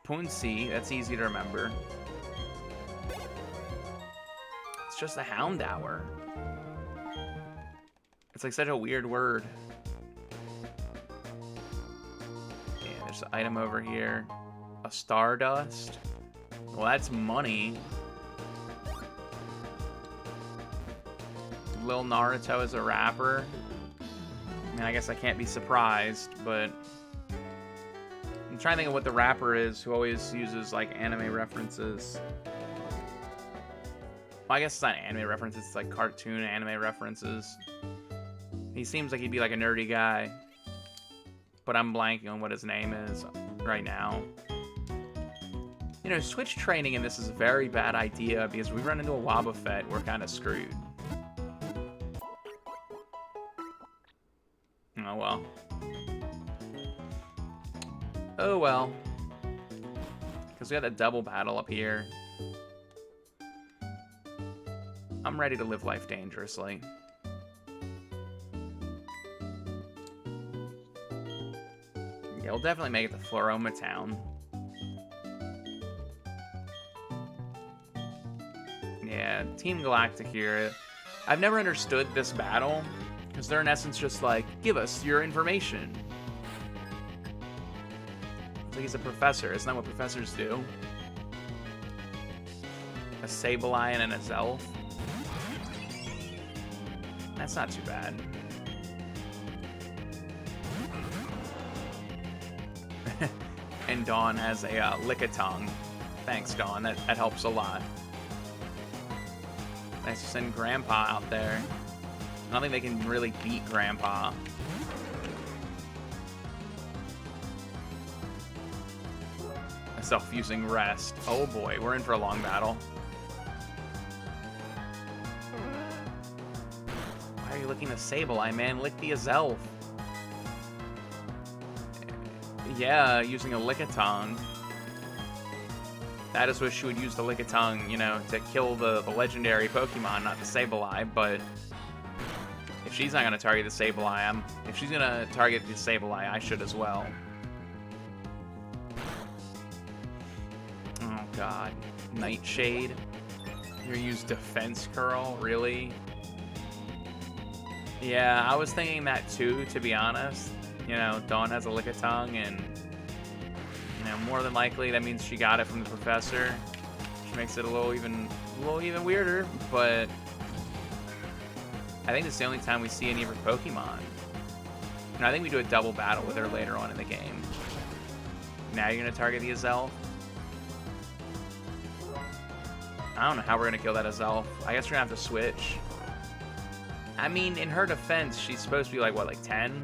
Poonsy, that's easy to remember. It's just a Houndour. It's like such a weird word. Yeah, there's an item over here. A Stardust. Well, that's money. Lil Naruto is a rapper. I mean, I guess I can't be surprised, but I'm trying to think of what the rapper is who always uses, like, anime references. Well, I guess it's not anime references, it's like cartoon anime references. He seems like he'd be like a nerdy guy, but I'm blanking on what his name is right now. You know, switch training in this is a very bad idea because we run into a Wobbuffet, we're kind of screwed. Oh well. Oh well. Because we had a double battle up here. I'm ready to live life dangerously. Yeah, we'll definitely make it to Floroma Town. Yeah, Team Galactic here. I've never understood this battle, because they're in essence just like, give us your information. It's like he's a professor. Isn't that what professors do? A Sableye and a Zelf. That's not too bad. And Dawn has a Lickitung. Thanks, Dawn. That helps a lot. Nice to send Grandpa out there. I don't think they can really beat Grandpa. A self-fusing rest. Oh boy, we're in for a long battle. Why are you licking the Sableye, man? Lick the Azelf. Yeah, using a Lickitung. That is what she would use the Lickitung, you know, to kill the legendary Pokemon, not the Sableye, but if she's not going to target the Sableye, if she's going to target the Sableye, I should as well. Oh, God. Nightshade. You're going to use Defense Curl? Really? Yeah, I was thinking that too, to be honest. You know, Dawn has a Lickitung, and, you know, more than likely that means she got it from the professor. Which makes it a little even weirder, but I think it's the only time we see any of her Pokemon. And I think we do a double battle with her later on in the game. Now you're going to target the Azelf? I don't know how we're going to kill that Azelf. I guess we're going to have to switch. I mean, in her defense, she's supposed to be like, what, like 10?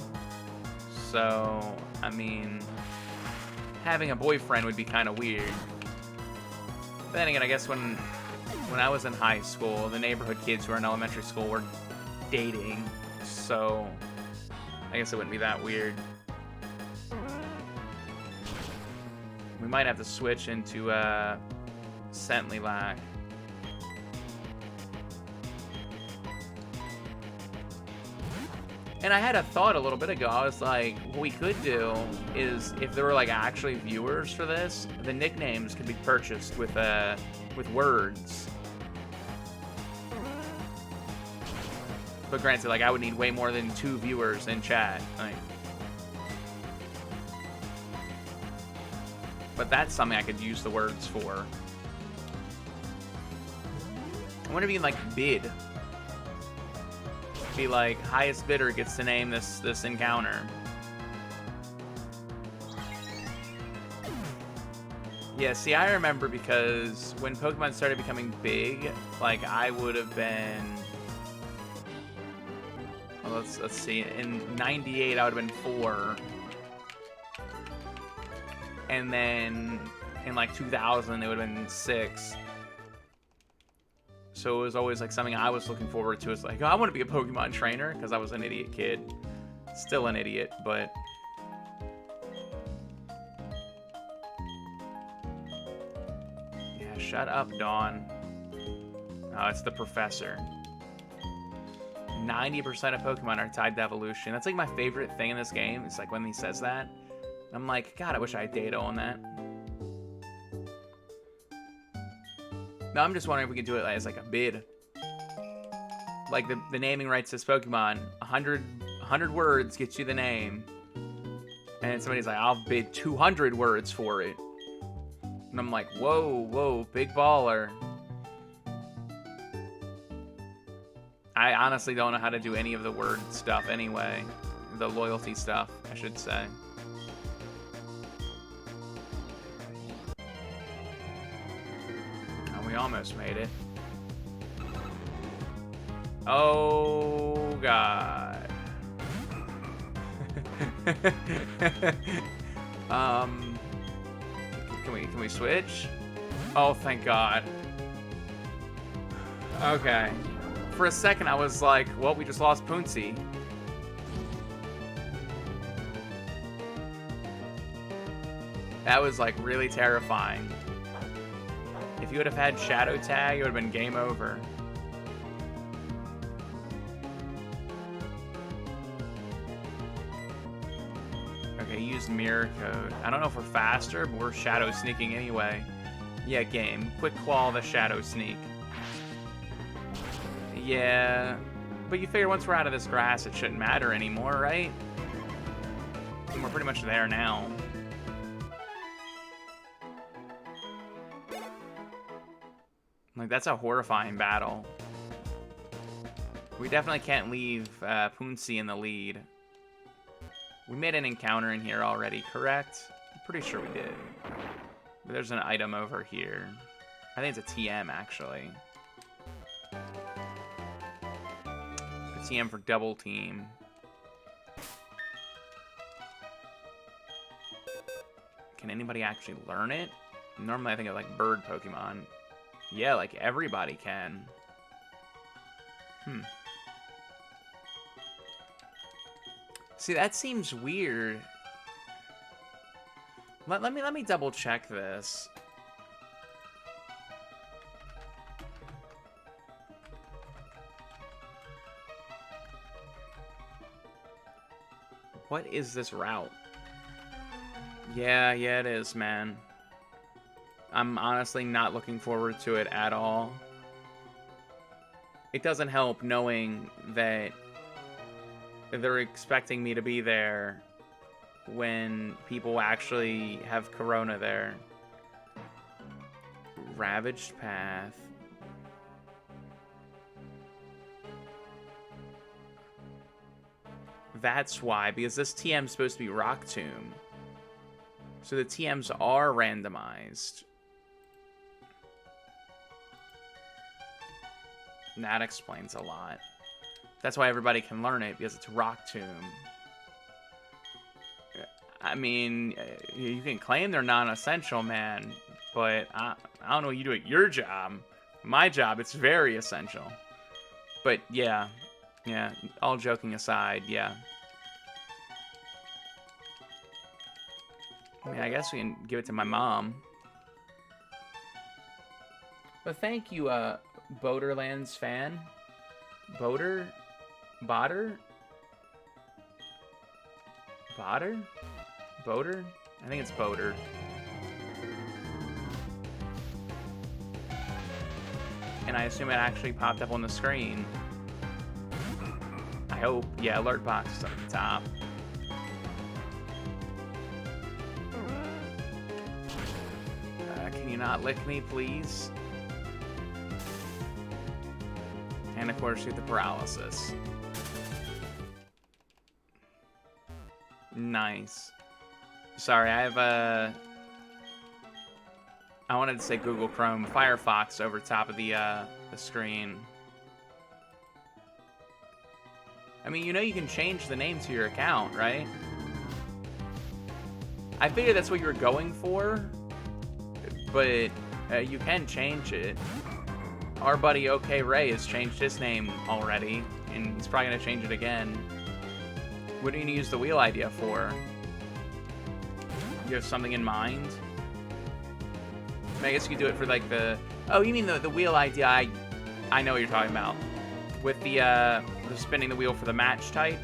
So, I mean, having a boyfriend would be kind of weird. But then again, I guess when I was in high school, the neighborhood kids who were in elementary school were dating, so I guess it wouldn't be that weird. We might have to switch into Scentlilac. And I had a thought a little bit ago. I was like, what we could do is, if there were like actually viewers for this, the nicknames could be purchased with words. But granted, like, I would need way more than 2 viewers in chat. Like, but that's something I could use the words for. I wonder if you can like bid. Be like, highest bidder gets to name this encounter. Yeah, see, I remember because when Pokemon started becoming big, like, I would have been, well, let's see, in 98 I would have been 4. And then in like 2000 it would have been 6. So it was always like something I was looking forward to. It's like, oh, I want to be a Pokemon trainer, because I was an idiot kid. Still an idiot, but yeah, shut up, Dawn. Oh, it's the professor. 90% of Pokemon are tied to evolution. That's like my favorite thing in this game. It's like when he says that, I'm like, God, I wish I had data on that. No, I'm just wondering if we could do it as like a bid. Like the naming rights to this Pokemon, 100 words gets you the name. And somebody's like, I'll bid 200 words for it. And I'm like, whoa, big baller. I honestly don't know how to do any of the word stuff anyway. The loyalty stuff, I should say. We almost made it. Oh, God. Can we switch? Oh, thank God. Okay. For a second, I was like, well, we just lost Pooncy. That was, like, really terrifying. If you would have had Shadow Tag, it would have been game over. Okay, use Mirror Code. I don't know if we're faster, but we're Shadow Sneaking anyway. Yeah, game. Quick Claw the Shadow Sneak. Yeah, but you figure once we're out of this grass, it shouldn't matter anymore, right? And we're pretty much there now. Like, that's a horrifying battle. We definitely can't leave Pooncy in the lead. We made an encounter in here already, correct? I'm pretty sure we did. But there's an item over here. I think it's a TM, actually. TM for double team. Can anybody actually learn it? Normally I think of like bird Pokemon. Yeah, like everybody can. See, that seems weird. Let me double check this. What is this route? Yeah, it is, man. I'm honestly not looking forward to it at all. It doesn't help knowing that they're expecting me to be there when people actually have Corona there. Ravaged Path. That's why, because this TM is supposed to be Rock Tomb. So the TMs are randomized. And that explains a lot. That's why everybody can learn it, because it's Rock Tomb. I mean, you can claim they're non-essential, man, but I don't know what you do at your job. My job, it's very essential. But yeah, all joking aside, yeah. I mean, I guess we can give it to my mom. But thank you, Boaterlands fan. Boater? Botter? Botter? Boater? I think it's Boater. And I assume it actually popped up on the screen. I hope. Yeah, alert box is up at the top. Can you not lick me, please? And of course, you get the paralysis. Nice. Sorry, I have I wanted to say Google Chrome, Firefox over top of the screen. I mean, you know you can change the name to your account, right? I figured that's what you were going for, but you can change it. Our buddy OK Ray has changed his name already, and he's probably gonna change it again. What are you gonna use the wheel idea for? You have something in mind? I guess you could do it for like the... Oh, you mean the wheel idea? I know what you're talking about. With the spinning the wheel for the match type.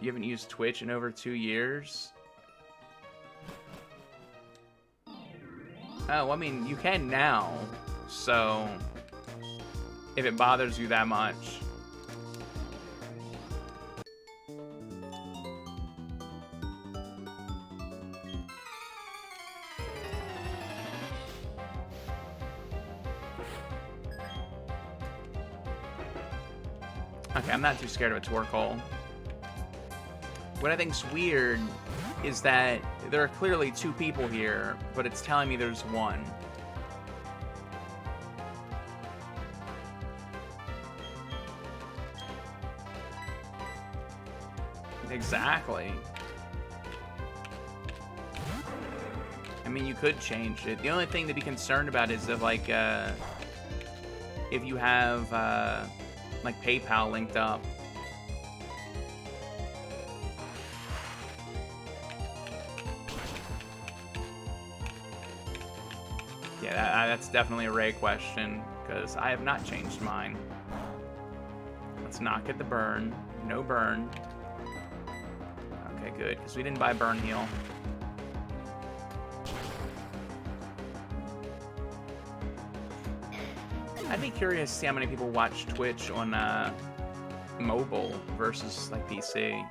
You haven't used Twitch in over 2 years? Oh, I mean, you can now. So, if it bothers you that much. Okay, I'm not too scared of a Torkoal. What I think's weird is that there are clearly 2 people here, but it's telling me there's 1. Exactly. I mean, you could change it. The only thing to be concerned about is if, like, if you have, like, PayPal linked up. Yeah, that's definitely a Ray question, because I have not changed mine. Let's not get the burn. No burn. Okay, good, because we didn't buy burn heal. I'd be curious to see how many people watch Twitch on mobile versus like PC.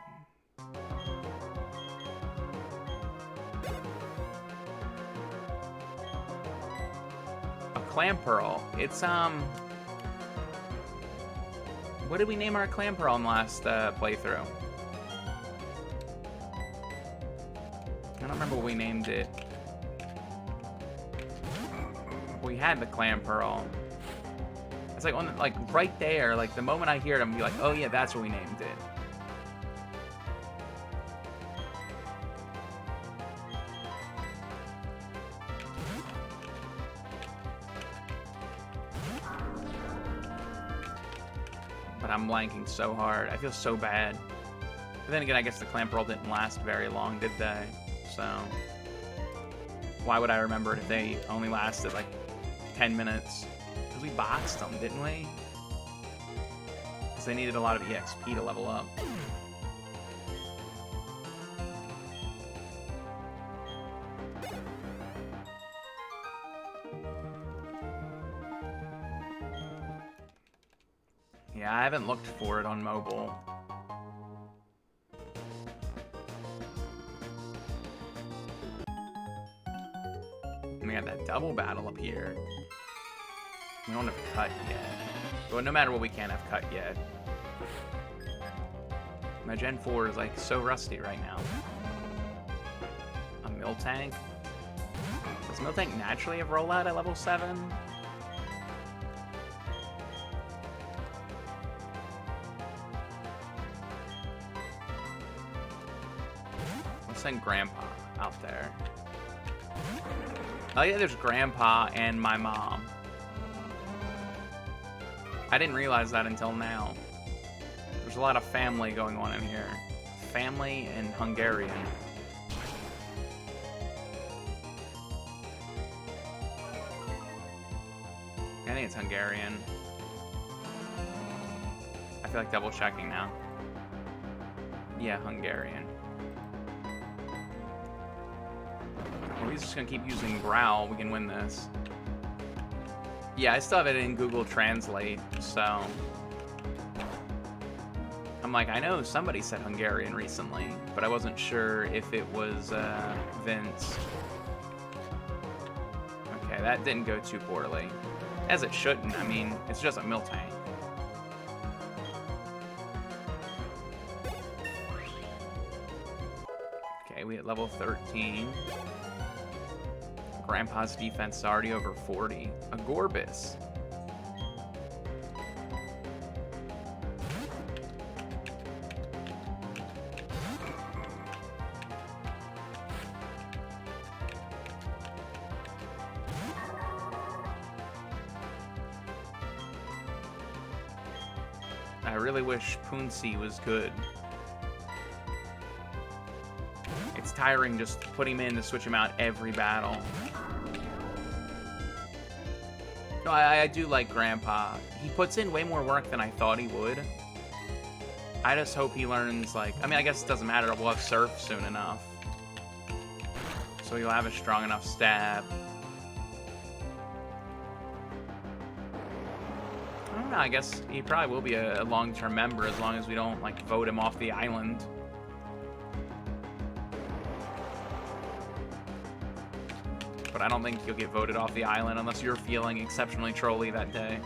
A Clamperl. It's what did we name our Clamperl in the last playthrough? I don't remember what we named it. We had the clam pearl. It's like on, like right there, like the moment I hear it, I'm gonna be like, oh yeah, that's what we named it. But I'm blanking so hard. I feel so bad. But then again, I guess the clam pearl didn't last very long, did they? So why would I remember it if they only lasted like 10 minutes? Because we boxed them, didn't we? Because they needed a lot of EXP to level up. Yeah, I haven't looked for it on mobile. We got that double battle up here. We don't have cut yet. But no matter what, we can't have cut yet. My Gen 4 is like so rusty right now. A Miltank? Does Miltank naturally have rollout at level 7? Let's send Grandpa out there. Oh yeah, there's Grandpa and my mom. I didn't realize that until now. There's a lot of family going on in here. Family and Hungarian. I think it's Hungarian. I feel like double checking now. Yeah, Hungarian. Well, he's just gonna keep using Growl. We can win this. Yeah, I still have it in Google Translate, so I'm like, I know somebody said Hungarian recently, but I wasn't sure if it was Vince. Okay, that didn't go too poorly. As it shouldn't. I mean, it's just a Miltank. Okay, we hit level 13. Grandpa's defense is already over 40. A Gorbis. I really wish Poonsi was good. It's tiring just to put him in to switch him out every battle. No, I do like Grandpa. He puts in way more work than I thought he would. I just hope he learns, like... I mean, I guess it doesn't matter. We'll have Surf soon enough. So he'll have a strong enough stab. I don't know. I guess he probably will be a long-term member as long as we don't, like, vote him off the island. But I don't think you'll get voted off the island unless you're feeling exceptionally trolly that day.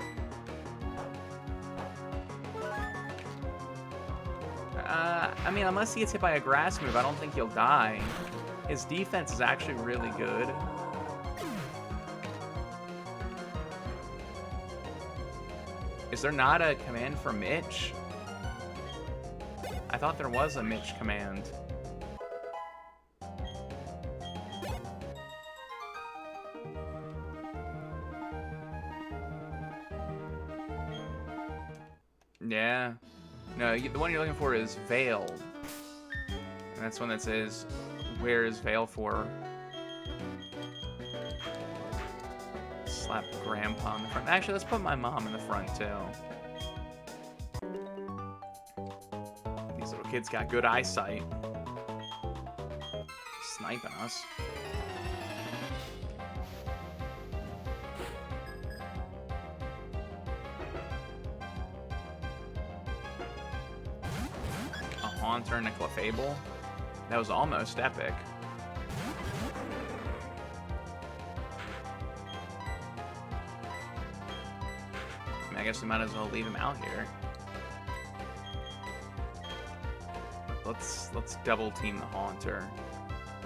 I mean, unless he gets hit by a grass move, I don't think he'll die. His defense is actually really good. Is there not a command for Mitch? I thought there was a Mitch command. Yeah. No, the one you're looking for is Veil. And that's one that says, where is Veil for? Slap Grandpa in the front. Actually, let's put my mom in the front, too. These little kids got good eyesight. Sniping us. Haunter and a Clefable. That was almost epic. I mean, I guess we might as well leave him out here. Let's double team the Haunter.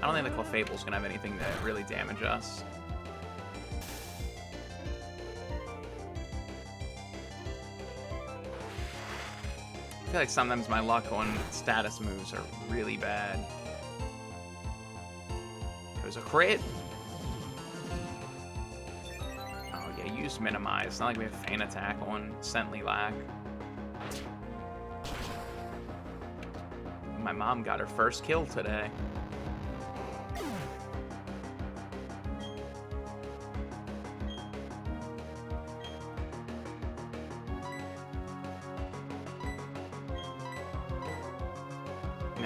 I don't think the Clefable's gonna have anything that really damage us. feel like sometimes my luck on status moves are really bad. It was a crit. Oh yeah, use minimize. It's not like we have feint attack on Scently Lack. My mom got her first kill today.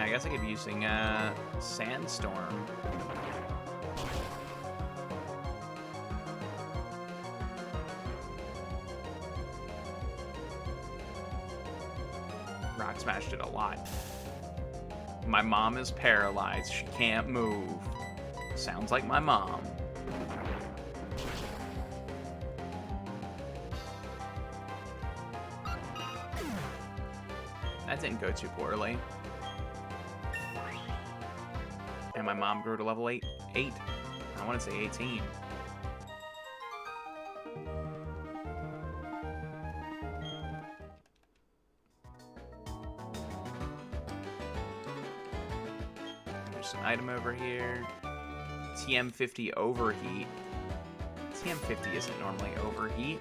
I guess I could be using Sandstorm. Rock Smash did a lot. My mom is paralyzed. She can't move. Sounds like my mom. That didn't go too poorly. And my mom grew to level 8. I want to say 18. There's an item over here. TM50 overheat. TM50 isn't normally overheat.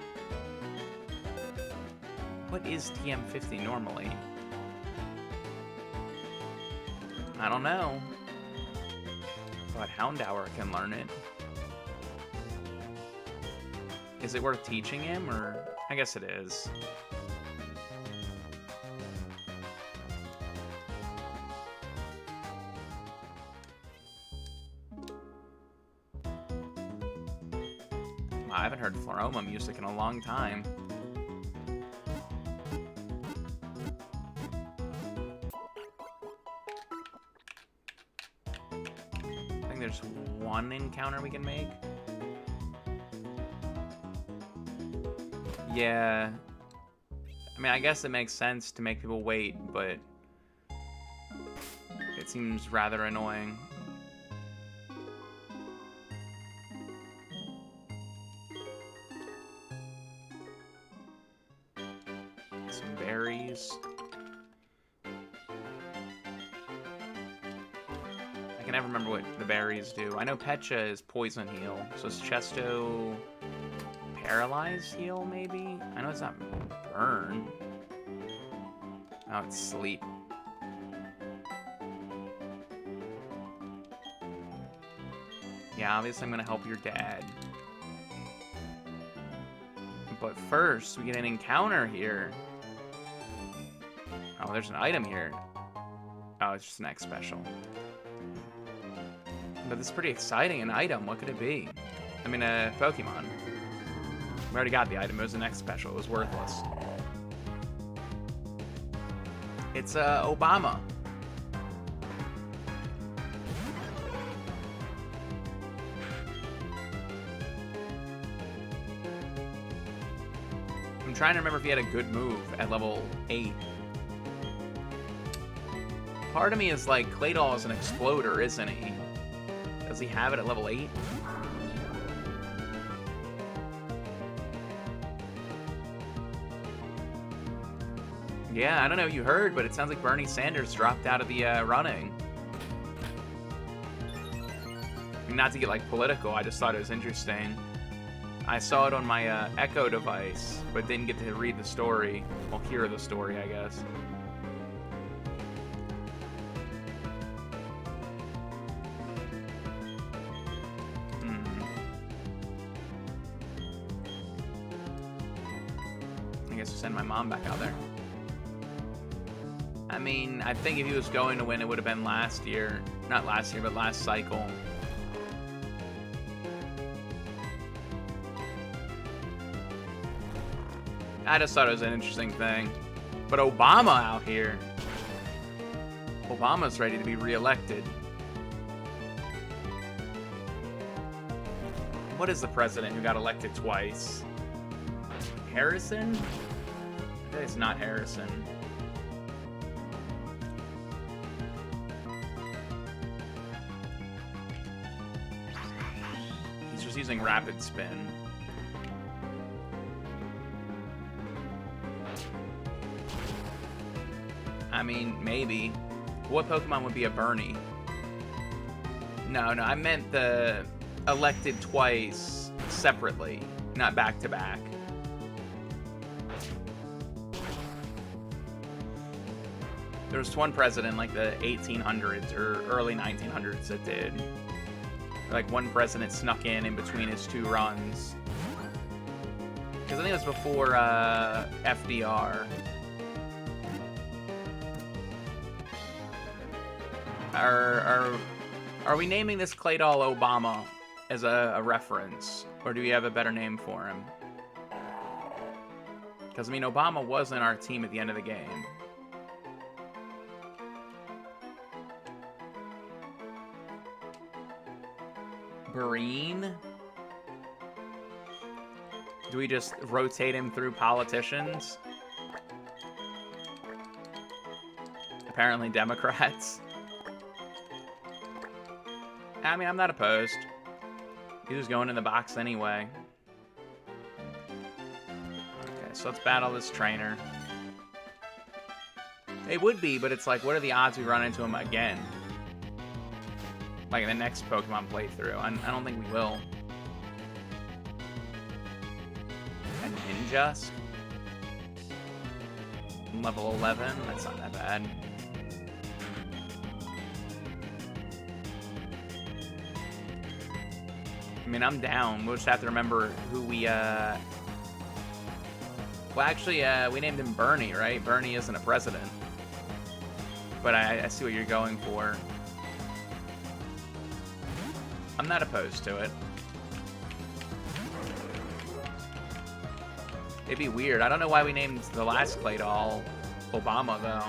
What is TM50 normally? I don't know. But Houndour can learn it. Is it worth teaching him, or I guess it is. I haven't heard Floroma music in a long time. There's one encounter we can make. Yeah. I mean, I guess it makes sense to make people wait, but it seems rather annoying. Some berries. I can never remember what the berries do. I know Pecha is poison heal, so is Chesto paralyze heal, maybe? I know it's not burn. Oh, it's sleep. Yeah, obviously I'm gonna help your dad. But first, we get an encounter here. Oh, there's an item here. Oh, it's just an X special. But this is pretty exciting, an item. What could it be? I mean, a Pokemon. We already got the item. It was the next special. It was worthless. It's Obama. I'm trying to remember if he had a good move at level 8. Part of me is like, Claydol is an exploder, isn't he? Does he have it at level 8? Yeah, I don't know if you heard, but it sounds like Bernie Sanders dropped out of the running. I mean, not to get like political, I just thought it was interesting. I saw it on my Echo device, but didn't get to read the story. Well, hear the story, I guess. I guess we'll send my mom back out there. I mean, I think if he was going to win, it would have been last year. Not last year, but last cycle. I just thought it was an interesting thing. But Obama out here. Obama's ready to be reelected. What is the president who got elected twice? Harrison? I think it's not Harrison. He's just using rapid spin. I mean, maybe. What Pokemon would be a Bernie? No, I meant the elected twice separately, not back to back. There was one president like the 1800s or early 1900s that did. Like one president snuck in between his 2 runs. Because I think it was before FDR. Are we naming this Claydol Obama as a reference? Or do we have a better name for him? Because, I mean, Obama was in our team at the end of the game. Breen? Do we just rotate him through politicians? Apparently Democrats. I mean, I'm not opposed. He was going in the box anyway. Okay, so let's battle this trainer. It would be, but it's like, what are the odds we run into him again? Like in the next Pokemon playthrough. I don't think we will. A Ninjask? Level 11? That's not that bad. I mean, I'm down. We'll just have to remember who we, Well, actually, we named him Bernie, right? Bernie isn't a president. But I see what you're going for. I'm not opposed to it. It'd be weird. I don't know why we named the last Claydol Obama, though.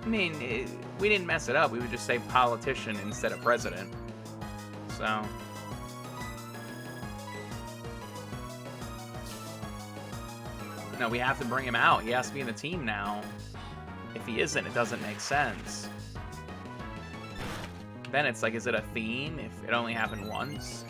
I mean, we didn't mess it up. We would just say politician instead of president. So. No, we have to bring him out. He has to be in the team now. If he isn't, it doesn't make sense. Then it's like, is it a theme if it only happened once?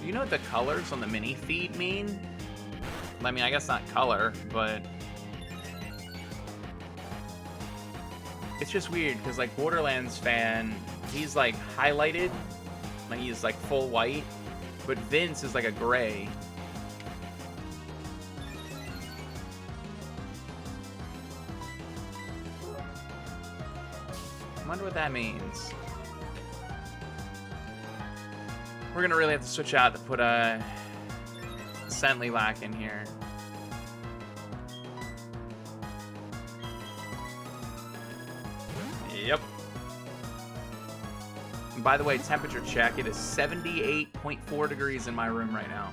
Do you know what the colors on the mini feed mean? I mean, I guess not color, but it's just weird because like Borderlands fan, he's like highlighted, like he's like full white, but Vince is like a gray. I wonder what that means. We're gonna really have to switch out to put a Scentlilac in here. Yep. And by the way, temperature check. It is 78.4 degrees in my room right now.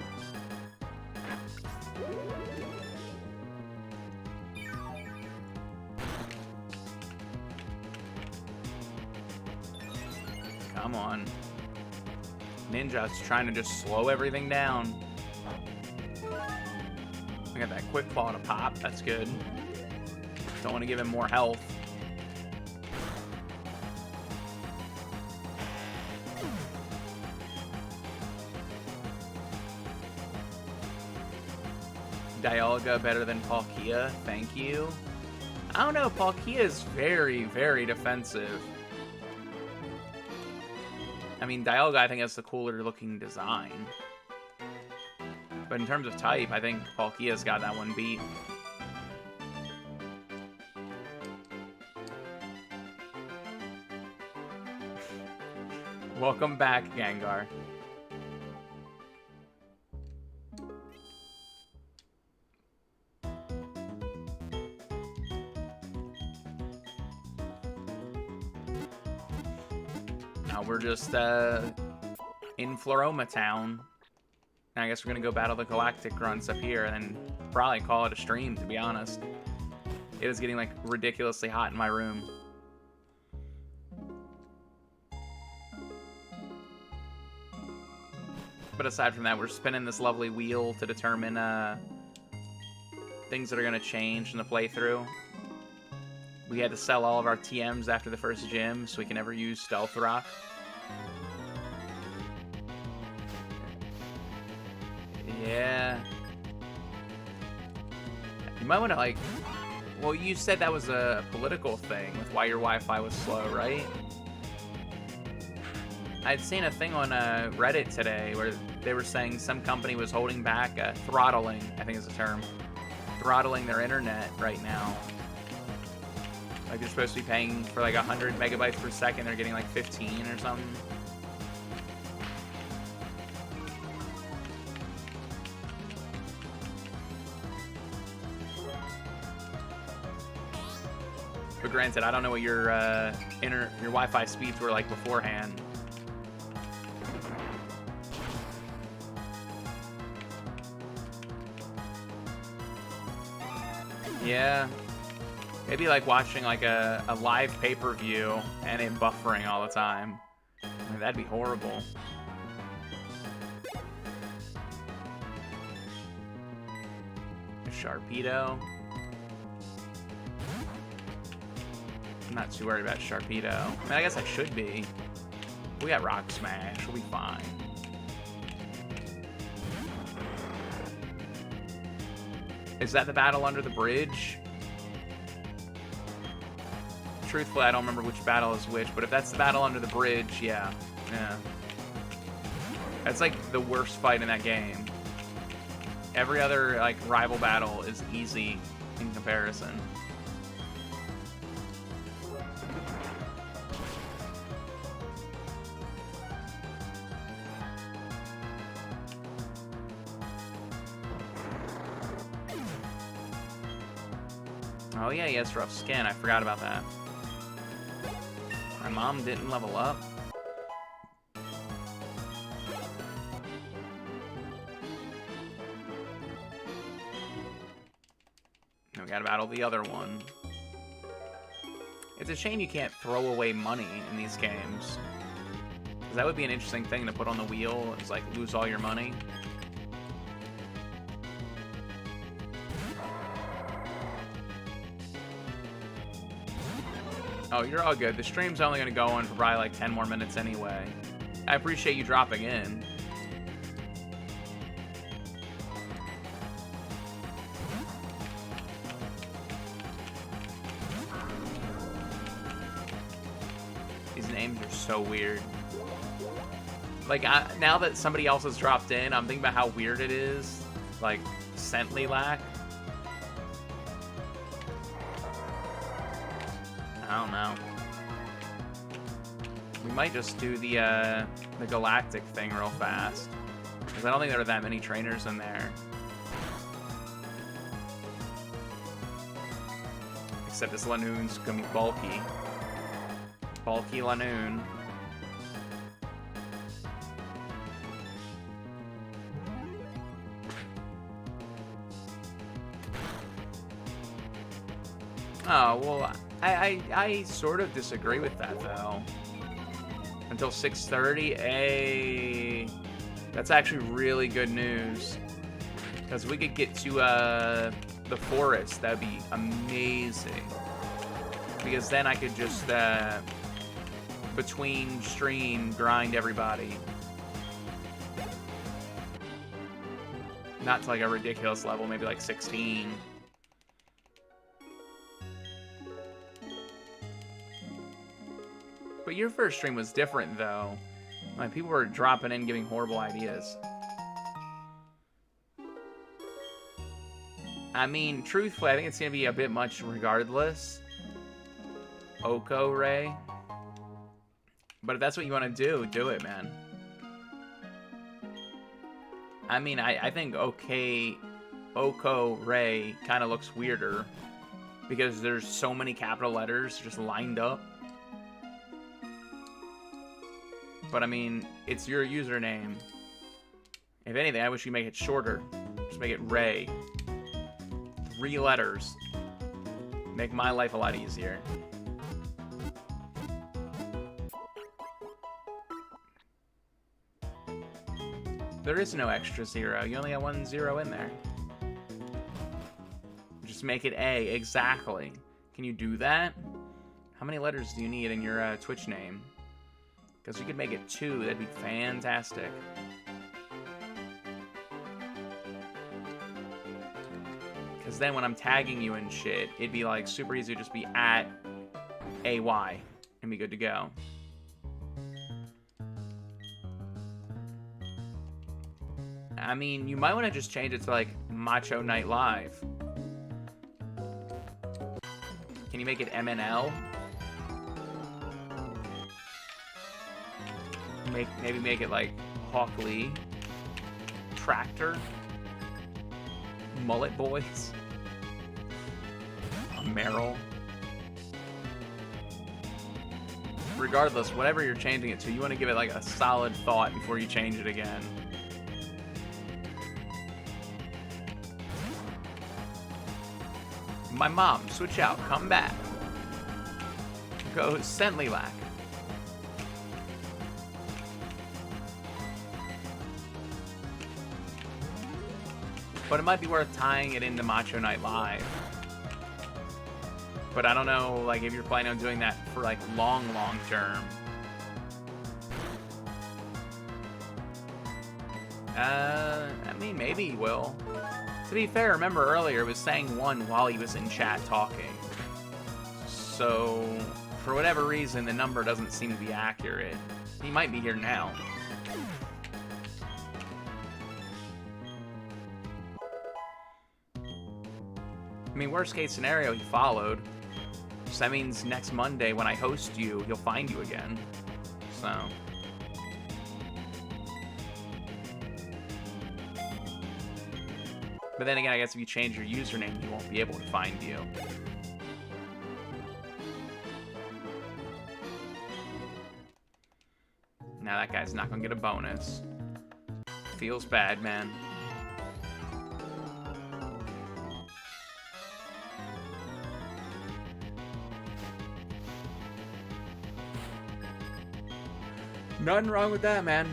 Come on. Ninja's trying to just slow everything down. I got that quick claw to pop. That's good. Don't want to give him more health. Dialga better than Palkia. Thank you. I don't know. Palkia is very, very defensive. I mean, Dialga, I think, has the cooler looking design. But in terms of type, I think Palkia's got that one beat. Welcome back, Gengar. Now we're just in Floroma Town. And I guess we're gonna go battle the Galactic Grunts up here and then probably call it a stream, to be honest. It is getting like ridiculously hot in my room. But aside from that, we're spinning this lovely wheel to determine things that are gonna change in the playthrough. We had to sell all of our TMs after the first gym so we can never use Stealth Rock. Yeah. You might want to, like... Well, you said that was a political thing with why your Wi-Fi was slow, right? I'd seen a thing on Reddit today where they were saying some company was holding back, throttling, I think is the term, throttling their internet right now. Like, they're supposed to be paying for like 100 megabytes per second, they're getting like 15 or something. But granted, I don't know what your Wi-Fi speeds were like beforehand. Yeah. Maybe like watching like a live pay-per-view and it buffering all the time. I mean, that'd be horrible. Sharpedo. I'm not too worried about Sharpedo. I mean, I guess I should be. We got Rock Smash. We'll be fine. Is that the battle under the bridge? Truthfully, I don't remember which battle is which, but if that's the battle under the bridge, yeah. Yeah. That's like the worst fight in that game. Every other like rival battle is easy in comparison. Oh yeah, he has rough skin. I forgot about that. My mom didn't level up. Now we gotta battle the other one. It's a shame you can't throw away money in these games. Because that would be an interesting thing to put on the wheel, is like lose all your money. Oh, you're all good. The stream's only going to go on for probably like 10 more minutes anyway. I appreciate you dropping in. These names are so weird. Like, now that somebody else has dropped in, I'm thinking about how weird it is. Like, Scentlilac. I don't know. We might just do the Galactic thing real fast. Because I don't think there are that many trainers in there. Except this Lanoon's gonna be bulky. Bulky Lanoon. Oh, well... I sort of disagree with that, though. Until 6:30, that's actually really good news. Because we could get to the forest, that'd be amazing. Because then I could just, between stream, grind everybody. Not to like a ridiculous level, maybe like 16. But your first stream was different, though. Like, people were dropping in, giving horrible ideas. I mean, truthfully, I think it's going to be a bit much regardless. Oko Ray. But if that's what you want to do it, man. I mean, I think Oko Ray kind of looks weirder. Because there's so many capital letters just lined up. But I mean, it's your username. If anything, I wish you make it shorter. Just make it Ray. 3 letters. Make my life a lot easier. There is no extra 0. You only have 1 0 in there. Just make it A, exactly. Can you do that? How many letters do you need in your Twitch name? Because you could make it 2. That'd be fantastic. Because then when I'm tagging you and shit, it'd be like super easy to just be at AY and be good to go. I mean, you might want to just change it to like Macho Night Live. Can you make it MNL? Maybe make it like Hawk Lee, Tractor, Mullet Boys, Meryl. Regardless, whatever you're changing it to, you want to give it like a solid thought before you change it again. My mom, switch out, come back. Go Sentley-lack. But it might be worth tying it into Macho Night Live. But I don't know, like, if you're planning on doing that for, like, long term. I mean, maybe he will. To be fair, remember earlier, it was saying 1 while he was in chat talking. So, for whatever reason, the number doesn't seem to be accurate. He might be here now. I mean, worst case scenario, he followed. So that means next Monday when I host you, he'll find you again. So... But then again, I guess if you change your username, he won't be able to find you. Now that guy's not gonna get a bonus. Feels bad, man. Nothing wrong with that, man.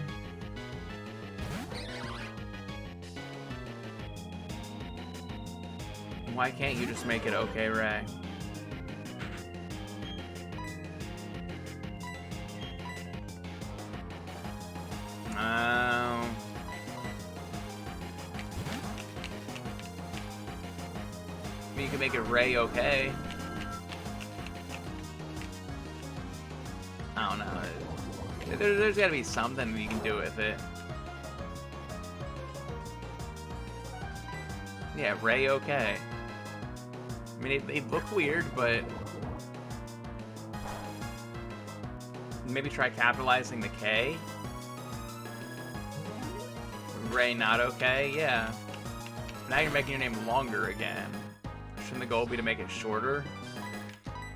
Why can't you just make it okay, Ray? I mean, you can make it Ray okay. I don't know. There's gotta be something you can do with it. Yeah, Ray okay. I mean, it look weird, but maybe try capitalizing the K. Ray not okay? Yeah. Now you're making your name longer again. Shouldn't the goal be to make it shorter?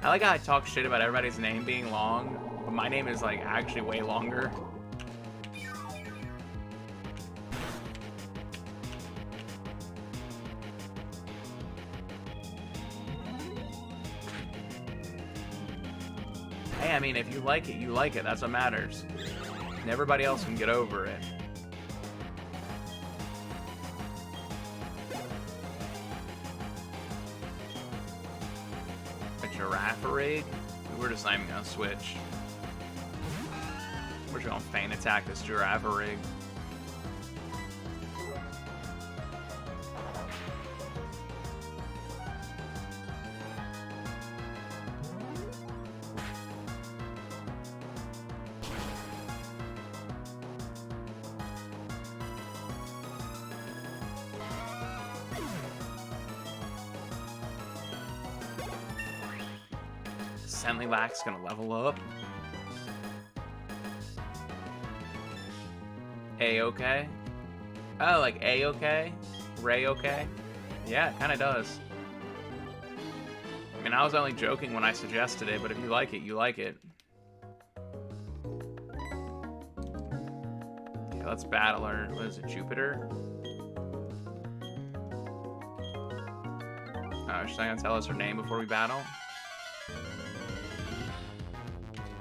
I like how I talk shit about everybody's name being long, but my name is like actually way longer. Hey, I mean, if you like it, you like it. That's what matters. And everybody else can get over it. A giraffe rig? We're just not even gonna switch. We're just gonna feint attack this giraffe rig. Sentley-lack's gonna level up. A-okay? Oh, like A-okay? Ray-okay? Yeah, it kinda does. I mean, I was only joking when I suggested it, but if you like it, you like it. Okay, let's battle her. What is it, Jupiter? Oh, she's not gonna tell us her name before we battle?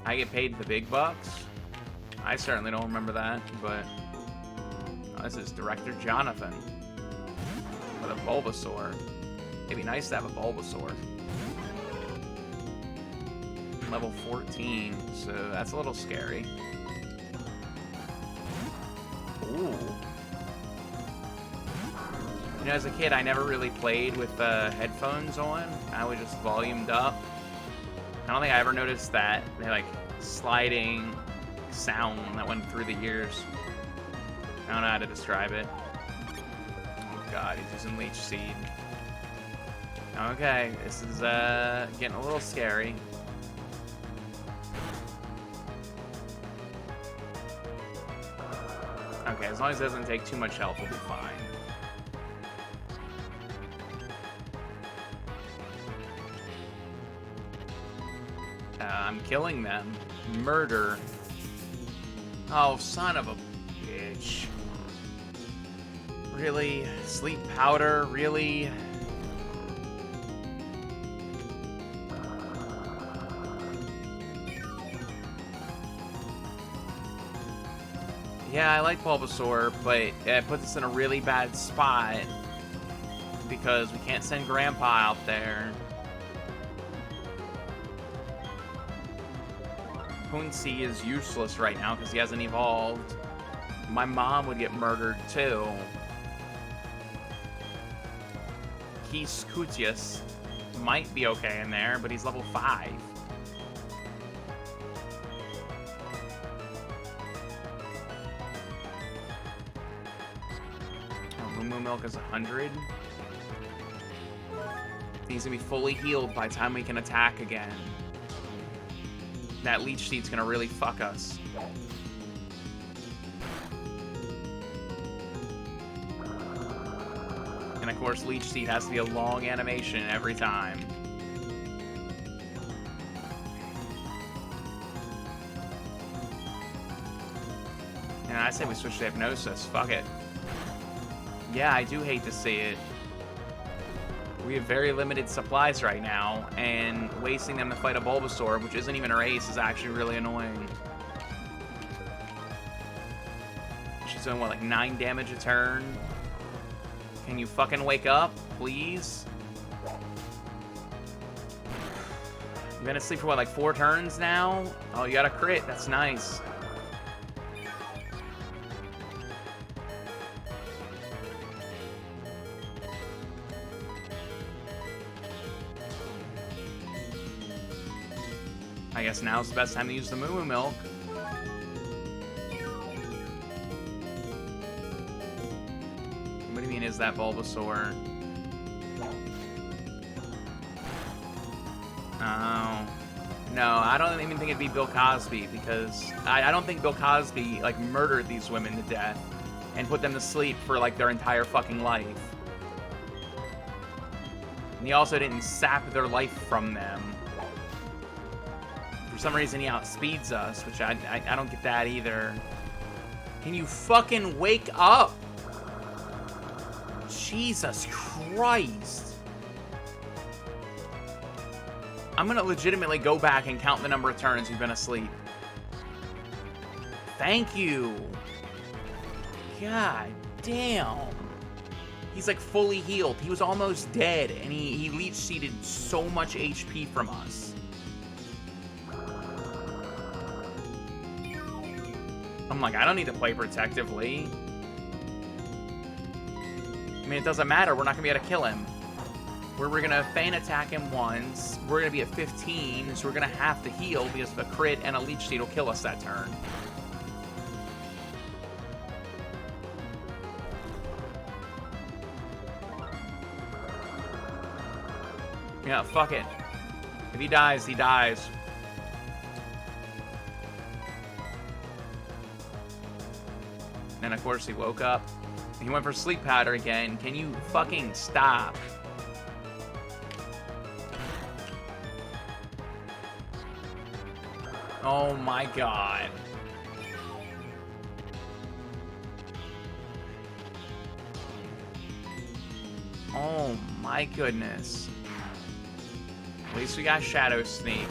I get paid the big bucks? I certainly don't remember that, but... Oh, this is Director Jonathan. With a Bulbasaur. It'd be nice to have a Bulbasaur. level 14, so that's a little scary. Ooh. You know, as a kid, I never really played with headphones on. I was just volumed up. I don't think I ever noticed that. They had, like, sliding sound that went through the ears. I don't know how to describe it. Oh god, he's using Leech Seed. Okay, this is getting a little scary. Okay, as long as it doesn't take too much health, we'll be fine. I'm killing them. Murder. Oh, son of a bitch. Really? Sleep powder? Really? Yeah, I like Bulbasaur, but it puts us in a really bad spot because we can't send Grandpa out there. Punzi is useless right now because he hasn't evolved. My mom would get murdered too. Scutius might be okay in there, but he's level 5. Moo Milk is 100. He's gonna be fully healed by the time we can attack again. That Leech Seed's gonna really fuck us. And of course, Leech Seed has to be a long animation every time. And I say we switch to Hypnosis. Fuck it. Yeah, I do hate to see it. We have very limited supplies right now, and wasting them to fight a Bulbasaur, which isn't even a race, is actually really annoying. She's doing, what, like 9 damage a turn? Can you fucking wake up, please? You've been asleep for, what, like 4 turns now? Oh, you got a crit. That's nice. I guess now's the best time to use the Moo Milk. What do you mean, is that Bulbasaur? Oh. No, I don't even think it'd be Bill Cosby, because I don't think Bill Cosby, like, murdered these women to death and put them to sleep for, like, their entire fucking life. And he also didn't sap their life from them. For some reason, he outspeeds us, which I don't get that either. Can you fucking wake up? Jesus Christ. I'm gonna legitimately go back and count the number of turns you've been asleep. Thank you. God damn. He's like fully healed. He was almost dead, and he leech seeded so much HP from us. I'm like, I don't need to play protectively. I mean, it doesn't matter. We're not going to be able to kill him. We're going to feint attack him once. We're going to be at 15, so we're going to have to heal because the crit and a Leech Seed will kill us that turn. Yeah, fuck it. If he dies, he dies. And of course he woke up. He went for sleep powder again. Can you fucking stop? Oh my god. Oh my goodness. At least we got Shadow Sneak.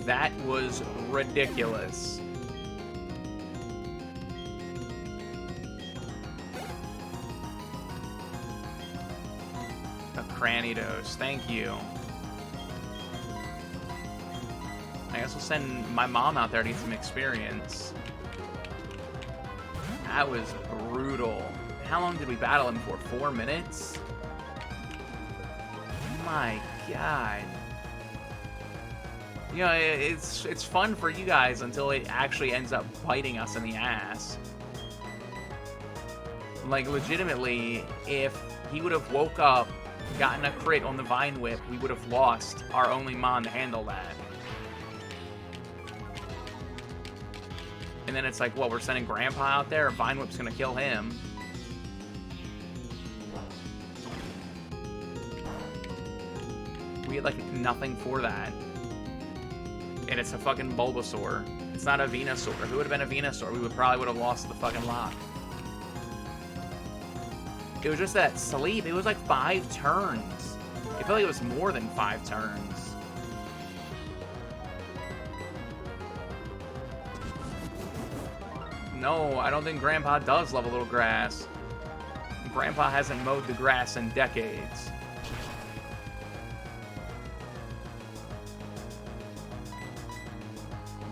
That was ridiculous. A Cranidos, thank you. I guess we'll send my mom out there to get some experience. That was brutal. How long did we battle him for? 4 minutes? My God. You know, it's fun for you guys until it actually ends up biting us in the ass. Like, legitimately, if he would have woke up, gotten a crit on the Vine Whip, we would have lost our only Mon to handle that. And then it's like, well, we're sending Grandpa out there, Vine Whip's gonna kill him. We had, like, nothing for that. And it's a fucking Bulbasaur. It's not a Venusaur. If it would have been a Venusaur, we probably would have lost the fucking lock. It was just that sleep. It was like 5 turns. I feel like it was more than 5 turns. No, I don't think Grandpa does love a little grass. Grandpa hasn't mowed the grass in decades.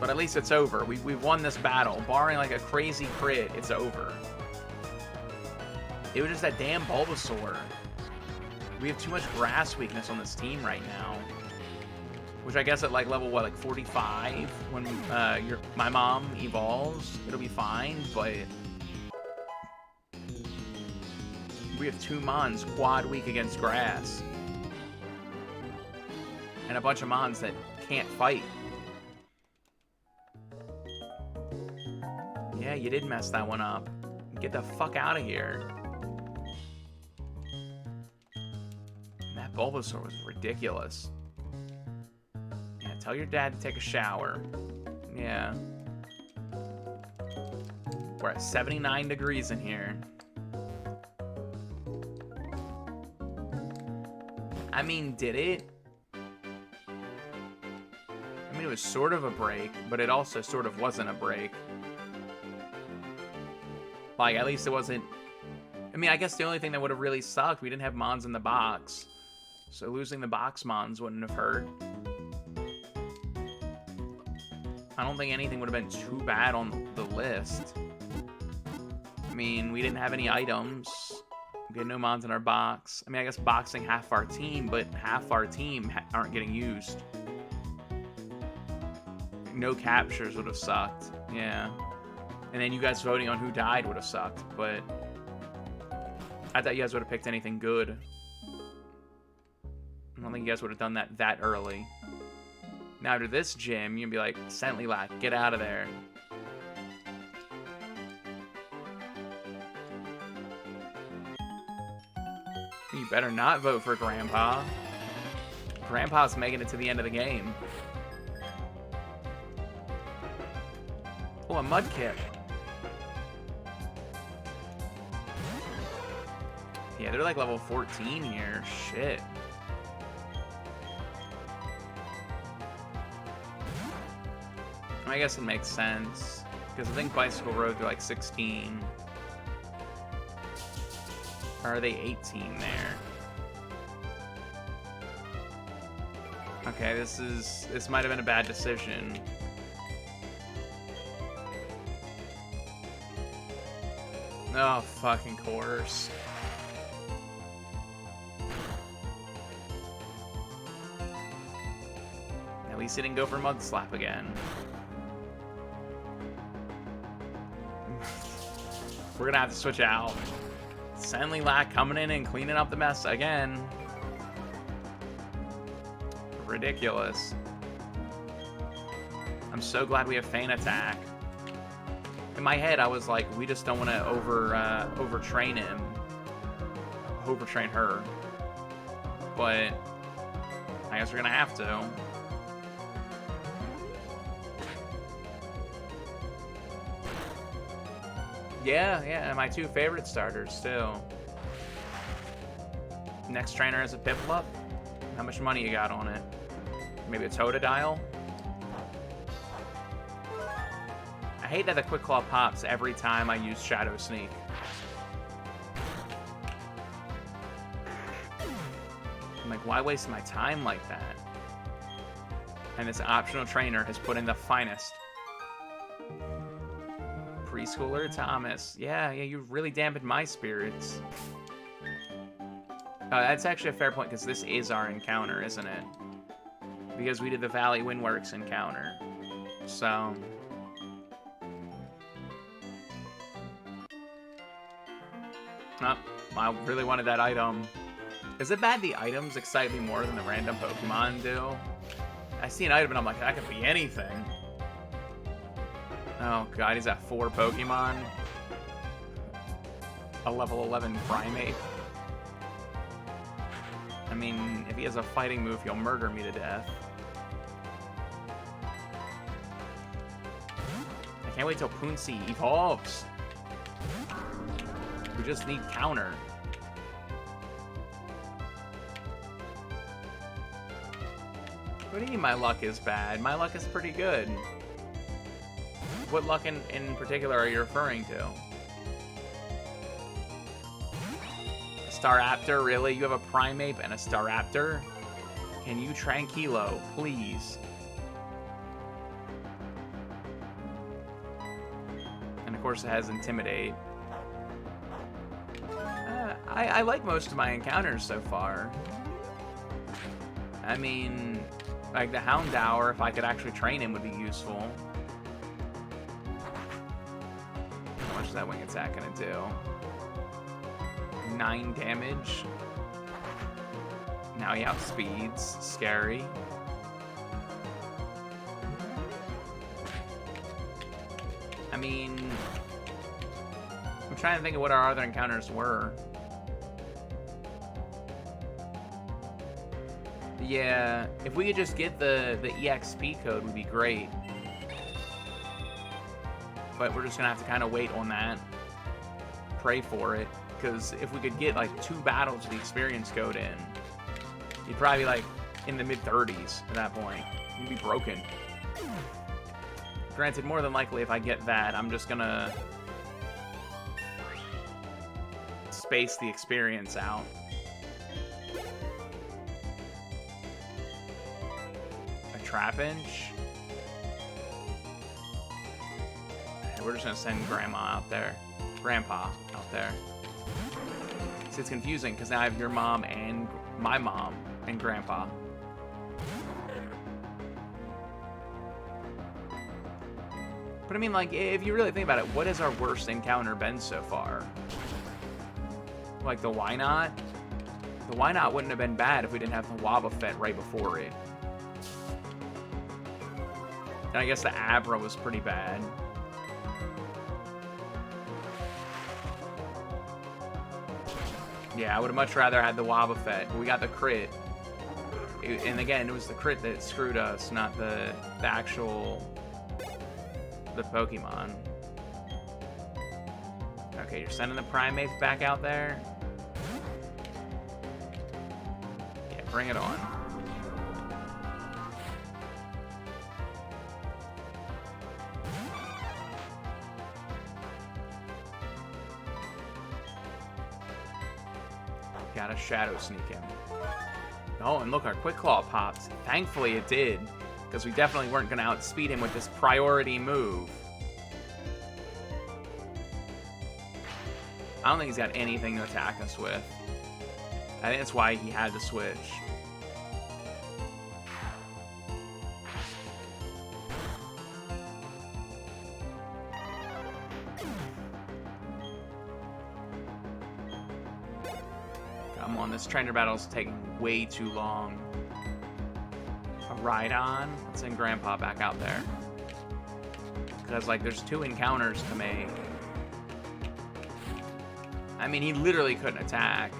But at least it's over. We've won this battle. Barring like a crazy crit, it's over. It was just that damn Bulbasaur. We have too much grass weakness on this team right now. Which I guess at like level, what, like 45? When my mom evolves, it'll be fine, but... we have 2 Mons quad weak against grass. And a bunch of Mons that can't fight. Yeah, you did mess that one up. Get the fuck out of here. That Bulbasaur was ridiculous. Yeah, tell your dad to take a shower. Yeah. We're at 79 degrees in here. I mean, did it? I mean, it was sort of a break, but it also sort of wasn't a break. Like, at least it wasn't... I mean, I guess the only thing that would have really sucked, we didn't have Mons in the box. So losing the box Mons wouldn't have hurt. I don't think anything would have been too bad on the list. I mean, we didn't have any items. We had no Mons in our box. I mean, I guess boxing half our team, but half our team aren't getting used. No captures would have sucked. Yeah. And then you guys voting on who died would have sucked, but I thought you guys would have picked anything good. I don't think you guys would have done that early. Now to this gym, you'd be like, Sentlylac, get out of there. You better not vote for Grandpa. Grandpa's making it to the end of the game. Oh, a Mudkip. Yeah, they're like level 14 here. Shit. I guess it makes sense. Because I think Bicycle Road they're like 16. Or are they 18 there? Okay, this might have been a bad decision. Oh, fucking course. At least he didn't go for Mud Slap again. We're gonna have to switch out. Sentlylac coming in and cleaning up the mess again. Ridiculous. I'm so glad we have Feint Attack. In my head, I was like, we just don't want to overtrain him. Overtrain her. But I guess we're gonna have to. Yeah, my 2 favorite starters, too. Next trainer is a Piplup. How much money you got on it? Maybe a Totodile? I hate that the Quick Claw pops every time I use Shadow Sneak. I'm like, why waste my time like that? And this optional trainer has put in the finest. Preschooler Thomas. Yeah, you really dampened my spirits. That's actually a fair point, because this is our encounter, isn't it? Because we did the Valley Windworks encounter. So... Oh, I really wanted that item. Is it bad the items excite me more than the random Pokemon do? I see an item and I'm like, that could be anything. Oh god, he's at 4 Pokemon. A level 11 Primate. I mean, if he has a fighting move, he'll murder me to death. I can't wait till Pooncy evolves. We just need counter. What do you mean my luck is bad? My luck is pretty good. What luck in particular are you referring to? A Staraptor, really? You have a Primeape and a Staraptor? Can you Tranquilo, please? And of course it has Intimidate. I like most of my encounters so far. I mean, like the Houndour, if I could actually train him, would be useful. How much is that wing attack gonna do? 9 damage. Now he outspeeds. Scary. I mean, I'm trying to think of what our other encounters were. Yeah, if we could just get the EXP code would be great. But we're just gonna have to kind of wait on that. Pray for it. Because if we could get like 2 battles of the experience code in, you'd probably be like in the mid-30s at that point. You'd be broken. Granted, more than likely if I get that, I'm just gonna space the experience out. Trapinch. We're just gonna send Grandpa out there. See, it's confusing because now I have your mom and my mom and Grandpa. But I mean, like, if you really think about it, what has our worst encounter been so far? Like the Wynot? The Wynot wouldn't have been bad if we didn't have the Wobbuffet right before it. And I guess the Abra was pretty bad. Yeah, I would have much rather had the Wobbuffet. We got the crit. And again, it was the crit that screwed us, not the actual... the Pokemon. Okay, you're sending the Primates back out there? Yeah, bring it on. Gotta Shadow Sneak him. Oh, and look, our Quick Claw popped. Thankfully it did, because we definitely weren't going to outspeed him with this priority move. I don't think he's got anything to attack us with. I think that's why he had to switch. Come on, this trainer battle is taking way too long. A Rhydon? Let's send Grandpa back out there. Because, like, there's 2 encounters to make. I mean, he literally couldn't attack.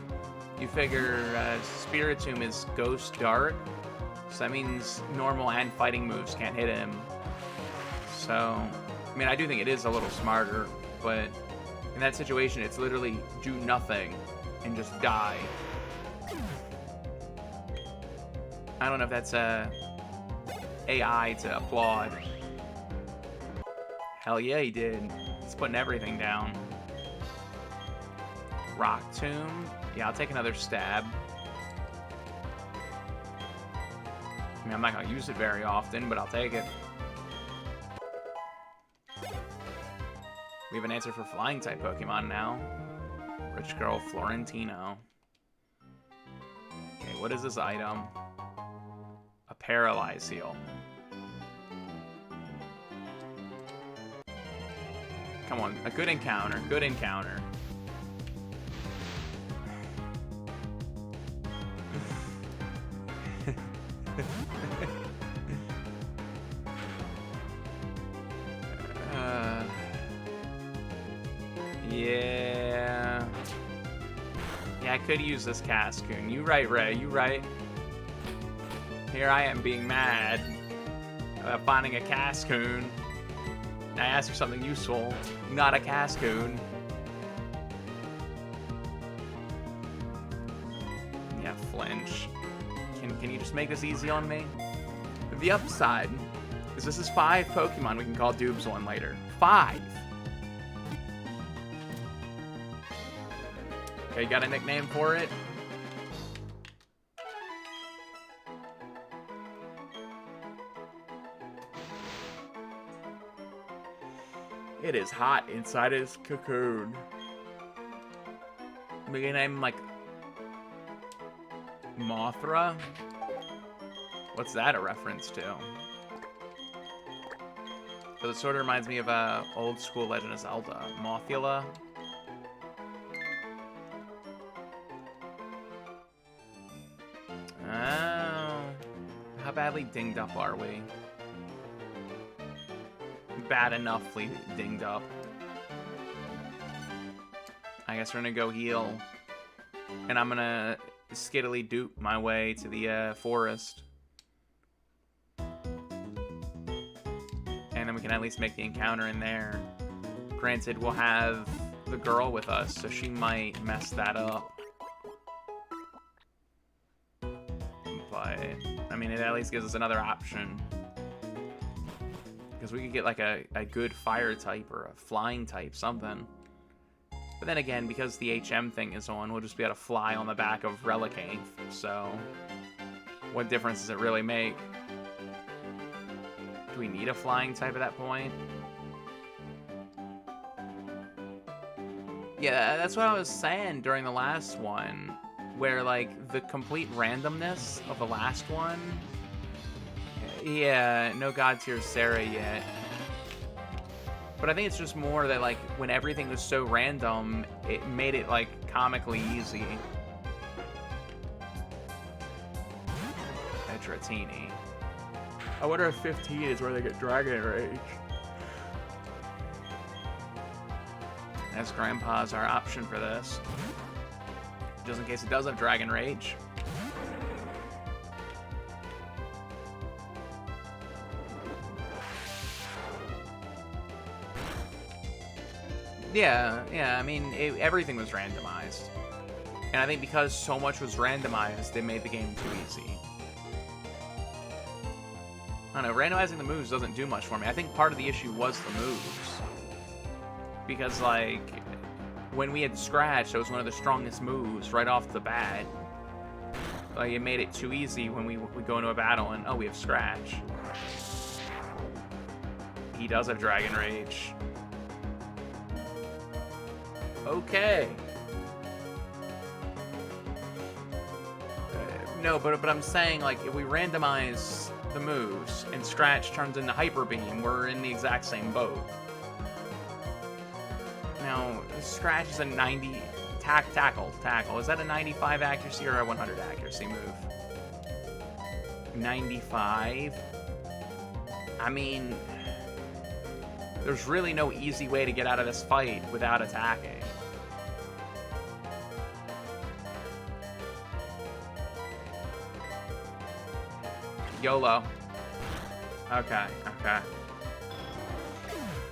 You figure Spiritomb is Ghost Dark, so that means normal and fighting moves can't hit him. So, I mean, I do think it is a little smarter, but in that situation, it's literally do nothing and just die. I don't know if that's AI to applaud. Hell yeah, he did. He's putting everything down. Rock Tomb. Yeah, I'll take another stab. mean, I'm not going to use it very often, but I'll take it. We have an answer for flying-type Pokemon now. Rich Girl Florentino. Okay, what is this item? A Paralyze Heal. Come on, a good encounter, good encounter. Yeah. Yeah, I could use this Cascoon. You right, Ray, you right. Here I am being mad about finding a Cascoon. I asked for something useful, not a Cascoon. Yeah, flinch. Can you just make this easy on me? The upside is this is 5 Pokemon we can call Doobs on later. 5! Okay, got a nickname for it? It is hot inside his cocoon. We can name him, like, Mothra? What's that a reference to? So it sort of reminds me of old school Legend of Zelda. Mothula? Oh. How badly dinged up are we? Bad enoughly dinged up. I guess we're gonna go heal. And I'm gonna skittily dupe my way to the forest. And then we can at least make the encounter in there. Granted, we'll have the girl with us, so she might mess that up. But, I mean, it at least gives us another option. Because we could get like a good fire type or a flying type, something. But then again, because the HM thing is on, we'll just be able to fly on the back of Relicanth. So, what difference does it really make? Do we need a flying type at that point? Yeah, that's what I was saying during the last one. Where, like, the complete randomness of the last one... Yeah, no God Tier Sarah yet. But I think it's just more that, like, when everything was so random, it made it, like, comically easy. Edratini. I wonder if 15 is where they get Dragon Rage. As Grandpa's our option for this. Just in case it does have Dragon Rage. Yeah, I mean, everything was randomized. And I think because so much was randomized, it made the game too easy. I don't know, randomizing the moves doesn't do much for me. I think part of the issue was the moves. Because, like, when we had Scratch, that was one of the strongest moves right off the bat. Like, it made it too easy when we go into a battle and, oh, we have Scratch. He does have Dragon Rage. Okay. No, but I'm saying, like, if we randomize the moves and Scratch turns into Hyper Beam, we're in the exact same boat. Now, Scratch is a 90... Tackle. Is that a 95 accuracy or a 100 accuracy move? 95? I mean... There's really no easy way to get out of this fight without attacking. YOLO. Okay.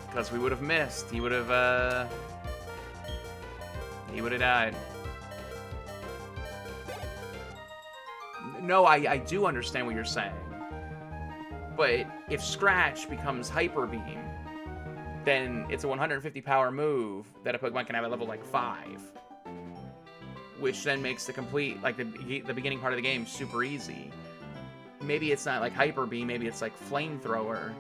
Because we would have missed. He would have died. No, I do understand what you're saying. But if Scratch becomes Hyper Beam, then it's a 150 power move that a Pokemon can have at level, like, 5. Which then makes the complete, like, the beginning part of the game super easy. maybe it's not like Hyper Beam, maybe it's like Flamethrower.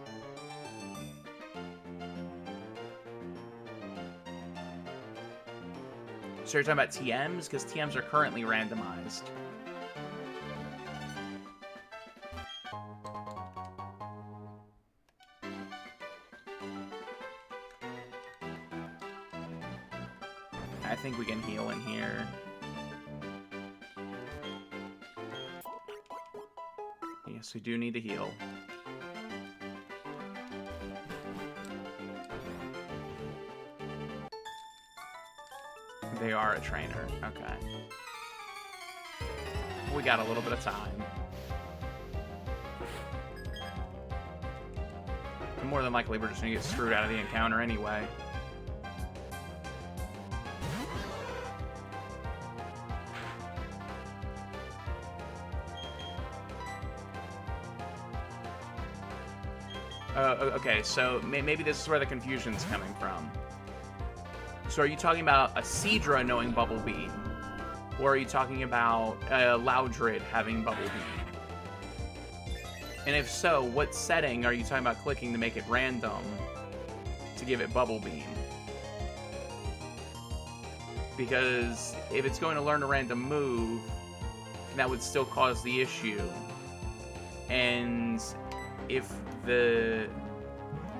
So you're talking about TMs? Because TMs are currently randomized. I think we can heal in here. Yes, we do need to heal. They are a trainer. Okay. We got a little bit of time. And more than likely, we're just gonna get screwed out of the encounter anyway. Okay, so maybe this is where the confusion's coming from. So are you talking about a Seadra knowing Bubble Beam? Or are you talking about Loudred having Bubble Beam? And if so, what setting are you talking about clicking to make it random to give it Bubble Beam? Because if it's going to learn a random move, that would still cause the issue. And if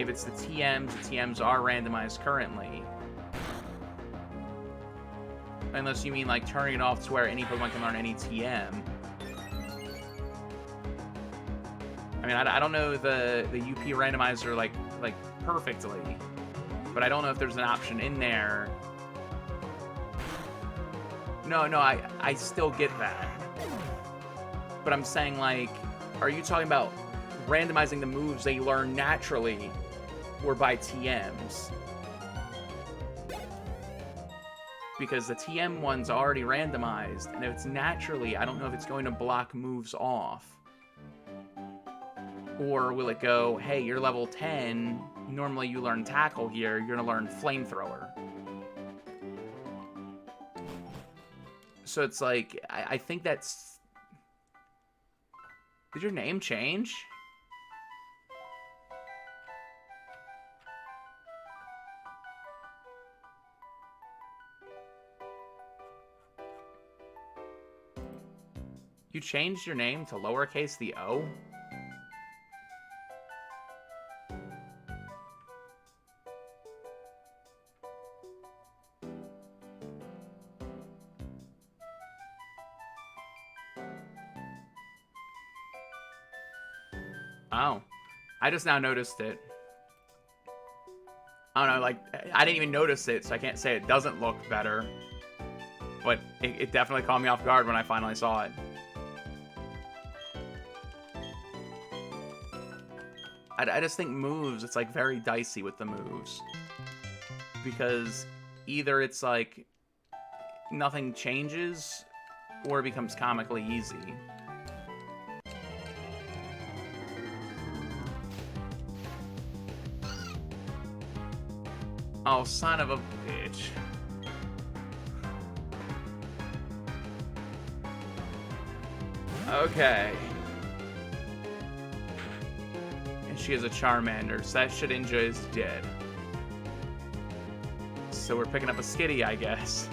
it's the TMs are randomized currently. Unless you mean like turning it off to where any Pokemon can learn any TM. I mean, I don't know the UP randomizer like perfectly, but I don't know if there's an option in there. No, I still get that. But I'm saying, like, are you talking about randomizing the moves they learn naturally or by TMs? Because the TM one's already randomized, and if it's naturally, I don't know if it's going to block moves off. Or will it go, hey, you're level 10, normally you learn Tackle here, you're gonna learn Flamethrower. So it's like, I think that's... Did your name change? You changed your name to lowercase the O? Oh. I just now noticed it. I don't know, like, I didn't even notice it, so I can't say it doesn't look better. But it definitely caught me off guard when I finally saw it. I just think moves, it's like very dicey with the moves. Because either it's like nothing changes or it becomes comically easy. Oh, son of a bitch. Okay. She is a Charmander, so that Shedinja is dead. So we're picking up a Skitty, I guess.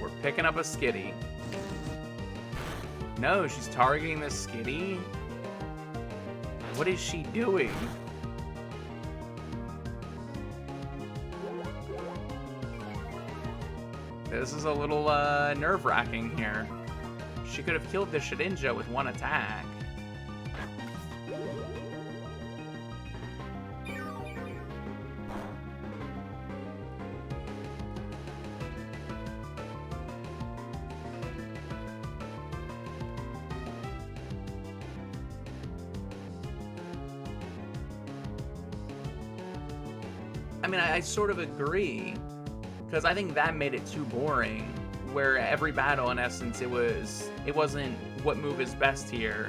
We're picking up a Skitty. No, she's targeting the Skitty? What is she doing? This is a little nerve-wracking here. She could have killed the Shedinja with one attack. I mean, I sort of agree, because I think that made it too boring, where every battle, in essence, it wasn't what move is best here,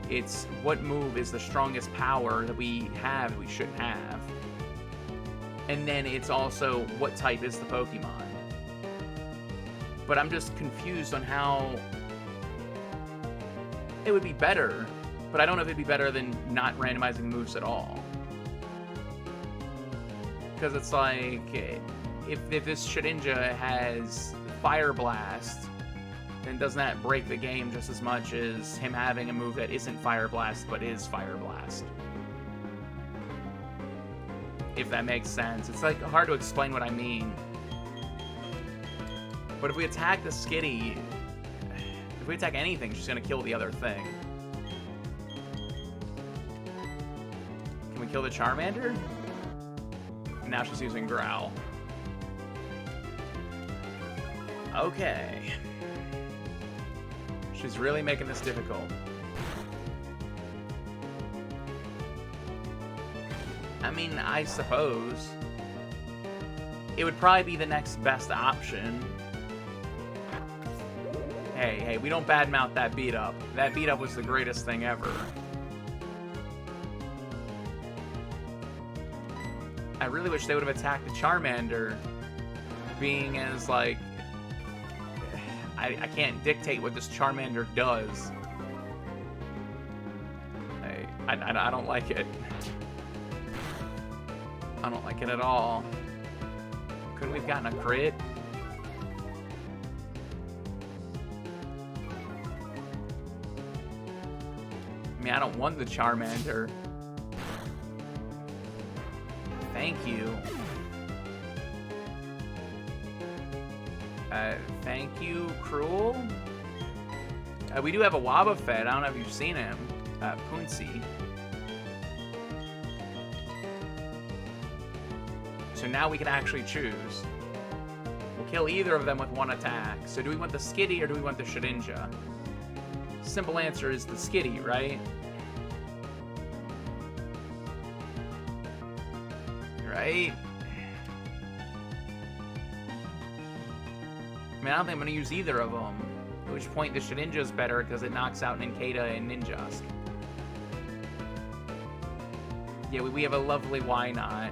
it's what move is the strongest power that we have that we shouldn't have. And then it's also what type is the Pokemon. But I'm just confused on how it would be better, but I don't know if it'd be better than not randomizing moves at all. Because it's like, if this Shedinja has Fire Blast, then doesn't that break the game just as much as him having a move that isn't Fire Blast but is Fire Blast? If that makes sense. It's like hard to explain what I mean. But if we attack the Skitty, if we attack anything, she's gonna kill the other thing. Can we kill the Charmander? Now she's using Growl. Okay. She's really making this difficult. I mean, I suppose it would probably be the next best option. Hey, we don't badmouth that beat up. That beat up was the greatest thing ever. I really wish they would have attacked the Charmander, being as, like, I can't dictate what this Charmander does. I don't like it. I don't like it at all. Couldn't we have gotten a crit? I mean, I don't want the Charmander. Thank you. Thank you, Cruel. We do have a Wobbuffet. I don't know if you've seen him. Pooncy. So now we can actually choose. We'll kill either of them with one attack. So do we want the Skitty or do we want the Shedinja? Simple answer is the Skitty, right? Right? I mean, I don't think I'm going to use either of them. At which point the Shedinja is better because it knocks out Nincada and Ninjask. Yeah, we have a lovely why not.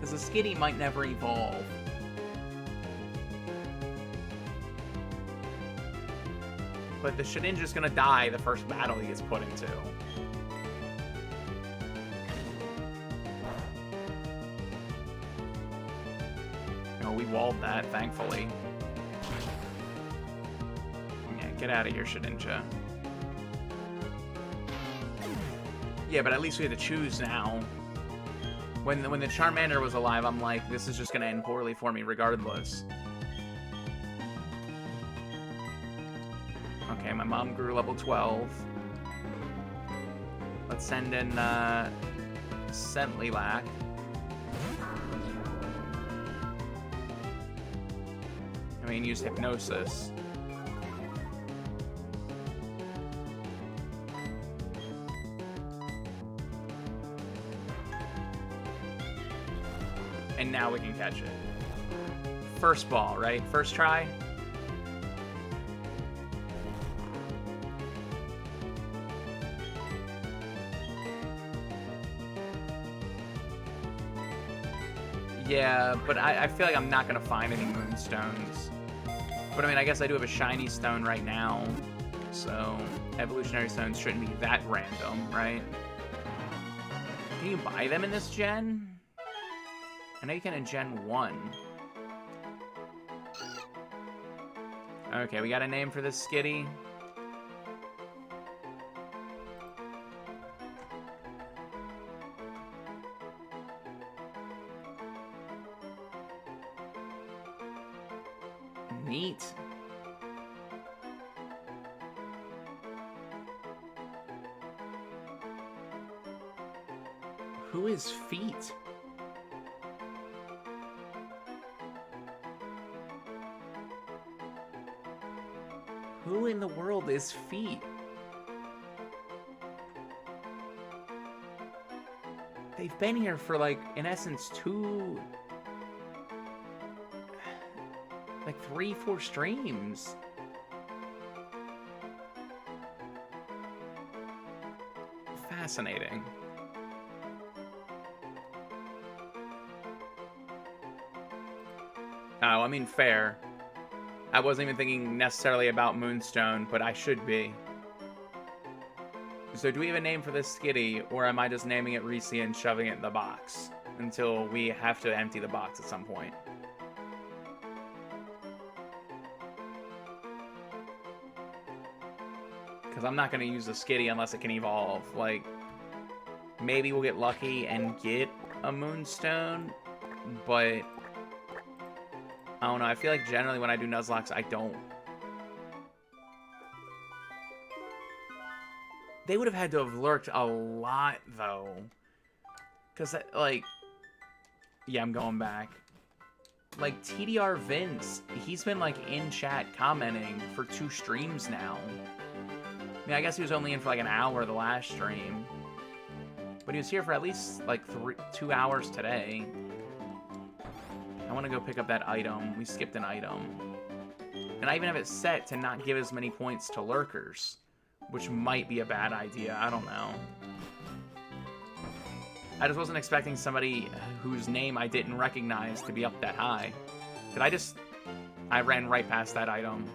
Because the Skitty might never evolve. But the Shedinja's gonna die the first battle he gets put into. Oh, we walled that, thankfully. Yeah, get out of here, Shedinja. Yeah, but at least we had to choose now. When the Charmander was alive, I'm like, this is just gonna end poorly for me regardless. Okay, my mom grew level 12. Let's send in Scentlilac. I mean, use Hypnosis. And now we can catch it. First ball, right? First try? Yeah, but I feel like I'm not going to find any Moonstones. But I mean, I guess I do have a shiny stone right now. So, evolutionary stones shouldn't be that random, right? Can you buy them in this gen? I know you can in Gen 1. Okay, we got a name for this Skitty. Neat. Who is Feet? Who in the world is Feet? They've been here for, like, in essence, 3-4 streams. Fascinating. Oh, I mean, fair. I wasn't even thinking necessarily about Moonstone, but I should be. So do we have a name for this skitty, or am I just naming it Reese and shoving it in the box until we have to empty the box at some point? Because I'm not going to use the skitty unless it can evolve. Like, maybe we'll get lucky and get a Moonstone, but I don't know. I feel like generally when I do Nuzlocks, I don't. They would have had to have lurked a lot, though. Because, like... Yeah, I'm going back. Like, TDR Vince, he's been, like, in chat commenting for 2 streams now. I mean, I guess he was only in for, like, an hour the last stream. But he was here for at least, like, 2 hours today. I want to go pick up that item. We skipped an item. And I even have it set to not give as many points to lurkers, which might be a bad idea. I don't know. I just wasn't expecting somebody whose name I didn't recognize to be up that high. Did I just... I ran right past that item.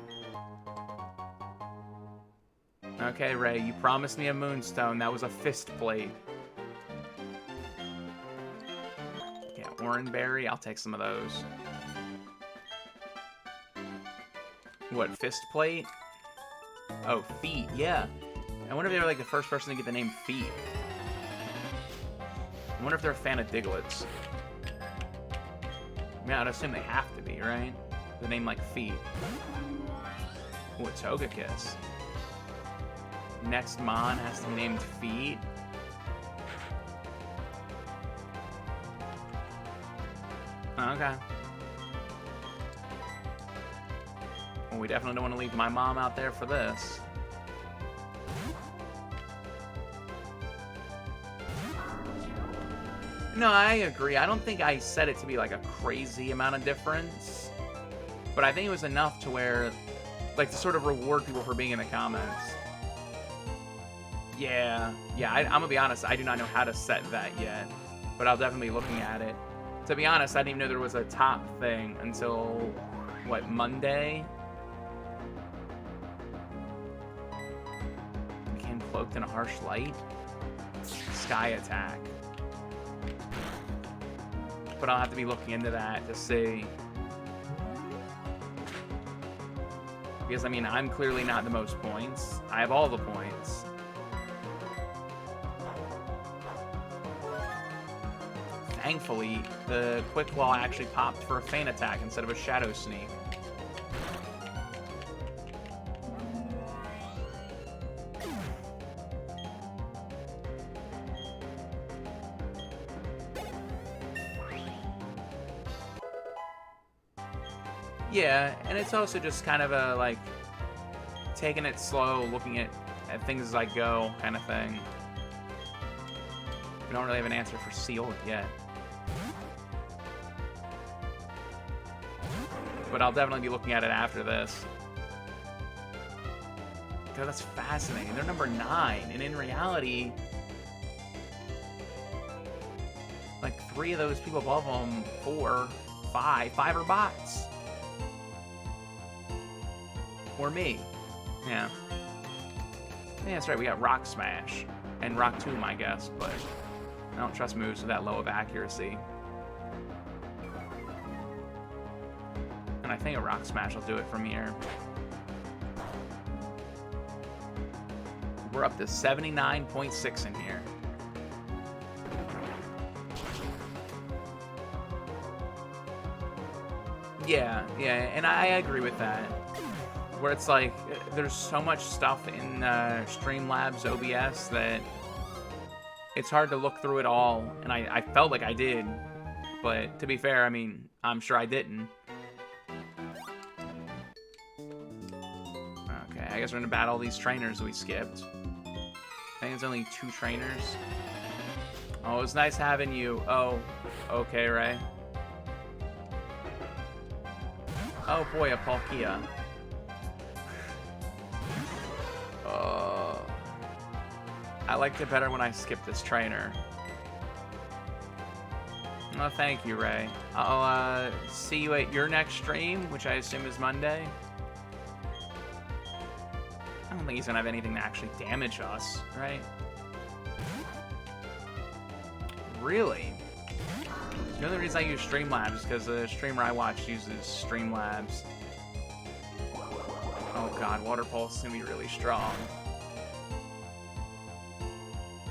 Okay, Ray, you promised me a Moonstone. That was a fist plate. Yeah, Oranberry. I'll take some of those. What, fist plate? Oh, feet. Yeah. I wonder if they were like the first person to get the name Feet. I wonder if they're a fan of Diglets. I mean, I'd assume they have to be, right? The name like Feet. Ooh, a Togekiss. Next Mon has to be named Feet. Okay. Well, we definitely don't want to leave my mom out there for this. No, I agree. I don't think I set it to be like a crazy amount of difference. But I think it was enough to where, like, to sort of reward people for being in the comments. Yeah, I'm gonna be honest, I do not know how to set that yet. But I'll definitely be looking at it. To be honest, I didn't even know there was a top thing until, what, Monday? Became cloaked in a harsh light? Sky attack. But I'll have to be looking into that to see. Because, I mean, I'm clearly not the most points. I have all the points. Thankfully, the Quick Claw actually popped for a Feint attack instead of a Shadow Sneak. Yeah, and it's also just kind of a, like, taking it slow, looking at things as I go kind of thing. We don't really have an answer for Seal yet. But I'll definitely be looking at it after this. God, that's fascinating. They're number 9, and in reality, like 3 of those people above them, 4, 5 are bots. Or me. Yeah. Yeah, that's right, we got Rock Smash. And Rock Tomb, I guess, but I don't trust moves with that low of accuracy. And I think a Rock Smash will do it from here. We're up to 79.6 in here. Yeah, and I agree with that. Where it's like, there's so much stuff in Streamlabs OBS that it's hard to look through it all, and I felt like I did, but to be fair, I mean, I'm sure I didn't. Okay, I guess we're gonna battle all these trainers we skipped. I think it's only 2 trainers. Oh, it was nice having you. Oh, okay, Ray. Oh boy, a Palkia. I liked it better when I skipped this trainer. Well, thank you, Ray. I'll see you at your next stream, which I assume is Monday. I don't think he's gonna have anything to actually damage us, right? Really? The only reason I use Streamlabs is because the streamer I watch uses Streamlabs. Oh god, Water Pulse is gonna be really strong.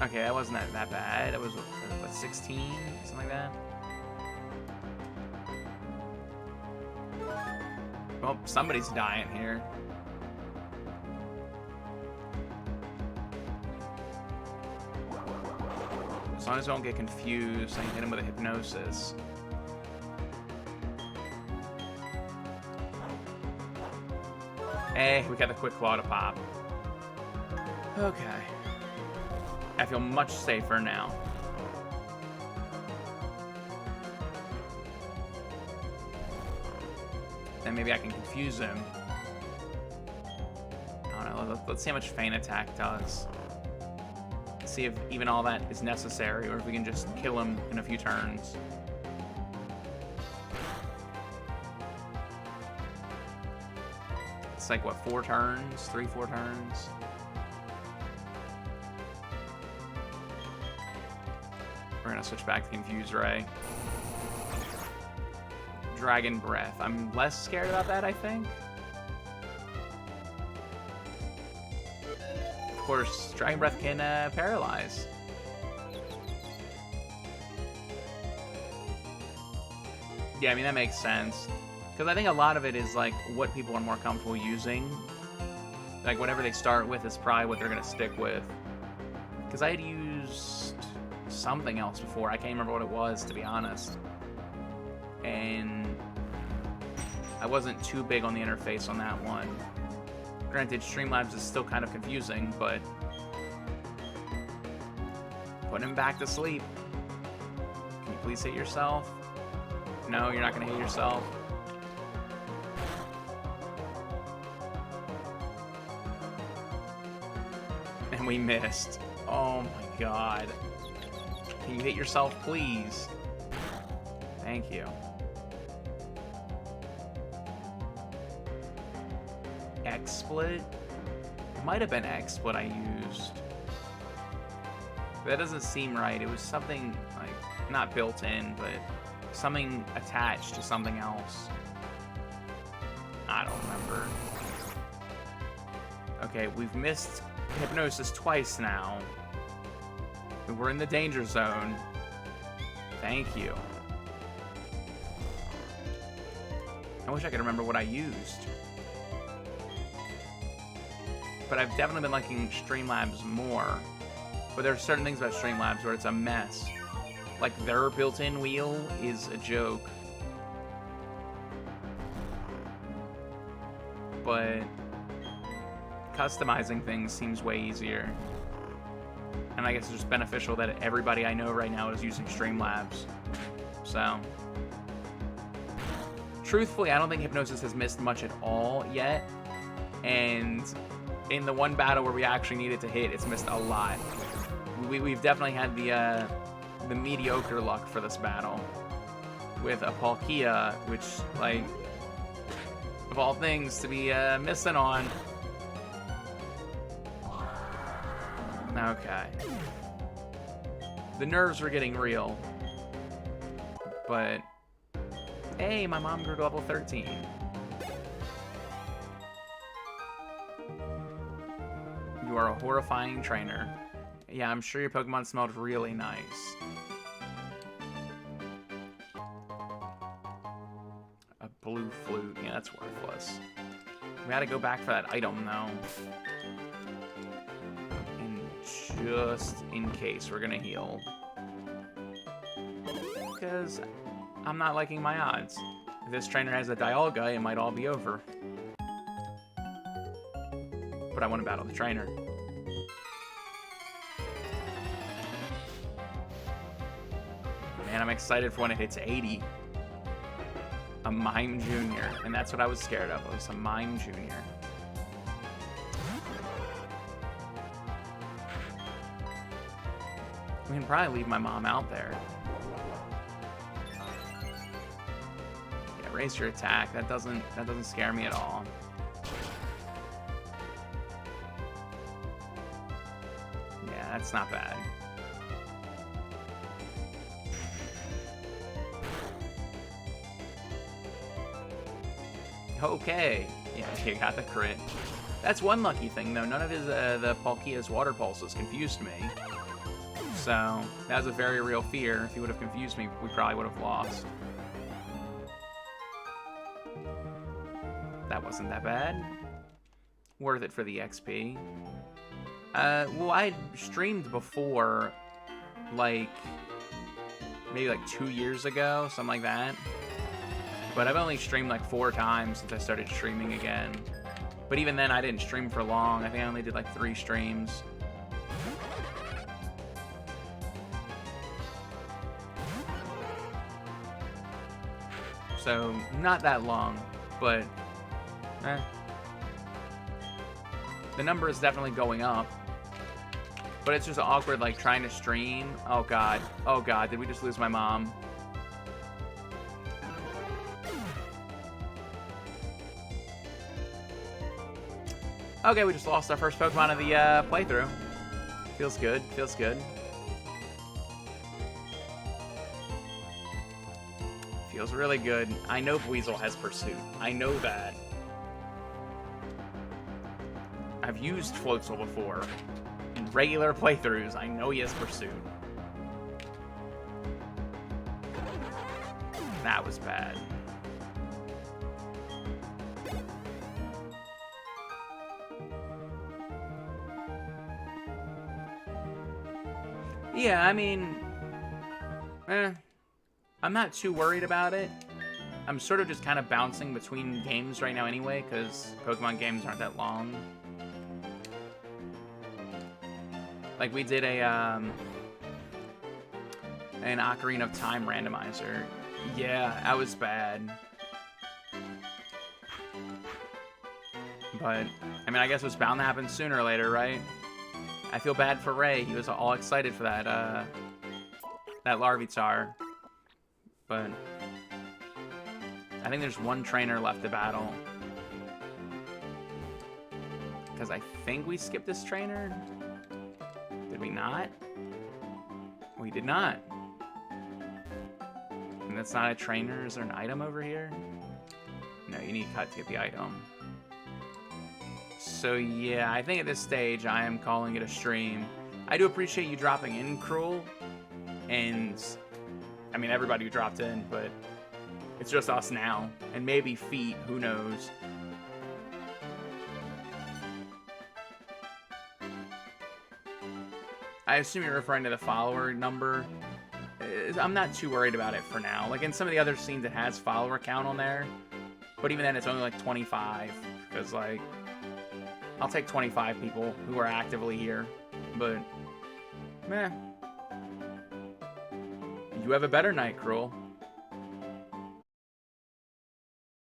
Okay, that wasn't that bad. That was, what, 16? Something like that? Well, somebody's dying here. As long as I don't get confused, I can hit him with a hypnosis. Hey, we got the quick claw to pop. Okay. I feel much safer now. Then maybe I can confuse him. I don't know, let's see how much Feint Attack does. See if even all that is necessary, or if we can just kill him in a few turns. It's like, what, 4 turns? 3-4 turns? We're gonna switch back to Confuse Ray. Dragon Breath. I'm less scared about that, I think. Of course, Dragon Breath can paralyze. Yeah, I mean, that makes sense. Because I think a lot of it is, like, what people are more comfortable using. Like, whatever they start with is probably what they're going to stick with. Because I had used something else before. I can't remember what it was, to be honest. And I wasn't too big on the interface on that one. Granted, Streamlabs is still kind of confusing, but put him back to sleep. Can you please hit yourself? No, you're not going to hit yourself. And we missed. Oh my god. Can you hit yourself, please? Thank you. X-Split? Might have been X-Split I used. That doesn't seem right. It was something, like, not built in, but something attached to something else. I don't remember. Okay, we've missed Hypnosis twice now. We're in the danger zone. Thank you. I wish I could remember what I used. But I've definitely been liking Streamlabs more. But there are certain things about Streamlabs where it's a mess. Like, their built-in wheel is a joke. But customizing things seems way easier. And I guess it's just beneficial that everybody I know right now is using Streamlabs. So, truthfully, I don't think Hypnosis has missed much at all yet. And in the one battle where we actually needed to hit, it's missed a lot. We've definitely had the mediocre luck for this battle with a Palkia, which, like, of all things to be missing on. Okay. The nerves were getting real. But, hey, my mom grew to level 13. You are a horrifying trainer. Yeah, I'm sure your Pokemon smelled really nice. A blue flute. Yeah, that's worthless. We gotta go back for that item, though. And just in case, we're gonna heal. Because I'm not liking my odds. If this trainer has a Dialga, it might all be over. But I want to battle the trainer. Man, I'm excited for when it hits 80. A Mime Junior. And that's what I was scared of. It was a Mime Junior. We can probably leave my mom out there. Raise your attack. That doesn't scare me at all. Yeah, that's not bad. Okay. Yeah, you got the crit. That's one lucky thing, though. None of his the Palkia's water pulses confused me. So, that was a very real fear. If he would have confused me, we probably would have lost. That wasn't that bad. Worth it for the XP. Well, I streamed before, like, maybe like 2 years ago, something like that. But I've only streamed like 4 times since I started streaming again. But even then, I didn't stream for long. I think I only did like 3 streams. So, not that long, but the number is definitely going up. But it's just awkward, like, trying to stream. Oh, God. Oh, God. Did we just lose my mom? Okay, we just lost our first Pokemon of the playthrough. Feels good. Feels good. Feels really good. I know Weasel has Pursuit. I know that. I've used Floatzel before. In regular playthroughs, I know he has Pursuit. That was bad. Yeah, I mean... I'm not too worried about it. I'm sort of just kind of bouncing between games right now anyway, because Pokemon games aren't that long. Like, we did an Ocarina of Time randomizer. Yeah, that was bad. But, I mean, I guess it was bound to happen sooner or later, right? I feel bad for Ray. He was all excited for that, that Larvitar. But I think there's one trainer left to battle. Because I think we skipped this trainer. Did we not? We did not. And that's not a trainer. Is there an item over here? No, you need cut to get the item. So yeah, I think at this stage I am calling it a stream. I do appreciate you dropping in, Cruel. And I mean, everybody who dropped in, but it's just us now. And maybe Feet, who knows. I assume you're referring to the follower number. I'm not too worried about it for now. Like, in some of the other scenes, it has follower count on there. But even then, it's only like 25. Because, like, I'll take 25 people who are actively here. But, meh. You have a better night, Cruel.